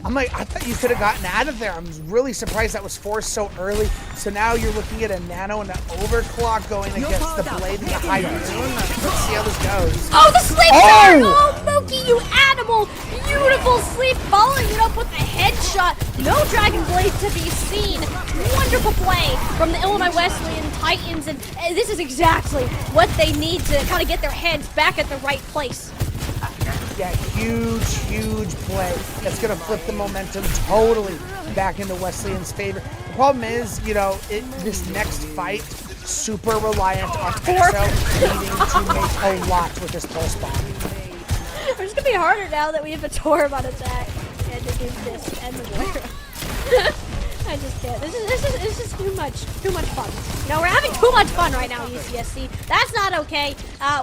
I'm like, I thought you could have gotten out of there. I'm really surprised that was forced so early. So now you're looking at a nano and an overclock going against the blade and the high noon. Let's see how this goes. Oh, the sleep dart! Oh, Mookie, you animal! Beautiful sleep, following it up with a headshot. No Dragon Blade to be seen. Wonderful play from the Illinois Wesleyan Titans, and this is exactly what they need to kind of get their heads back at the right place. Yeah, huge play. That's going to flip the momentum totally back into Wesleyan's favor. The problem is, you know, this next fight, super reliant on Exo needing to make a lot with this pulse bomb. It's going to be harder now that we have a Torb on attack and to do this and the Moira. I just can't. This is too much fun. You know, we're having too much fun right now, UCSC. That's not okay.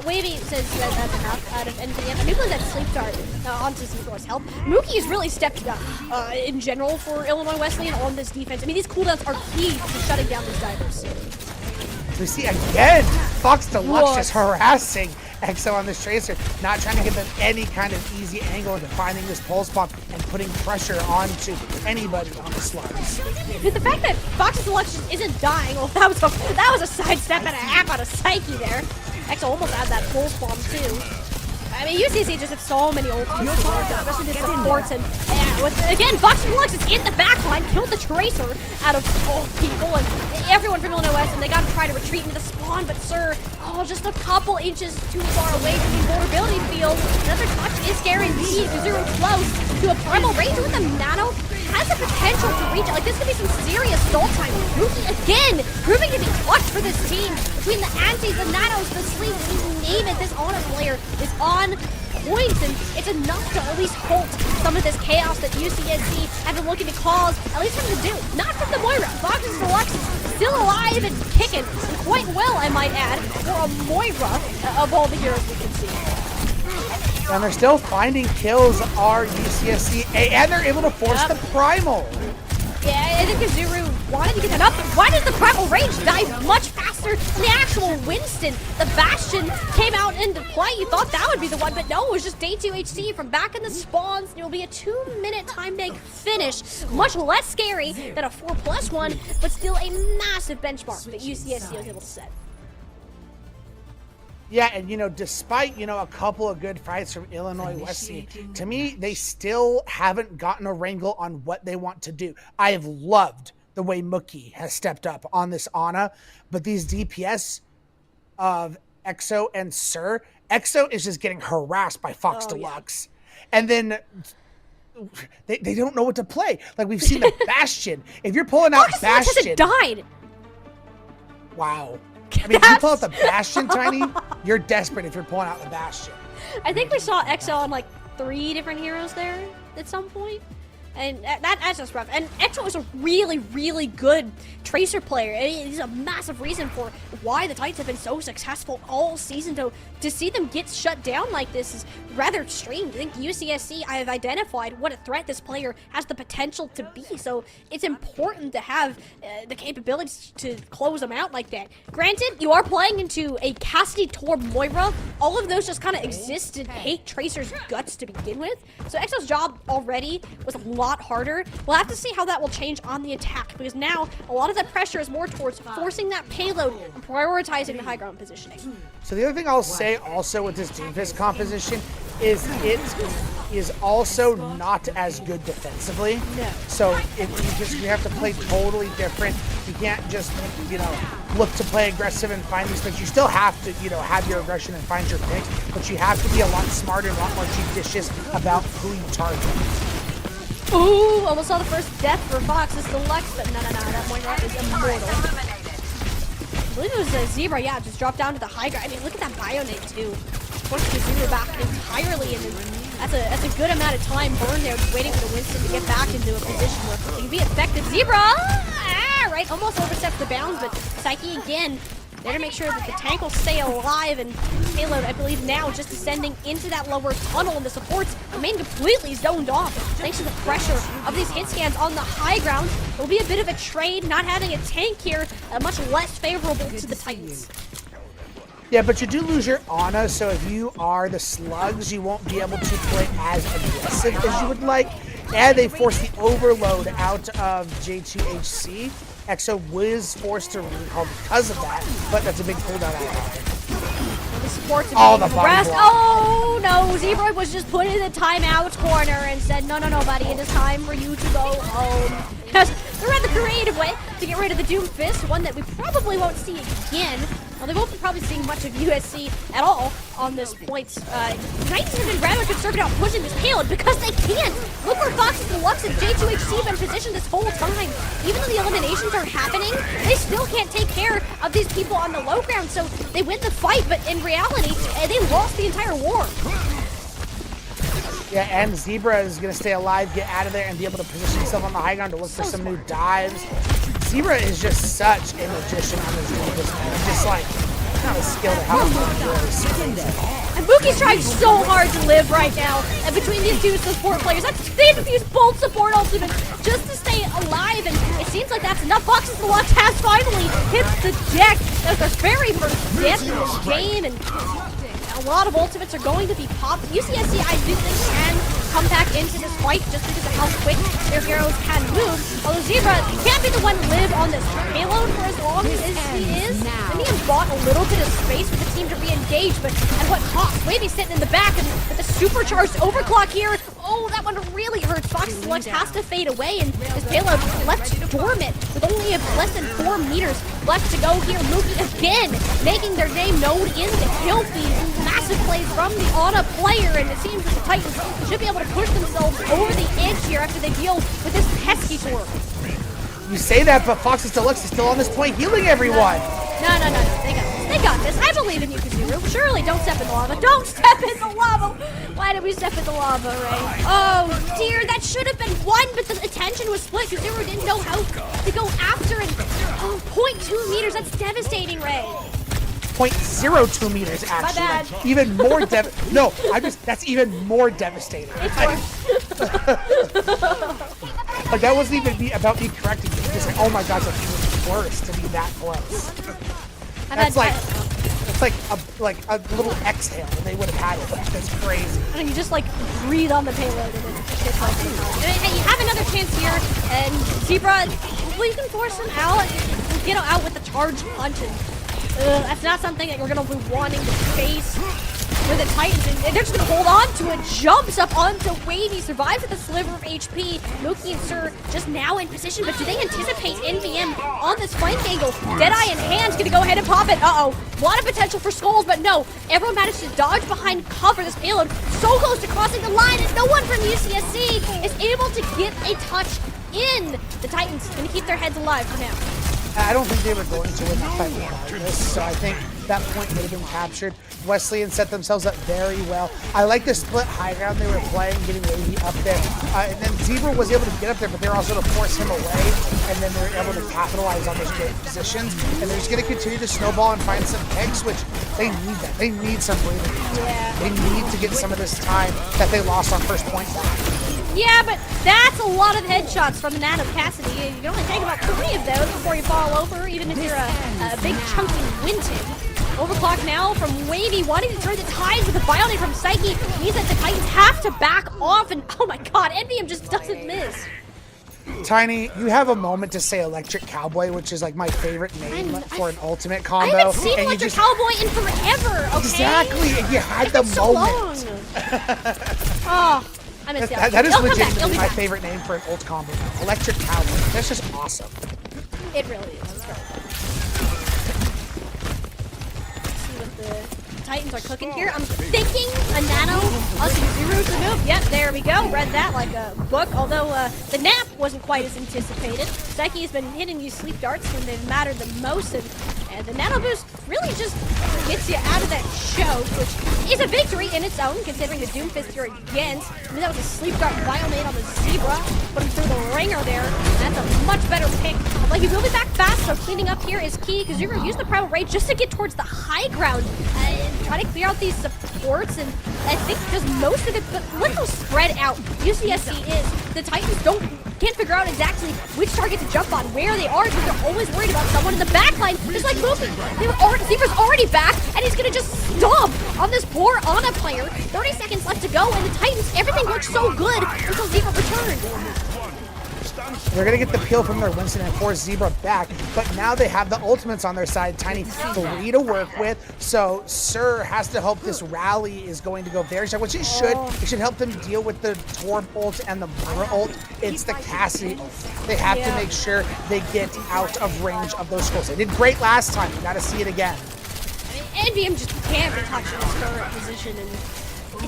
Wavy says that's enough out of NBM. I do believe that sleep dart onto Zebra's help. Mookie has really stepped up in general for Illinois Wesleyan on this defense. I mean, these cooldowns are key to shutting down these divers. We see again, Fox Deluxe just harassing Exo on this Tracer, not trying to give them any kind of easy angle into finding this pulse bomb and putting pressure onto anybody on the slugs. The fact that Fox Deluxe just isn't dying, well, that was a sidestep and a half out of Psyche there. Exo almost had that pulse bomb too. I mean, UCSC just have so many ultimates to work on, especially the supports, and again, Fox Deluxe is in the backline, killed the Tracer out of all people, and everyone from Illinois West, and they got to try to retreat into the spawn, but Sir, just a couple inches too far away from the vulnerability field. Another touch is guaranteed. Zero close to a Primal Rage with a nano. Has the potential to reach it. Like, this could be some serious stall time. Mookie again proving to be clutch for this team. Between the antis, the nanos, the sleeps, you name it, this Honor player is on point, and it's enough to at least halt some of this chaos that UCSC have been looking to cause, at least from the Doom, not from the Moira. Fox's Deluxe still alive and kicking, and quite well, I might add, for a Moira of all the heroes we can see. And they're still finding kills, are UCSC, and they're able to force the Primal. Yeah, I think Kazuru wanted to get that up, but why does the Primal Rage die much faster than the actual Winston? The Bastion came out into play. You thought that would be the one, but no, it was just Day 2 HC from back in the spawns. It will be a 2-minute time bank finish. Much less scary than a 4+1, but still a massive benchmark that UCSC was able to set. Yeah, and you know, despite, you know, a couple of good fights from Illinois West Sea, to me, they still haven't gotten a wrangle on what they want to do. I have loved the way Mookie has stepped up on this Ana, but these DPS of EXO and Sir, EXO is just getting harassed by Fox Deluxe. Yeah. And then they don't know what to play. Like, we've seen the Bastion. If you're pulling out Bastion... died! Wow. I mean, if you pull out the Bastion, Tiny, you're desperate if you're pulling out the Bastion. I think we saw EXO on like 3 different heroes there at some point. And that's just rough. And EXO is a really, really good Tracer player. He's a massive reason for why the Titans have been so successful all season. To see them get shut down like this is rather strange. I think UCSC, I have identified what a threat this player has the potential to be. So it's important to have the capabilities to close them out like that. Granted, you are playing into a Cassidy, Torb, Moira. All of those just kind of exist and hate Tracer's guts to begin with. So EXO's job already was a lot harder. We'll have to see how that will change on the attack, because now a lot of that pressure is more towards forcing that payload and prioritizing the high ground positioning. So the other thing I'll say also with this Doomfist composition is it is also not as good defensively. No. So you have to play totally different. You can't just, you know, look to play aggressive and find these picks. You still have to, you know, have your aggression and find your picks, but you have to be a lot smarter and a lot more judicious about who you target. Ooh, almost saw the first death for Fox. It's Deluxe, but no, that Moira is immortal. I believe it was Zebra, yeah, just dropped down to the high ground. I mean, look at that Bionate, too. Forced the Zebra back entirely, and that's a good amount of time burned there, just waiting for the Winston to get back into a position where he can be effective. Zebra! Right, almost overstepped the bounds, but Psyche again, there to make sure that the tank will stay alive, and payload, I believe, now just descending into that lower tunnel, and the supports remain completely zoned off thanks to the pressure of these hit scans on the high ground. It will be a bit of a trade, not having a tank here, much less favorable to the Titans. Yeah, but you do lose your Ana, so if you are the Slugs, you won't be able to play as aggressive as you would like. And they force the overload out of J2HC. EXO was forced to recall because of that, but that's a big cooldown out. The supports Oh, the rest. body block. Oh no, Zebra was just put in the timeout corner and said, no, buddy, it is time for you to go home. They're rather creative way to get rid of the Doomfist, one that we probably won't see again. Well, they won't be probably seeing much of USC at all on this point. Titans have been rather conservative about pushing this payload because they can't. Look where Fox Deluxe and J2HC have been positioned this whole time. Even though the eliminations are happening, they still can't take care of these people on the low ground. So they win the fight, but in reality, they lost the entire war. Yeah, and Zebra is going to stay alive, get out of there, and be able to position himself on the high ground to look for some new dives. Zebra is just such a magician on this Doomfist, man. It's just like, not a skill to help him. And Mookie's trying so hard to live right now. And between these two support players, they've used both support ultimates just to stay alive. And it seems like that's enough. Fox's Deluxe has finally hit the deck. That's their very first death in this game. And a lot of ultimates are going to be popped. UCSC, I do think, can come back into this fight just because of how quick their heroes can move. Although Zebra can't be the one to live on this payload for as long as he is. And he has bought a little bit of space for the team to re-engage, but at what cost? Wavy sitting in the back, and with the supercharged overclock here, oh, that one really hurts. Fox's Deluxe has to fade away, and his payload left dormant with only less than 4 meters left to go here. Mookie again making their name known in the kill feed. Massive plays from the Ana player, and it seems that the Titans should be able to push themselves over the edge here after they deal with this pesky Torb. You say that, but Fox's Deluxe is still on this point healing everyone. No. They got this. I believe in you, Kazuru. Surely, don't step in the lava. Don't step in the lava. Why did we step in the lava, Ray? Oh, dear. That should have been one, but the attention was split. Kazuru didn't know how to go after it. Oh, 0.2 meters. That's devastating, Ray. 0.02 meters, actually. My bad. Like, even more that's even more devastating. Like, that wasn't even about me correcting you. Just like, oh my gosh, that was worse to be that close. That's like a little exhale, and they would have had it. That's crazy. And you just like breathe on the payload, and it just hits like hey, you have another chance here, and Zebra, hopefully you can force him out, get him out with the charge punch, and that's not something that you're gonna be wanting to face for the Titans, and they're just gonna hold on to it. Jumps up onto Wavy, survives with a sliver of HP. Mookie and Sir just now in position, but do they anticipate NVM on this flank angle? Deadeye in hand, gonna go ahead and pop it. Uh-oh, a lot of potential for skulls, but no, everyone managed to dodge behind cover. This payload so close to crossing the line, and no one from UCSC is able to get a touch in. The Titans gonna keep their heads alive for now. I don't think they were going to win that fight regardless, so I think that point would have been captured. Wesleyan set themselves up very well. I like the split high ground they were playing, getting Wavy up there. And then Zebra was able to get up there, but they were also able to force him away, and then they were able to capitalize on those great positions. And they're just going to continue to snowball and find some picks, which they need that. They need some breathing room. Yeah. They need to get some of this time that they lost on first point back. Yeah, but that's a lot of headshots from Nano Cassidy. You can only take about 3 of those before you fall over, even if you're a big chunky Winton. Overclock now from Wavy, wanting to turn the tides with a Bionic from Psyche. Means that the Titans have to back off, and oh my god, NVM just doesn't miss. Tiny, you have a moment to say Electric Cowboy, which is like my favorite name for an ultimate combo. I haven't seen and Electric Cowboy in forever, okay? Exactly, and you had the so moment. Oh, I miss it. That is It'll come back. legitimately It'll be my back. favorite name for an ult combo. Electric Cowboy. That's just awesome. It really is. Let's see what the Titans are cooking here. I'm thinking a Nano, Zero to move. Yep, there we go. Read that like a book, although the nap wasn't quite as anticipated. Psyche has been hitting you sleep darts when they've mattered the most, and the Nano Boost really just gets you out of that choke, which is a victory in its own, considering the Doomfist you're against. I mean, that was a sleep dart Biomate on the Zebra, put him through the ringer there. That's a much better pick. Like, he will be back fast, so cleaning up here is key, because you're going to use the Primal Rage just to get towards the high ground and try to clear out these supports, and I think because most of it, but look how spread out UCSC is. The Titans can't figure out exactly which target to jump on, where they are, because they're always worried about someone in the backline, just like Mookie. Zebra's already back, and he's gonna just stomp on this poor Ana player. 30 seconds left to go, and the Titans, everything looks so good until Zebra returned. They're going to get the peel from their Winston and force Zebra back, but now they have the ultimates on their side. Tiny 3 to work with, so Sir has to hope this rally is going to go very strong, which it should. It should help them deal with the Torb ult and the Mura ult. It's the Cassidy ult. They have to make sure they get out of range of those skulls. They did great last time. You got to see it again. I mean, NVM just can't be touching his current position, and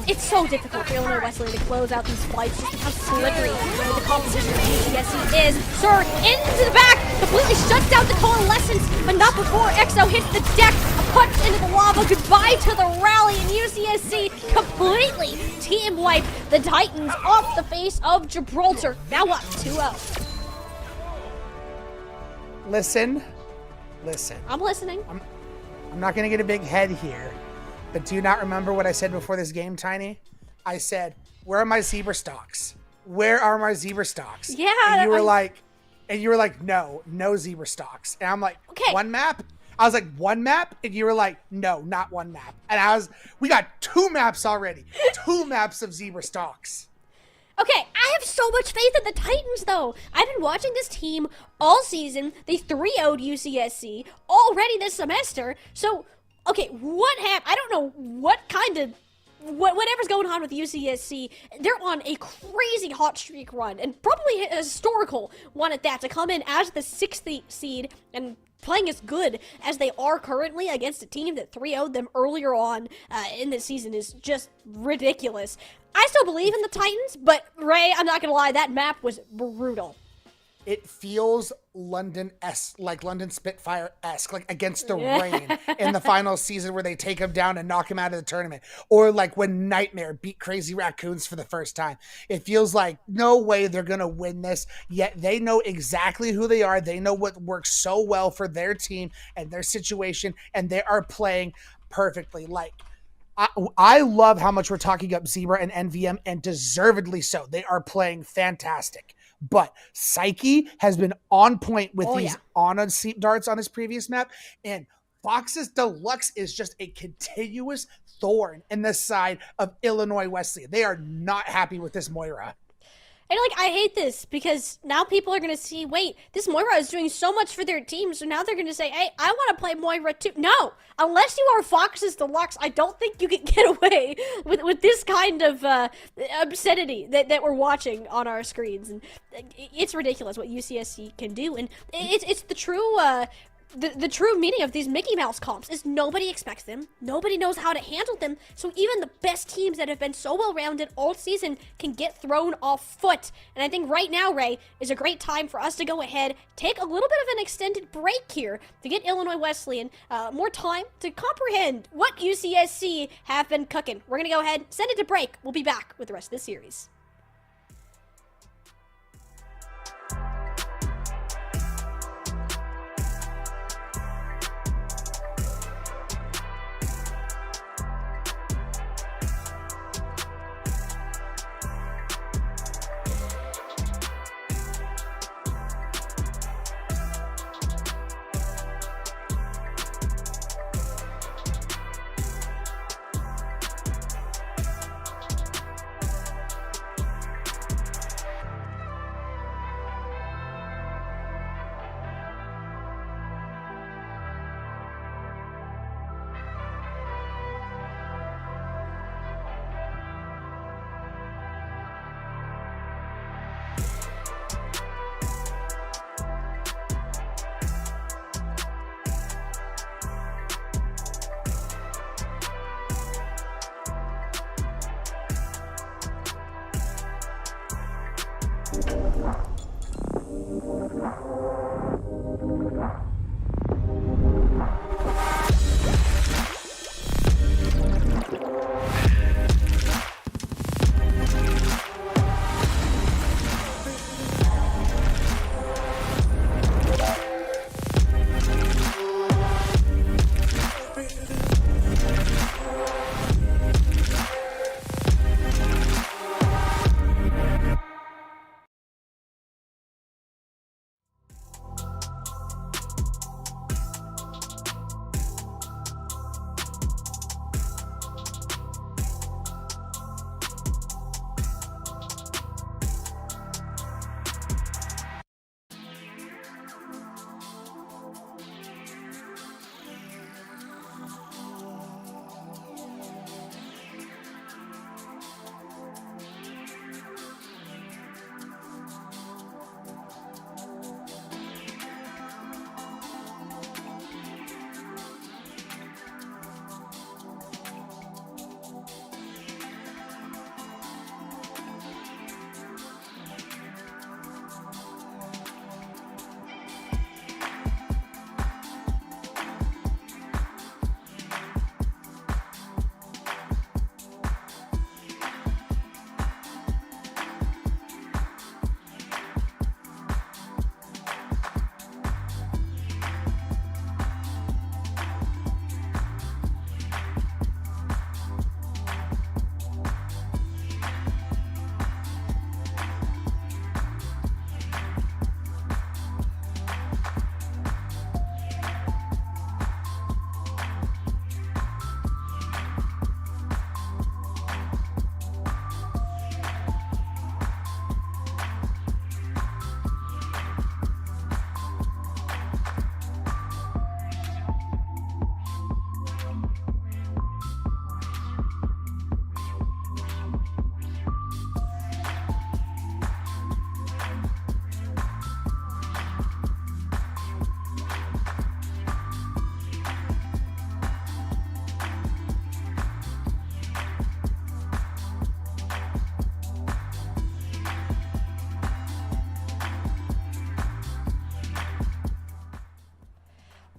it's so difficult for Illinois Wesleyan to close out these fights just because slippery the composition of UCSC is. Sir into the back, completely shuts down the coalescence, but not before EXO hits the deck. A punch into the lava, goodbye to the rally, and UCSC completely team wipe the Titans off the face of Gibraltar. Now up 2-0. Listen. I'm listening. I'm not going to get a big head here, but do you not remember what I said before this game, Tiny? I said, where are my zebra stocks? Where are my zebra stocks? Yeah. And you were like, no zebra stocks. And I'm like, okay. One map? I was like, one map? And you were like, no, not one map. And we got 2 maps already. 2 maps of zebra stocks. Okay, I have so much faith in the Titans, though. I've been watching this team all season. They 3-0'd UCSC already this semester. So, okay, what happened? I don't know whatever's going on with UCSC. They're on a crazy hot streak run, and probably a historical one at that, to come in as the 6th seed and playing as good as they are currently against a team that 3-0'd them earlier on in this season is just ridiculous. I still believe in the Titans, but Ray, I'm not gonna lie, that map was brutal. It feels London-esque, like London Spitfire-esque, like Against the Rain in the final season where they take him down and knock him out of the tournament. Or like when Nightmare beat Crazy Raccoons for the first time. It feels like no way they're going to win this, yet they know exactly who they are. They know what works so well for their team and their situation, and they are playing perfectly. Like, I love how much we're talking up Zebra and NVM, and deservedly so. They are playing fantastic. but Psyche has been on point with these yeah. on-seat darts on his previous map, and Fox's Deluxe is just a continuous thorn in the side of Illinois Wesleyan. They are not happy with this Moira. And like, I hate this because now people are going to see, wait, this Moira is doing so much for their team, so now they're going to say, hey, I want to play Moira too. No, unless you are Fox's Deluxe, I don't think you can get away with this kind of obscenity that we're watching on our screens. And it's ridiculous what UCSC can do, and it's the true... The true meaning of these Mickey Mouse comps is nobody expects them, nobody knows how to handle them, so even the best teams that have been so well-rounded all season can get thrown off foot. And I think right now, Ray, is a great time for us to go ahead, take a little bit of an extended break here to get Illinois Wesleyan more time to comprehend what UCSC have been cooking. We're going to go ahead, send it to break. We'll be back with the rest of the series.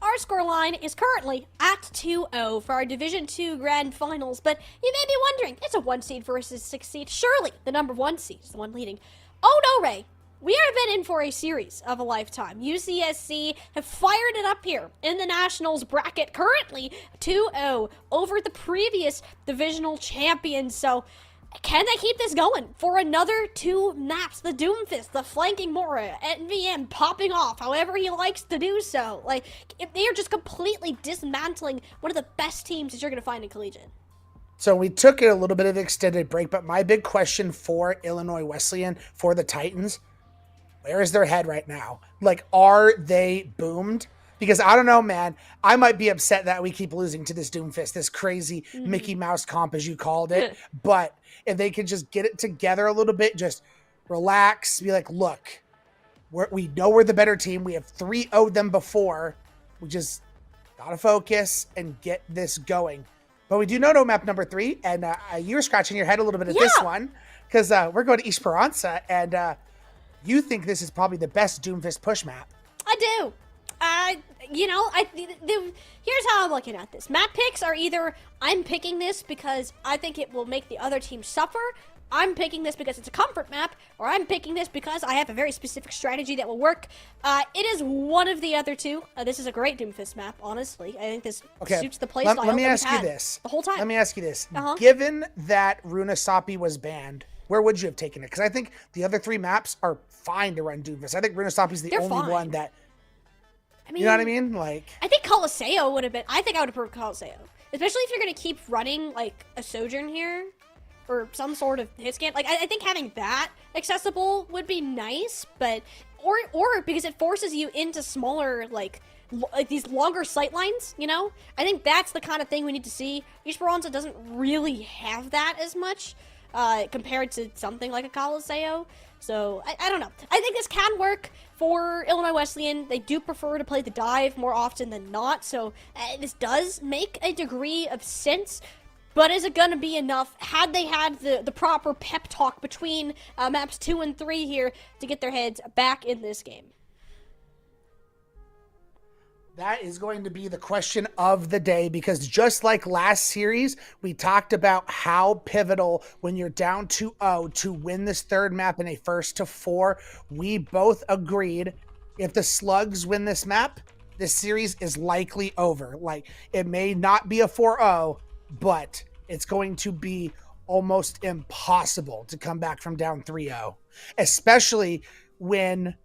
Our scoreline is currently at 2-0 for our Division 2 Grand Finals, but you may be wondering, it's a 1 seed versus 6 seed. Surely the number 1 seed is the one leading. Oh no, Ray. We have been in for a series of a lifetime. UCSC have fired it up here in the Nationals bracket, currently 2-0 over the previous divisional champions. So Can they keep this going for another 2 maps? The Doomfist, the flanking Mora, NVM popping off however he likes to do so. Like, if they are just completely dismantling one of the best teams that you're going to find in Collegiate. So we took a little bit of extended break, but my big question for Illinois Wesleyan, for the Titans, where is their head right now? Like, are they boomed? Because I don't know, man. I might be upset that we keep losing to this Doomfist, this crazy Mickey Mouse comp, as you called it. But if they could just get it together a little bit, just relax, be like, look, we know we're the better team. We have 3-0'd them before. We just got to focus and get this going. But we do know map number 3, and you were scratching your head a little bit at this one, because we're going to Esperanza, and you think this is probably the best Doomfist push map. I do. Here's how I'm looking at this. Map picks are either I'm picking this because I think it will make the other team suffer, I'm picking this because it's a comfort map, or I'm picking this because I have a very specific strategy that will work. It is one of the other two. This is a great Doomfist map, honestly. I think this suits the playstyle. Let me ask you this. The whole time. Let me ask you this. Given that Runasappi was banned, where would you have taken it? Because I think the other 3 maps are fine to run Doomfist. I think Runasappi's the only one that... I mean, you know what I mean? Like, I think Coliseo would have been... I think I would have preferred Coliseo. Especially if you're going to keep running, like, a Sojourn here. Or some sort of hit scan. Like, I think having that accessible would be nice. But... Or because it forces you into smaller, like these longer sight lines, you know? I think that's the kind of thing we need to see. Esperanza doesn't really have that as much. Compared to something like a Coliseo. So, I don't know. I think this can work for Illinois Wesleyan. They do prefer to play the dive more often than not, so this does make a degree of sense. But is it going to be enough? Had they had the proper pep talk between maps 2 and 3 here to get their heads back in this game? That is going to be the question of the day, because just like last series, we talked about how pivotal when you're down 2-0 to win this third map in a 1-4. We both agreed if the Slugs win this map, this series is likely over. Like, it may not be a 4-0, but it's going to be almost impossible to come back from down 3-0, especially when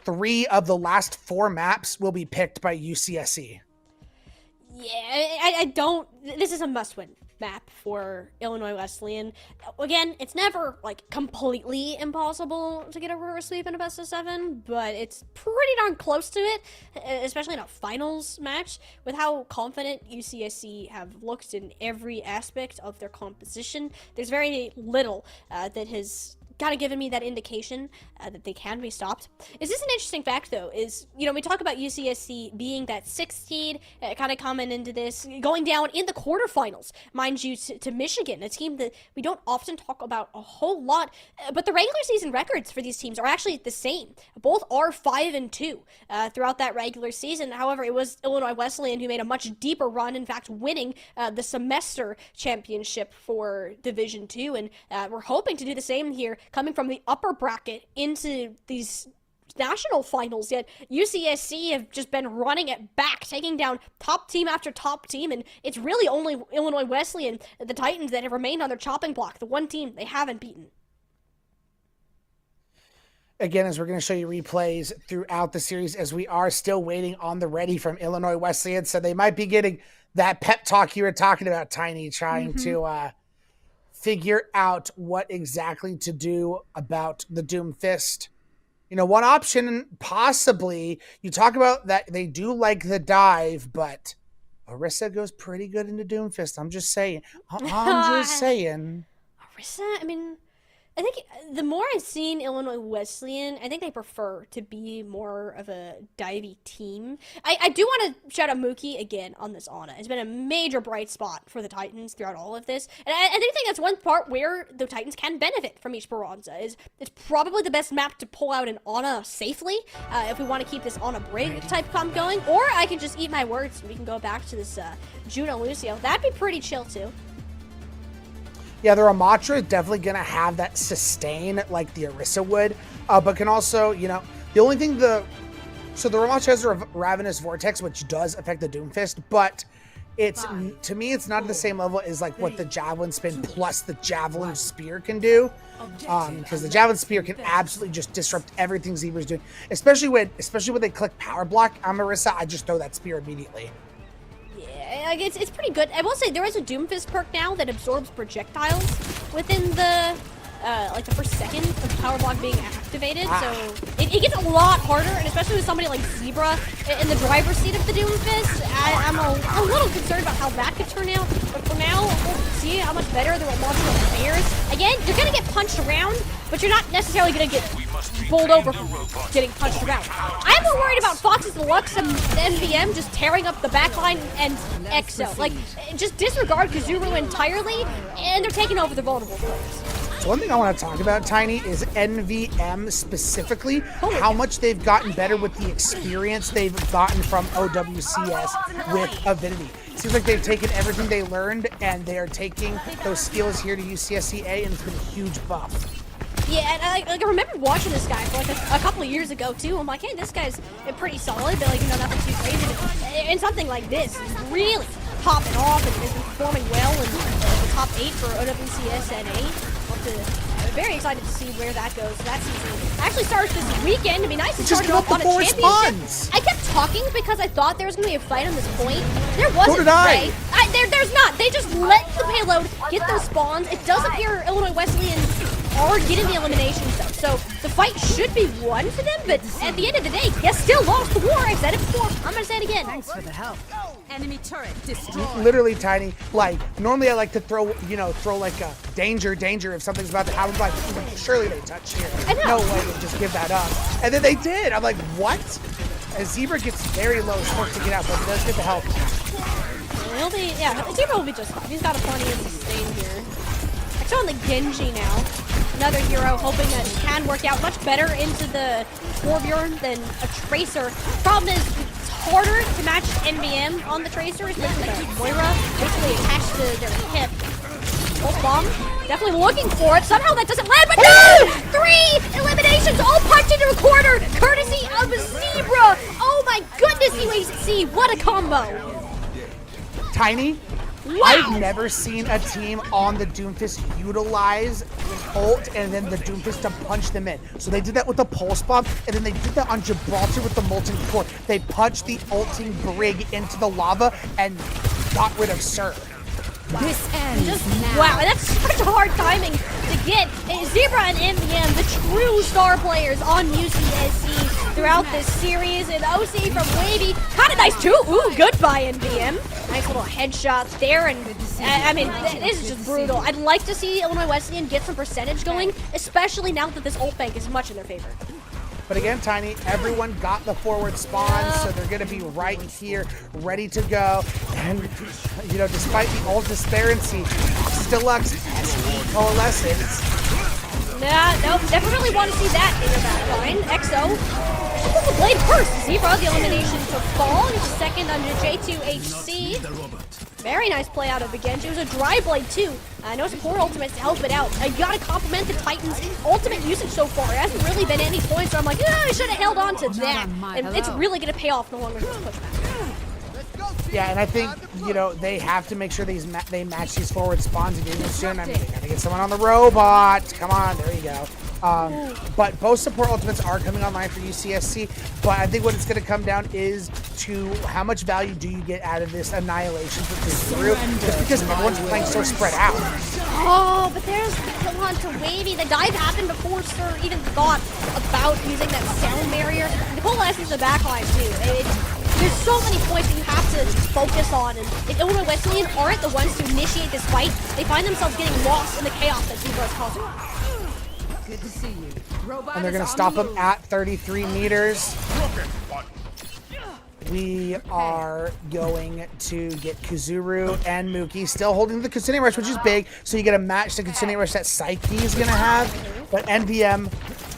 3 of the last 4 maps will be picked by UCSC. Yeah, I don't... This is a must-win map for Illinois Wesleyan. Again, it's never, like, completely impossible to get a reverse sweep in a best-of-7, but it's pretty darn close to it, especially in a finals match, with how confident UCSC have looked in every aspect of their composition. There's very little that has kind of given me that indication that they can be stopped. Is this an interesting fact, though? Is, you know, we talk about UCSC being that 6th seed, kind of coming into this, going down in the quarterfinals, mind you, to Michigan, a team that we don't often talk about a whole lot, but the regular season records for these teams are actually the same. Both are 5-2 throughout that regular season. However, it was Illinois Wesleyan who made a much deeper run, in fact, winning the semester championship for Division II, and we're hoping to do the same here, coming from the upper bracket into these national finals. Yet UCSC have just been running it back, taking down top team after top team, and it's really only Illinois Wesleyan, the Titans, that have remained on their chopping block, the one team they haven't beaten. Again, as we're going to show you replays throughout the series, as we are still waiting on the ready from Illinois Wesleyan, so they might be getting that pep talk you were talking about, Tiny, trying to figure out what exactly to do about the Doomfist. You know, one option, possibly, you talk about that they do like the dive, but Orisa goes pretty good into Doomfist. I'm just saying. Orisa, I mean, I think the more I've seen Illinois Wesleyan, I think they prefer to be more of a divey team. I do want to shout out Mookie again on this Ana. It's been a major bright spot for the Titans throughout all of this. And I do think that's one part where the Titans can benefit from Esperanza. It's probably the best map to pull out an Ana safely, if we want to keep this Ana Brig type comp going. Or I can just eat my words and we can go back to this Juno Lucio. That'd be pretty chill too. Yeah, the Ramatra is definitely going to have that sustain like the Orisa would, but can also, you know, the only thing so the Ramatra has a Ravenous Vortex, which does affect the Doomfist, but it's to me, it's not at the same level as like what the javelin spin plus the javelin spear can do. Because the javelin spear can absolutely just disrupt everything Zebra's doing, especially when they click power block on Marissa. I just throw that spear immediately. Yeah, like it's pretty good. I will say there is a Doomfist perk now that absorbs projectiles within the like the first second of power block being activated, so it gets a lot harder, and especially with somebody like Zebra in the driver's seat of the Doomfist, I'm a little concerned about how that could turn out, but for now, we'll see how much better the launcher fares. Again, you're gonna get punched around, but you're not necessarily gonna get bowled over for getting punched around. I'm more worried about Fox's Deluxe and NVM just tearing up the backline and EXO. Like, just disregard Kazuru entirely, and they're taking over the vulnerable players. So one thing I want to talk about, Tiny, is NVM specifically, how much they've gotten better with the experience they've gotten from OWCS with Avidity. It seems like they've taken everything they learned and they are taking those skills here to UCSCA, and it's been a huge buff. Yeah, and I remember watching this guy for like a couple of years ago too. I'm like, hey, this guy's pretty solid, but like, you know, nothing too crazy. And something like this is really popping off and is performing well in the top 8 for OWCS NA. Very excited to see where that goes. That season actually starts this weekend. It'd be nice to start off on a championship. I kept talking because I thought there was going to be a fight on this point. There wasn't. Right? There's not. They just let the payload get those spawns. It does appear Illinois Wesleyan are getting the eliminations though, so the fight should be won for them. But at the end of the day, yes, still lost the war. I said it before. I'm gonna say it again. Thanks for the help. Enemy turret destroyed. Literally, Tiny. Like normally, I like to throw like a danger if something's about to happen. Like surely they touch here. No way they just give that up. And then they did. I'm like, what? As Zebra gets very low, supposed to get out, but does get the help. He'll be, Zebra will be just fine. He's got a plenty of sustain here. Actually on the Genji now. Another hero hoping that it can work out much better into the Torbjorn than a Tracer. Problem is, it's harder to match NVM on the Tracer, especially the Moira, basically attached to their hip. Pulse bomb, definitely looking for it. Somehow that doesn't land, but no! 3 eliminations, all punched into a corner, courtesy of Zebra. Oh my goodness, UAC, what a combo. Tiny, wow. I've never seen a team on the Doomfist utilize ult and then the Doomfist to punch them in. So they did that with the Pulse Bomb, and then they did that on Gibraltar with the Molten Core. They punched the ulting Brig into the lava and got rid of Sir. This ends now. Wow, that's such hard timing to get. Zebra and NVM, the true star players on UCSC throughout this series. And OC from Wavy, kind of nice too. Ooh, goodbye NVM. Nice little headshot there. And I mean, this is just brutal. I'd like to see Illinois Wesleyan get some percentage going, especially now that this ult bank is much in their favor. But again, Tiny, everyone got the forward spawn, so they're going to be right here, ready to go. And, you know, despite the ult disparity, Deluxe SE Coalescence. Nah, nope, never really want to see that in your backline. EXO, the blade first. Zebra, the elimination to fall. He's second under J2HC. Very nice play out of the Genji. It was a dry blade too. No support ultimates to help it out. You gotta compliment the Titans' ultimate usage so far. There hasn't really been any points where I'm like, I should have held on to that. And it's really gonna pay off in the long run with this pushback. Yeah, and I think, you know, they have to make sure they match these forward spawns again soon. I mean, they gotta get someone on the robot. Come on, there you go. But both support ultimates are coming online for UCSC, but I think what it's going to come down is to how much value do you get out of this annihilation for Kazuru, just because everyone's playing so spread out. Oh, but there's the kill on to Wavy. The dive happened before Sir even thought about using that sound barrier. The coalescence in the backline too. There's so many points that you have to focus on, and if Illinois Wesleyan aren't the ones to initiate this fight, they find themselves getting lost in the chaos that Zebra is causing. Good to see you. Robot and they're going to stop him at 33 meters. We are going to get Kazuru and Mookie still holding the Kitsune Rush, which is big, so you get a match the Kitsune Rush that Psyche is going to have. But NVM,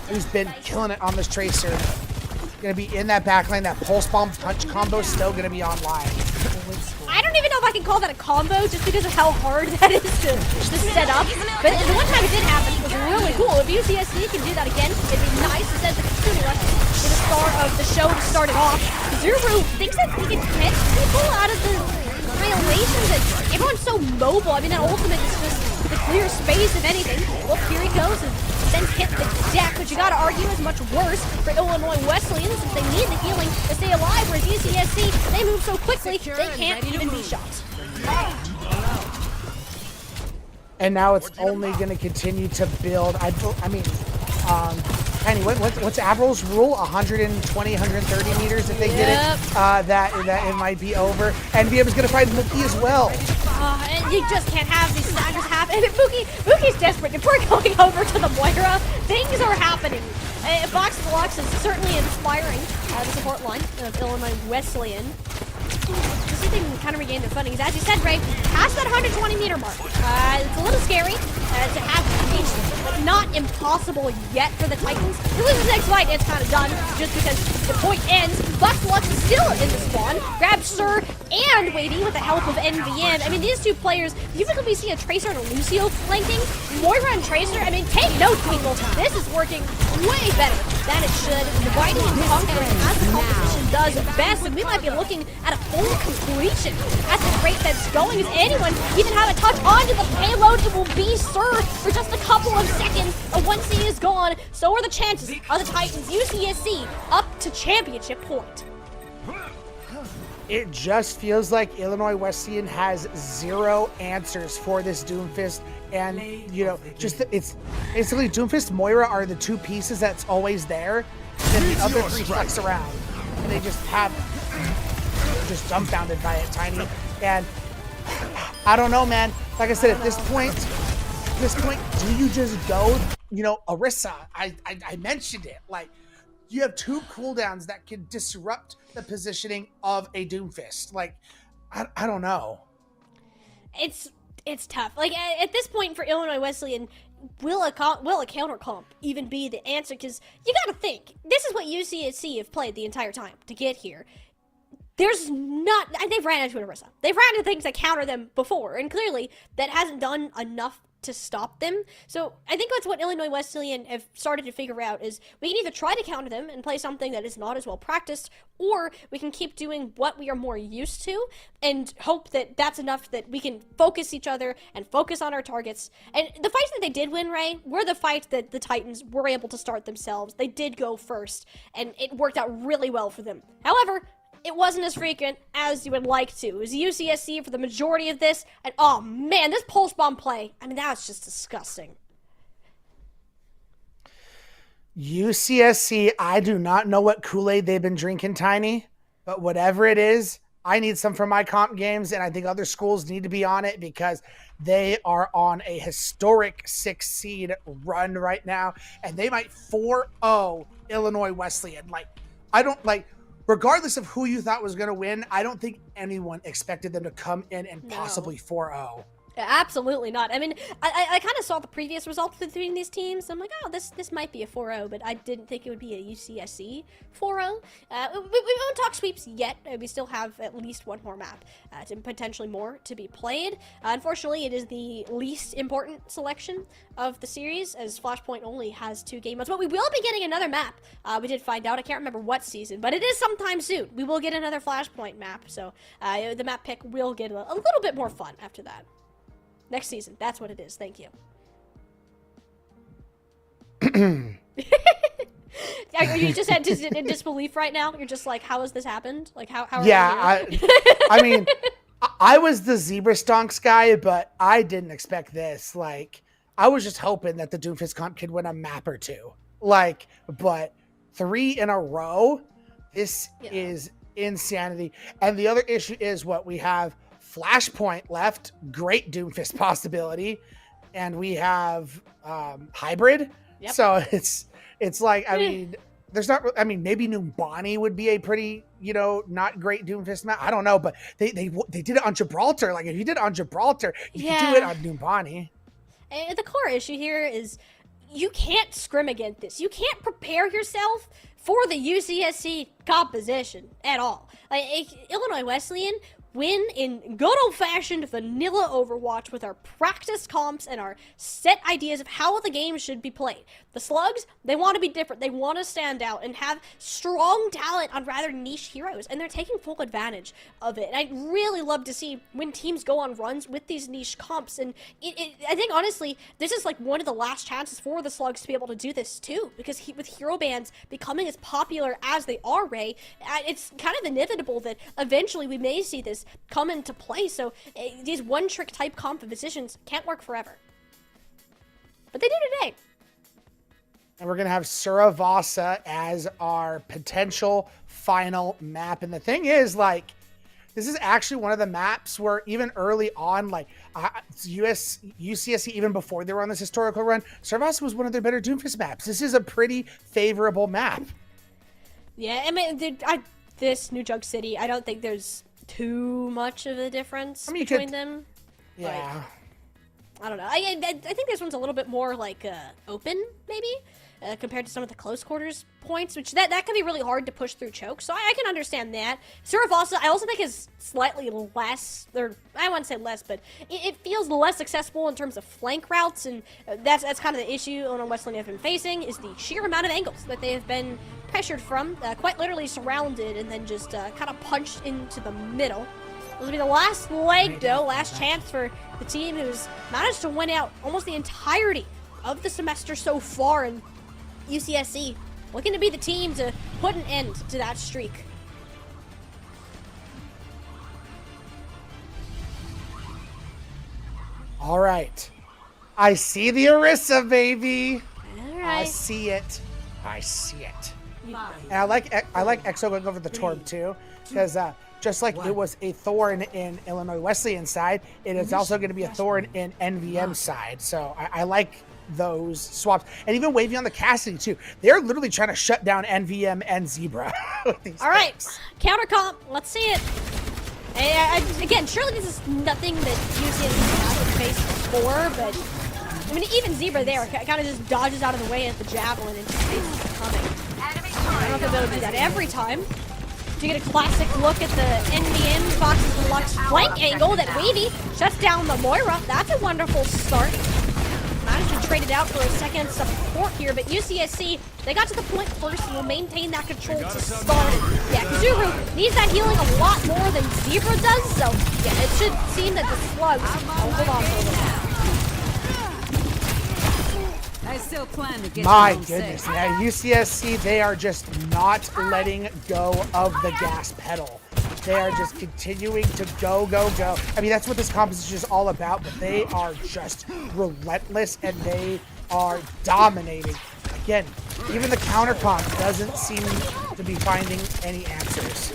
who's been killing it on this Tracer, going to be in that backline. That Pulse Bomb punch combo is still going to be online. I don't even know if I can call that a combo just because of how hard that is to set up. But the one time it did happen was really cool. If UCSC can do that again, it'd be nice to send the Kitsune Rush to the start of the show to start it off. Zuru thinks that he can catch people out of the violations, and everyone's so mobile. I mean, that ultimate is just the clear space, if anything. Well, here he goes, and then hit the deck, but you gotta argue it's much worse for Illinois Wesleyan since they need the healing to stay alive, whereas UCSC, they move so quickly, they can't even be shot. And now it's only going to continue to build. I mean, Penny, what's Avril's rule? 120, 130 meters if they get it, that it might be over. And VM's going to find Mookie as well. And you just can't have these staggers happen. Mookie's desperate. If we're going over to the Moira, things are happening. Box Blocks is certainly inspiring the support line of Illinois Wesleyan. See if they can kind of regain their footing. As you said, Ray, past that 120-meter mark. It's a little scary to have reached, but not impossible yet for the Titans. If they lose this next fight, it's kind of done, just because the point ends. Box Blocks is still in the spawn. Grabs Sir and Wavy with the help of NVM. I mean, these two players, usually we see a Tracer and a Lucio flanking. Moira and Tracer, I mean, take note, people. This is working way better than it should. Dividing and conquering as the competition does best, and we might be looking at a full completion at the rate that's going. If anyone even have a touch onto the payload, it will be Sir for just a couple of seconds. Once he is gone, so are the chances of the Titans UCSC up to championship point. It just feels like Illinois Wesleyan has zero answers for this Doomfist. And, you know, it's basically Doomfist, Moira are the two pieces that's always there. Then the other three flex around. And they just have, just dumbfounded by it, Tiny. And I don't know, man. Like I said, at this point, do you just go, you know, Orisa? I mentioned it. Like, you have two cooldowns that can disrupt the positioning of a Doomfist. Like, I don't know. It's tough. Like, at this point for Illinois Wesleyan, will a counter comp even be the answer? Because you gotta think, this is what UCSC have played the entire time to get here. There's not, and they've ran into an Orisa. They've ran into things that counter them before, and clearly that hasn't done enough to stop them. So I think that's what Illinois Wesleyan have started to figure out, is we can either try to counter them and play something that is not as well practiced, or we can keep doing what we are more used to and hope that that's enough that we can focus each other and focus on our targets. And the fights that they did win, Ray, were the fights that the Titans were able to start themselves. They did go first, and it worked out really well for them. However, it wasn't as frequent as you would like to. It was UCSC for the majority of this, and oh man, this pulse bomb play, I mean, that was just disgusting. UCSC, I do not know what Kool-Aid they've been drinking, Tiny, but whatever it is, I need some for my comp games, and I think other schools need to be on it because they are on a historic 6 seed run right now, and they might 4-0 Illinois Wesleyan. Like, I don't like... Regardless of who you thought was going to win, I don't think anyone expected them to come in and possibly 4-0. Absolutely not. I mean, I kind of saw the previous results between these teams. I'm like, oh, this might be a 4-0, but I didn't think it would be a UCSC 4-0. We won't talk sweeps yet. We still have at least one more map, and potentially more to be played. Unfortunately, it is the least important selection of the series, as Flashpoint only has 2 game modes. But we will be getting another map. We did find out. I can't remember what season, but it is sometime soon. We will get another Flashpoint map, so the map pick will get a little bit more fun after that. Next season. That's what it is. Thank you. Are you just in disbelief right now? You're just like, how has this happened? Like, how yeah, I mean, I was the Zebra Stonks guy, but I didn't expect this. Like, I was just hoping that the Doomfist comp could win a map or 2. Like, but 3 in a row, this is insanity. And the other issue is what we have. Flashpoint left, great Doomfist possibility, and we have hybrid. Yep. So it's like, I mean, there's not. I mean, maybe Numbani would be a pretty, you know, not great Doomfist map. I don't know, but they did it on Gibraltar. Like, if you did it on Gibraltar, you could do it on Numbani. And the core issue here is you can't scrim against this. You can't prepare yourself for the UCSC composition at all. Like, Illinois Wesleyan, win in good old-fashioned vanilla Overwatch with our practice comps and our set ideas of how the game should be played. The Slugs, they want to be different. They want to stand out and have strong talent on rather niche heroes, and they're taking full advantage of it. And I'd really love to see when teams go on runs with these niche comps, and I think, honestly, this is like one of the last chances for the Slugs to be able to do this too, because with hero bans becoming as popular as they are, Ray, it's kind of inevitable that eventually we may see this come into play. So these one-trick type compositions can't work forever, but they do today. And we're going to have Suravasa as our potential final map. And the thing is, like, this is actually one of the maps where even early on, like UCSC, even before they were on this historical run, Suravasa was one of their better Doomfist maps. This is a pretty favorable map. Yeah, I mean, this New Jug City, I don't think there's too much of a difference between them. Yeah. Like, I don't know. I think this one's a little bit more like open, maybe, compared to some of the close quarters points, which that can be really hard to push through choke. So I can understand that. Suravasa, I also think is slightly less, or I wouldn't say less, but it feels less accessible in terms of flank routes, and that's kind of the issue on West Lane have been facing, is the sheer amount of angles that they have been pressured from, quite literally surrounded and then just kind of punched into the middle. This will be the last leg, though, last chance for the team who's managed to win out almost the entirety of the semester so far, and UCSC looking to be the team to put an end to that streak. All right. I see the Orisa, baby. All right. I see it. I see it. And I like EXO going over the Torb too, because just like it was a thorn in Illinois Wesleyan side, it is also going to be a thorn in NVM side. So I like those swaps. And even Wavy on the Cassidy too. They're literally trying to shut down NVM and Zebra. All right, counter comp. Let's see it. Again, surely this is nothing that UCSC hasn't faced before, but I mean, even Zebra there kind of just dodges out of the way at the javelin and just faces it coming. I don't know if they'll be able to do that every time. To get a classic look at the NVM Fox's Deluxe flank angle that Wavy shuts down the Moira. That's a wonderful start. Managed to trade it out for a second support here, but UCSC, they got to the point first and will maintain that control to start. Yeah, Kazuru needs that healing a lot more than Zebra does, so yeah, it should seem that the Slugs will hold on for a little while. I still plan to get My you home goodness, safe. yeah, UCSC, they are just not letting go of the gas pedal. They are just continuing to go, go, go. I mean, that's what this composition is all about, but they are just relentless and they are dominating. Again, even the counter comp doesn't seem to be finding any answers.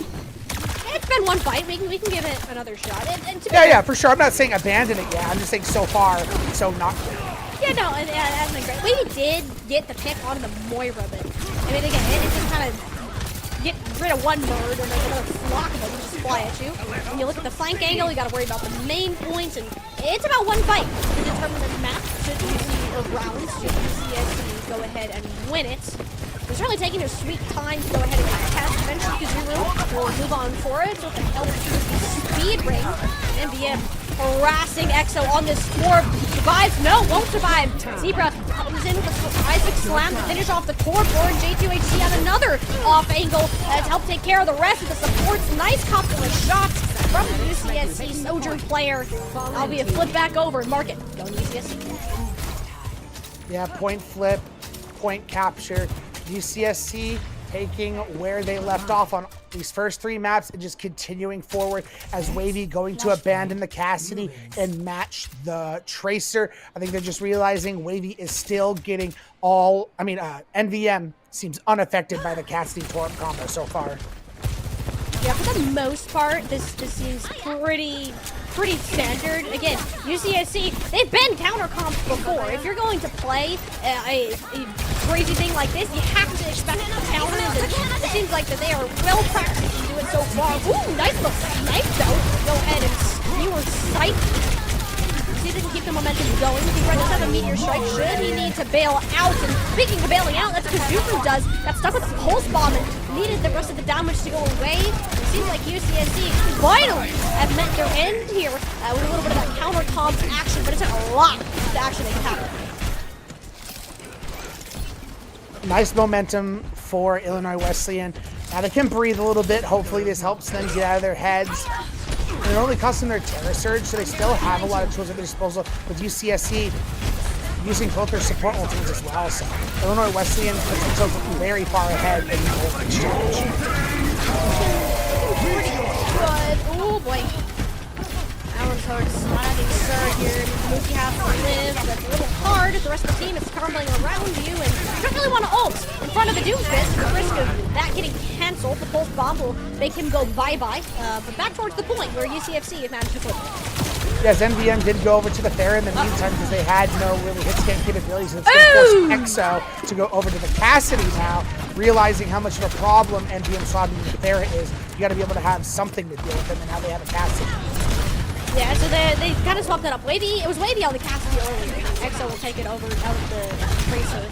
It's been one fight. We can give it another shot. Yeah, for sure. I'm not saying abandon it yet. I'm just saying so far, so not good. Yeah, no, that's been great. We did get the pick on the Moira, but I mean, again, it just kind of get rid of one bird and there's another flock of them just fly at you. When you look at the flank angle, you got to worry about the main points, and it's about one fight to determine the map. Should you see or rounds, should UCSC go ahead and win it. They're certainly taking their sweet time to go ahead and test. Eventually, Kazuru will move on for it with an L2 speed ring. NVM harassing EXO on this Torb. Survives? No, won't survive. Zebra comes in with a surprising slam to finish off the Torb board. J2HC on another off angle to help take care of the rest of the supports. Nice couple of shots from the UCSC Sojourn player. I'll be a flip back over and mark it. Going UCSC. Yeah, point flip, point capture. UCSC taking where they left off on these first three maps and just continuing forward as Wavy going to abandon the Cassidy and match the Tracer. I think they're just realizing Wavy is still getting all, NVM seems unaffected by the Cassidy Torp combo so far. Yeah, for the most part, this seems pretty standard. Again, UCSC, they've been counter comps before. If you're going to play a crazy thing like this, you have to expect counters, and it seems like that they are well practiced to do it so far. Ooh, nice little snipe though. Go ahead and skewer sight. See if they can keep the momentum going. He does have a meteor strike. Should he need to bail out? And speaking of bailing out, that's what Kazuru does. Got stuck with the pulse bomb, and needed the rest of the damage to go away. It seems like UCSC finally have met their end here with a little bit of that counter comp action, but it took a lot to actually happen. Nice momentum for Illinois Wesleyan. Now they can breathe a little bit. Hopefully this helps them get out of their heads. And it only cost them their Terror Surge, so they still have a lot of tools at their disposal with UCSC using both their support ultimates as well. So Illinois Wesleyan puts themselves very far ahead in the ult exchange. Pretty good. Oh boy. That one's hard. Not having Surge here. Mookie has to live. That's a little hard. The rest of the team is crumbling around you, and you don't really want to ult in front of the Doomfist. The risk of that getting cancelled. The pulse bomb will make him go bye-bye. But back towards the point where UCFC managed to put. Yes, NVM did go over to the Fair in the meantime because they had no really hit scan capabilities. So it's going to force EXO to go over to the Cassidy now, realizing how much of a problem NVM swapping the Fair is. You got to be able to have something to deal with them, and now they have a Cassidy. Yeah, so they kind of swapped it up. Wavy, it was Wavy on the Cassidy earlier. EXO will take it over out of the Tracer.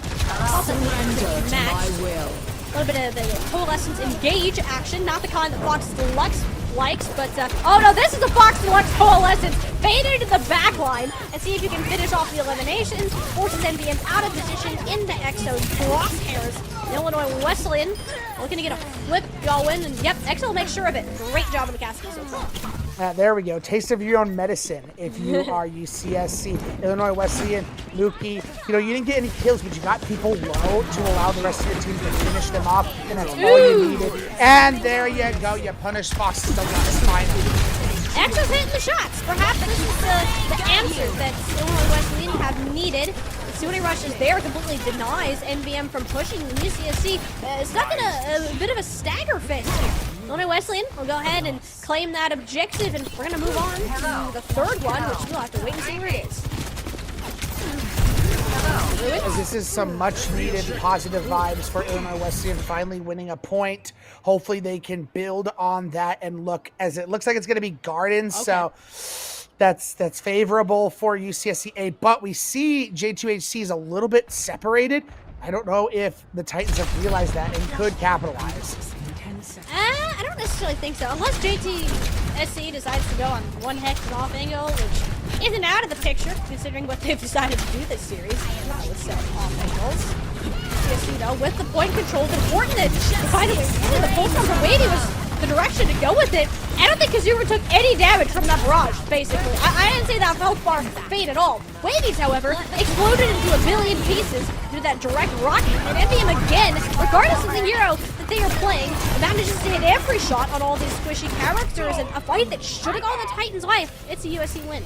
Also, match. A little bit of the Coalescence Engage action, not the kind that Fox Deluxe likes, but oh no, this is a Fox Deluxe Coalescence. Fade into the back line and see if you can finish off the eliminations. Forces NVM out of position into EXO's crosshairs. Illinois Wesleyan looking to get a flip going, and yep, EXO will make sure of it. Great job on the Cassidy so far. There we go. Taste of your own medicine if you are UCSC. Illinois Wesleyan, Mookie. You know, you didn't get any kills, but you got people low to allow the rest of your team to finish them off, and that's all you needed. And there you go. You punish Fox Deluxe finally. EXO's hitting the shots. Perhaps this is the answer that Illinois Wesleyan have needed. Sune Rush is there, completely denies NVM from pushing. UCSC stuck in a bit of a stagger fest here. Illinois Wesleyan will go ahead and claim that objective, and we're going to move on to the third one, which we'll have to wait and see where it is. As this is some much needed positive vibes for Illinois Wesleyan finally winning a point. Hopefully they can build on that and look, as it looks like it's going to be Gardens, so that's favorable for UCSCA, but we see J2HC is a little bit separated. I don't know if the Titans have realized that and could capitalize. I don't necessarily think so, unless JTSC decides to go on one hex and off angle, which isn't out of the picture, considering what they've decided to do this series with set off angles. CSC, though, with the point control, it's important that finally the pulse from Wavy was the direction to go with it. I don't think Kazuma took any damage from that barrage, basically. I didn't say that health bar fade at all. Wavy's, however, exploded into a billion pieces through that direct rocket. And NVM again, regardless of the hero that they are playing, manages to hit every shot on all these squishy characters in a fight that should have gone the Titans' way. It's a USC win.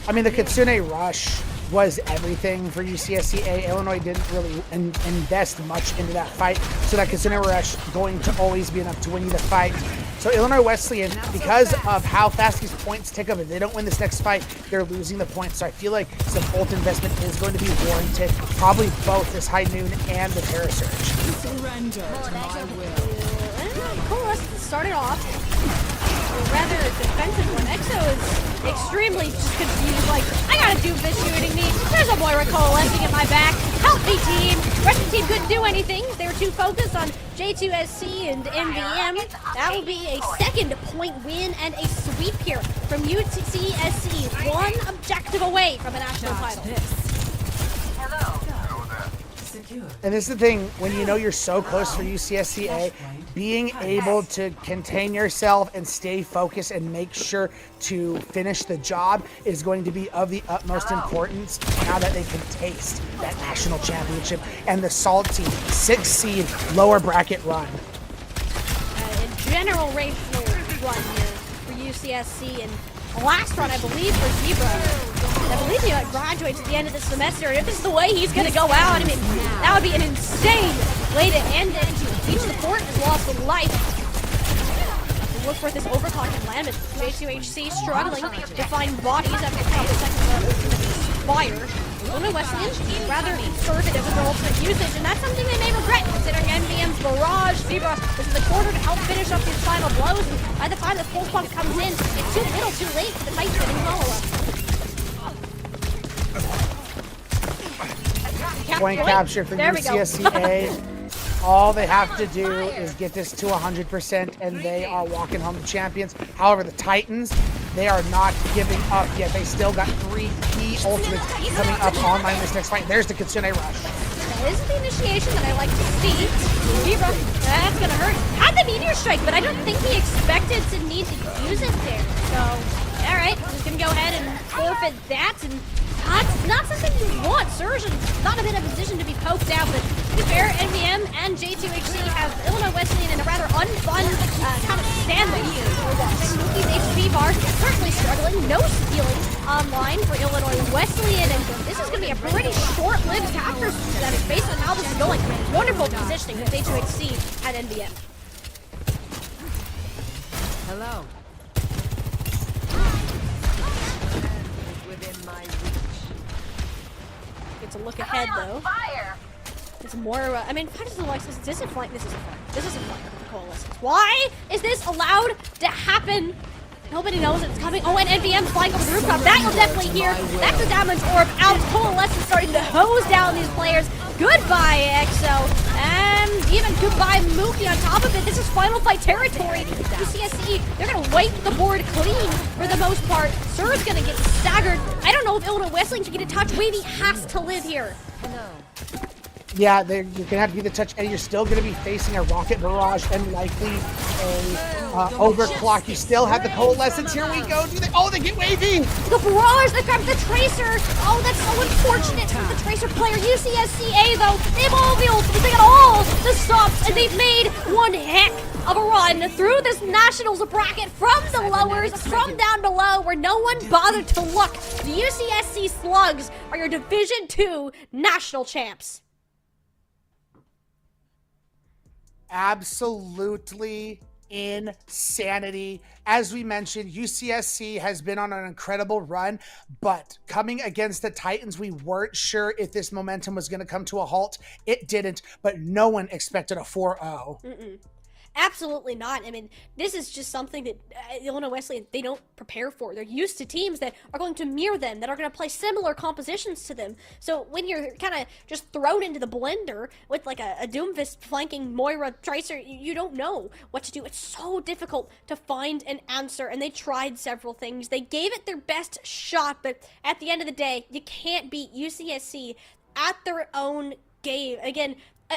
I mean, the Kitsune Rush was everything for UCSCA. Illinois didn't really invest much into that fight, so that Kitsune Rush going to always be enough to win you the fight. So Illinois Wesleyan, because of how fast these points tick up, if they don't win this next fight, they're losing the points. So I feel like some ult investment is going to be warranted. Probably both this High Noon and the Terror Surge. Surrender to my will. Cool, let's start it off. Rather defensive when EXO is extremely just confused, like, I got a Doomfist shooting me, there's a Moira coalescing at my back, help me team! The rest of the team couldn't do anything, they were too focused on J2SC and NVM. That will be a second point win and a sweep here from UCSC, one objective away from a national title. And this is the thing, when you know you're so close for UCSCA, being able to contain yourself and stay focused and make sure to finish the job is going to be of the utmost importance now that they can taste that national championship and the salty 6 seed lower bracket run. A generational run here for UCSC, and last run, I believe, for Zebra. I believe he graduates at the end of the semester, and if this is the way he's going to go out, I mean, that would be an insane way to end it. Each support has lost a life. Look for this overclock and land, but J2HC struggling to find bodies after a couple seconds of ultimate fire. Illinois Wesleyan rather conservative with their ultimate usage, and that's something they may regret, considering NVM's barrage. Zebra is in the corner to help finish up these final blows, and by the time the pulse pump comes in, it's too little too late for the Titans to follow up. Point capture for UCSCA. All they have to do is get this to 100% and they are walking home the champions. However, the Titans, they are not giving up yet. They still got 3 key ultimates coming up online in this next fight. There's the Kitsune Rush. That is the initiation that I like to see. Zebra, that's gonna hurt. Had the Meteor Strike, but I don't think he expected to need to use it there. So, alright, I'm just gonna go ahead and forfeit that, and that's not something you want. Surgeon's not in a position to be poked out, but to be fair, NVM and J2HC have Illinois Wesleyan in a rather unfun kind of standing for once. Mookie's HP bar certainly struggling. No stealing online for Illinois Wesleyan, and this is going to be a pretty short-lived capture that is based on how this is going. Wonderful positioning with J2HC at NVM. Hello. Within my reach. Get to look ahead, though. It's more, I mean, why does the Alexis, this isn't flank, this isn't flank. This isn't flank with the Coalescence. Why is this allowed to happen? Nobody knows it's coming. Oh, and NVM's flying over the rooftop. That you'll definitely hear. That's the damage orb out. Coalescence starting to hose down these players. Goodbye, EXO. And even goodbye, Mookie on top of it. This is final fight territory. UCSC, they're going to wipe the board clean for the most part. Sur's going to get staggered. I don't know if Illinois Wesleyan can get a touch. Wavy has to live here. Yeah, you're going to have to be the touch, and you're still going to be facing a rocket barrage and likely a overclock. You still have the Coalescence. Here we go. They get Wavy! The barrage that grabbed the Tracer. Oh, that's so unfortunate for the Tracer player. UCSCA, though, they have all the ultimates. They got all the stops, and they've made one heck of a run through this Nationals bracket from the lowers, from down below, where no one bothered to look. The UCSC Slugs are your Division II national champs. Absolutely insanity. As we mentioned, UCSC has been on an incredible run, but coming against the Titans, we weren't sure if this momentum was going to come to a halt. It didn't, but no one expected a 4-0. Absolutely not. I mean, this is just something that Illinois Wesleyan, they don't prepare for. They're used to teams that are going to mirror them, that are going to play similar compositions to them. So when you're kind of just thrown into the blender with like a Doomfist flanking Moira Tracer, you don't know what to do. It's so difficult to find an answer, and they tried several things. They gave it their best shot, but at the end of the day, you can't beat UCSC at their own game. Again,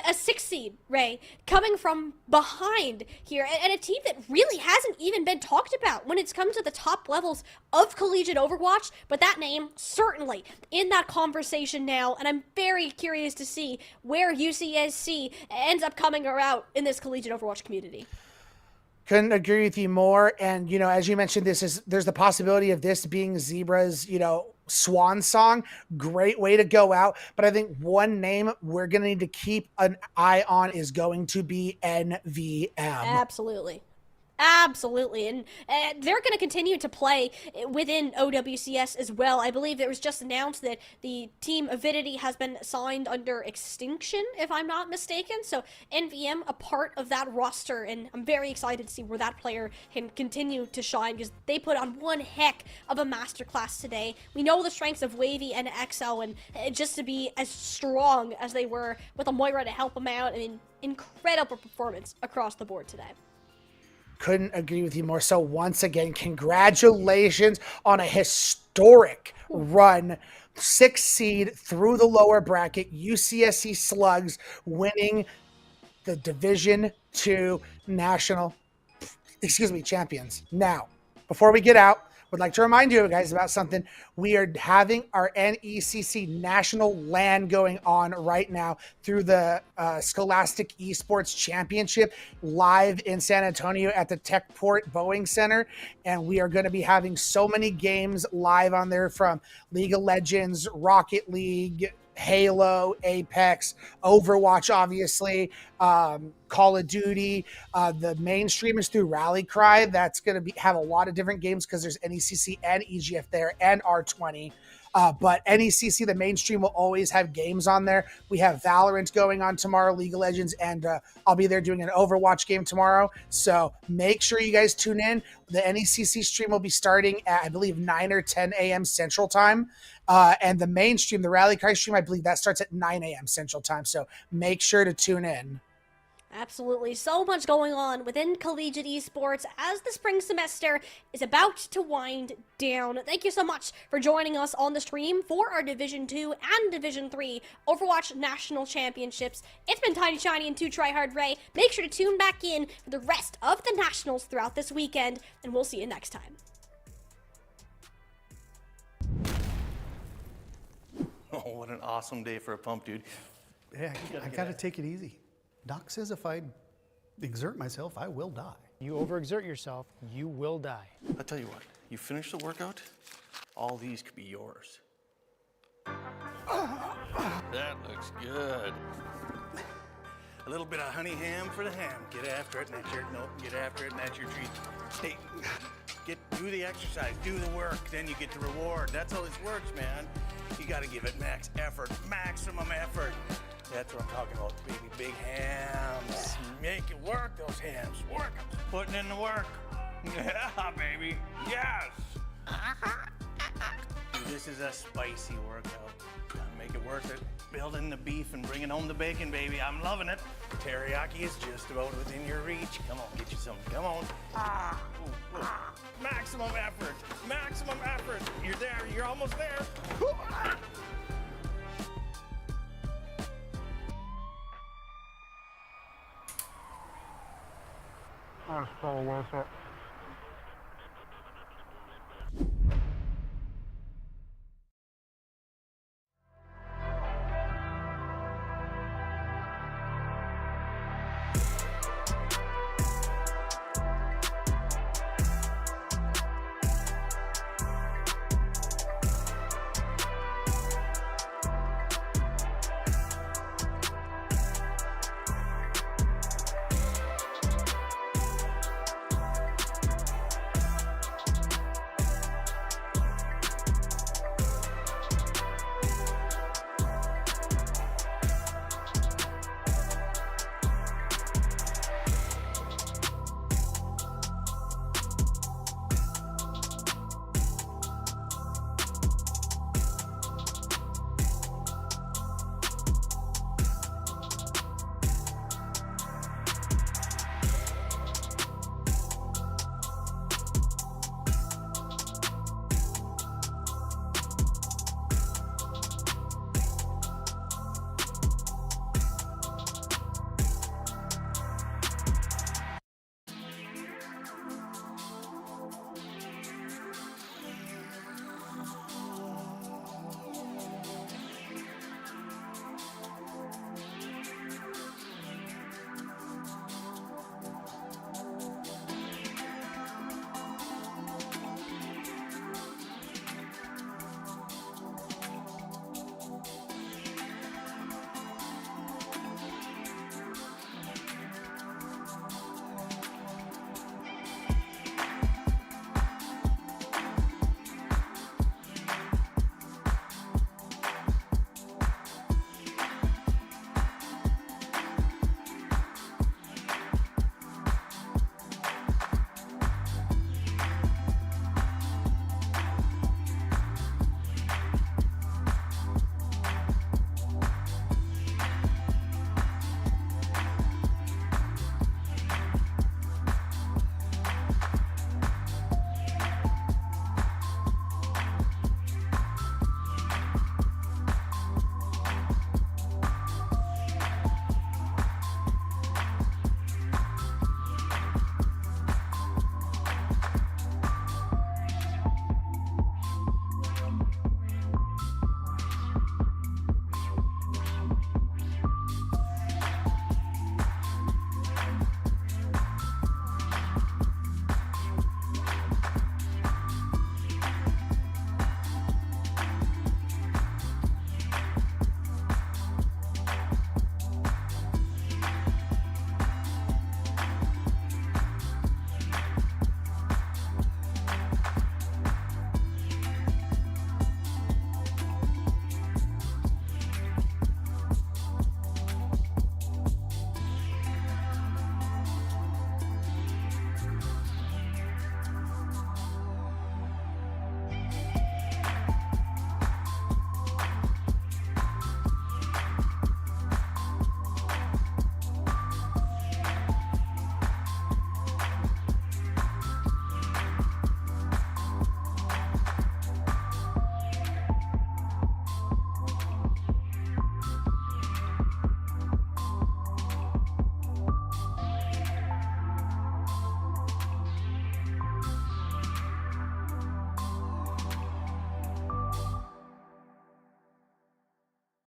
a 6 seed, Ray, coming from behind here, and a team that really hasn't even been talked about when it's come to the top levels of collegiate Overwatch, but that name certainly in that conversation now, and I'm very curious to see where UCSC ends up coming out in this collegiate Overwatch community. Couldn't agree with you more. And, as you mentioned, there's the possibility of this being Zebra's, swan song. Great way to go out. But I think one name we're going to need to keep an eye on is going to be NVM. Absolutely, and they're going to continue to play within OWCS as well. I believe it was just announced that the team Avidity has been signed under extinction, if I'm not mistaken, so NVM a part of that roster, and I'm very excited to see where that player can continue to shine, because they put on one heck of a masterclass today. We know the strengths of Wavy and XL, and just to be as strong as they were with a Moira to help them out, I mean, incredible performance across the board today. Couldn't agree with you more. So once again, congratulations on a historic run. 6 seed through the lower bracket. UCSC Slugs winning the Division II champions. Now, before we get out, would like to remind you guys about something. We are having our NECC National LAN going on right now through the Scholastic Esports Championship live in San Antonio at the Techport Boeing Center. And we are going to be having so many games live on there, from League of Legends, Rocket League, Halo, Apex, Overwatch, obviously, Call of Duty. The mainstream is through Rally Cry. That's going to have a lot of different games because there's NECC and EGF there and R20. But NECC, the mainstream, will always have games on there. We have Valorant going on tomorrow, League of Legends, and I'll be there doing an Overwatch game tomorrow. So make sure you guys tune in. The NECC stream will be starting at, I believe, 9 or 10 a.m. Central Time. And the mainstream, the Rally Cry stream, I believe that starts at 9 a.m. Central Time. So make sure to tune in. Absolutely. So much going on within collegiate esports as the spring semester is about to wind down. Thank you so much for joining us on the stream for our Division 2 and Division 3 Overwatch National Championships. It's been Tiny Shiny and 2 Tryhard Ray. Make sure to tune back in for the rest of the Nationals throughout this weekend, and we'll see you next time. Oh, what an awesome day for a pump, dude. Yeah, I gotta take it easy. Doc says if I exert myself, I will die. You overexert yourself, you will die. I'll tell you what, you finish the workout, all these could be yours. That looks good. A little bit of honey ham for the ham. Get after it, and that's your, no, get after it, and that's your treat. Stay, do the exercise, do the work, then you get the reward. That's how this works, man. You gotta give it max effort, maximum effort. That's what I'm talking about, baby. Big hams. Make it work, those hams. Work 'em. Putting in the work. Yeah, baby. Yes. Dude, this is a spicy workout. Gotta make it worth it. Building the beef and bringing home the bacon, baby. I'm loving it. Teriyaki is just about within your reach. Come on, get you some. Come on. Ooh, ooh. Maximum effort. Maximum effort. You're there. You're almost there. That's probably worth it.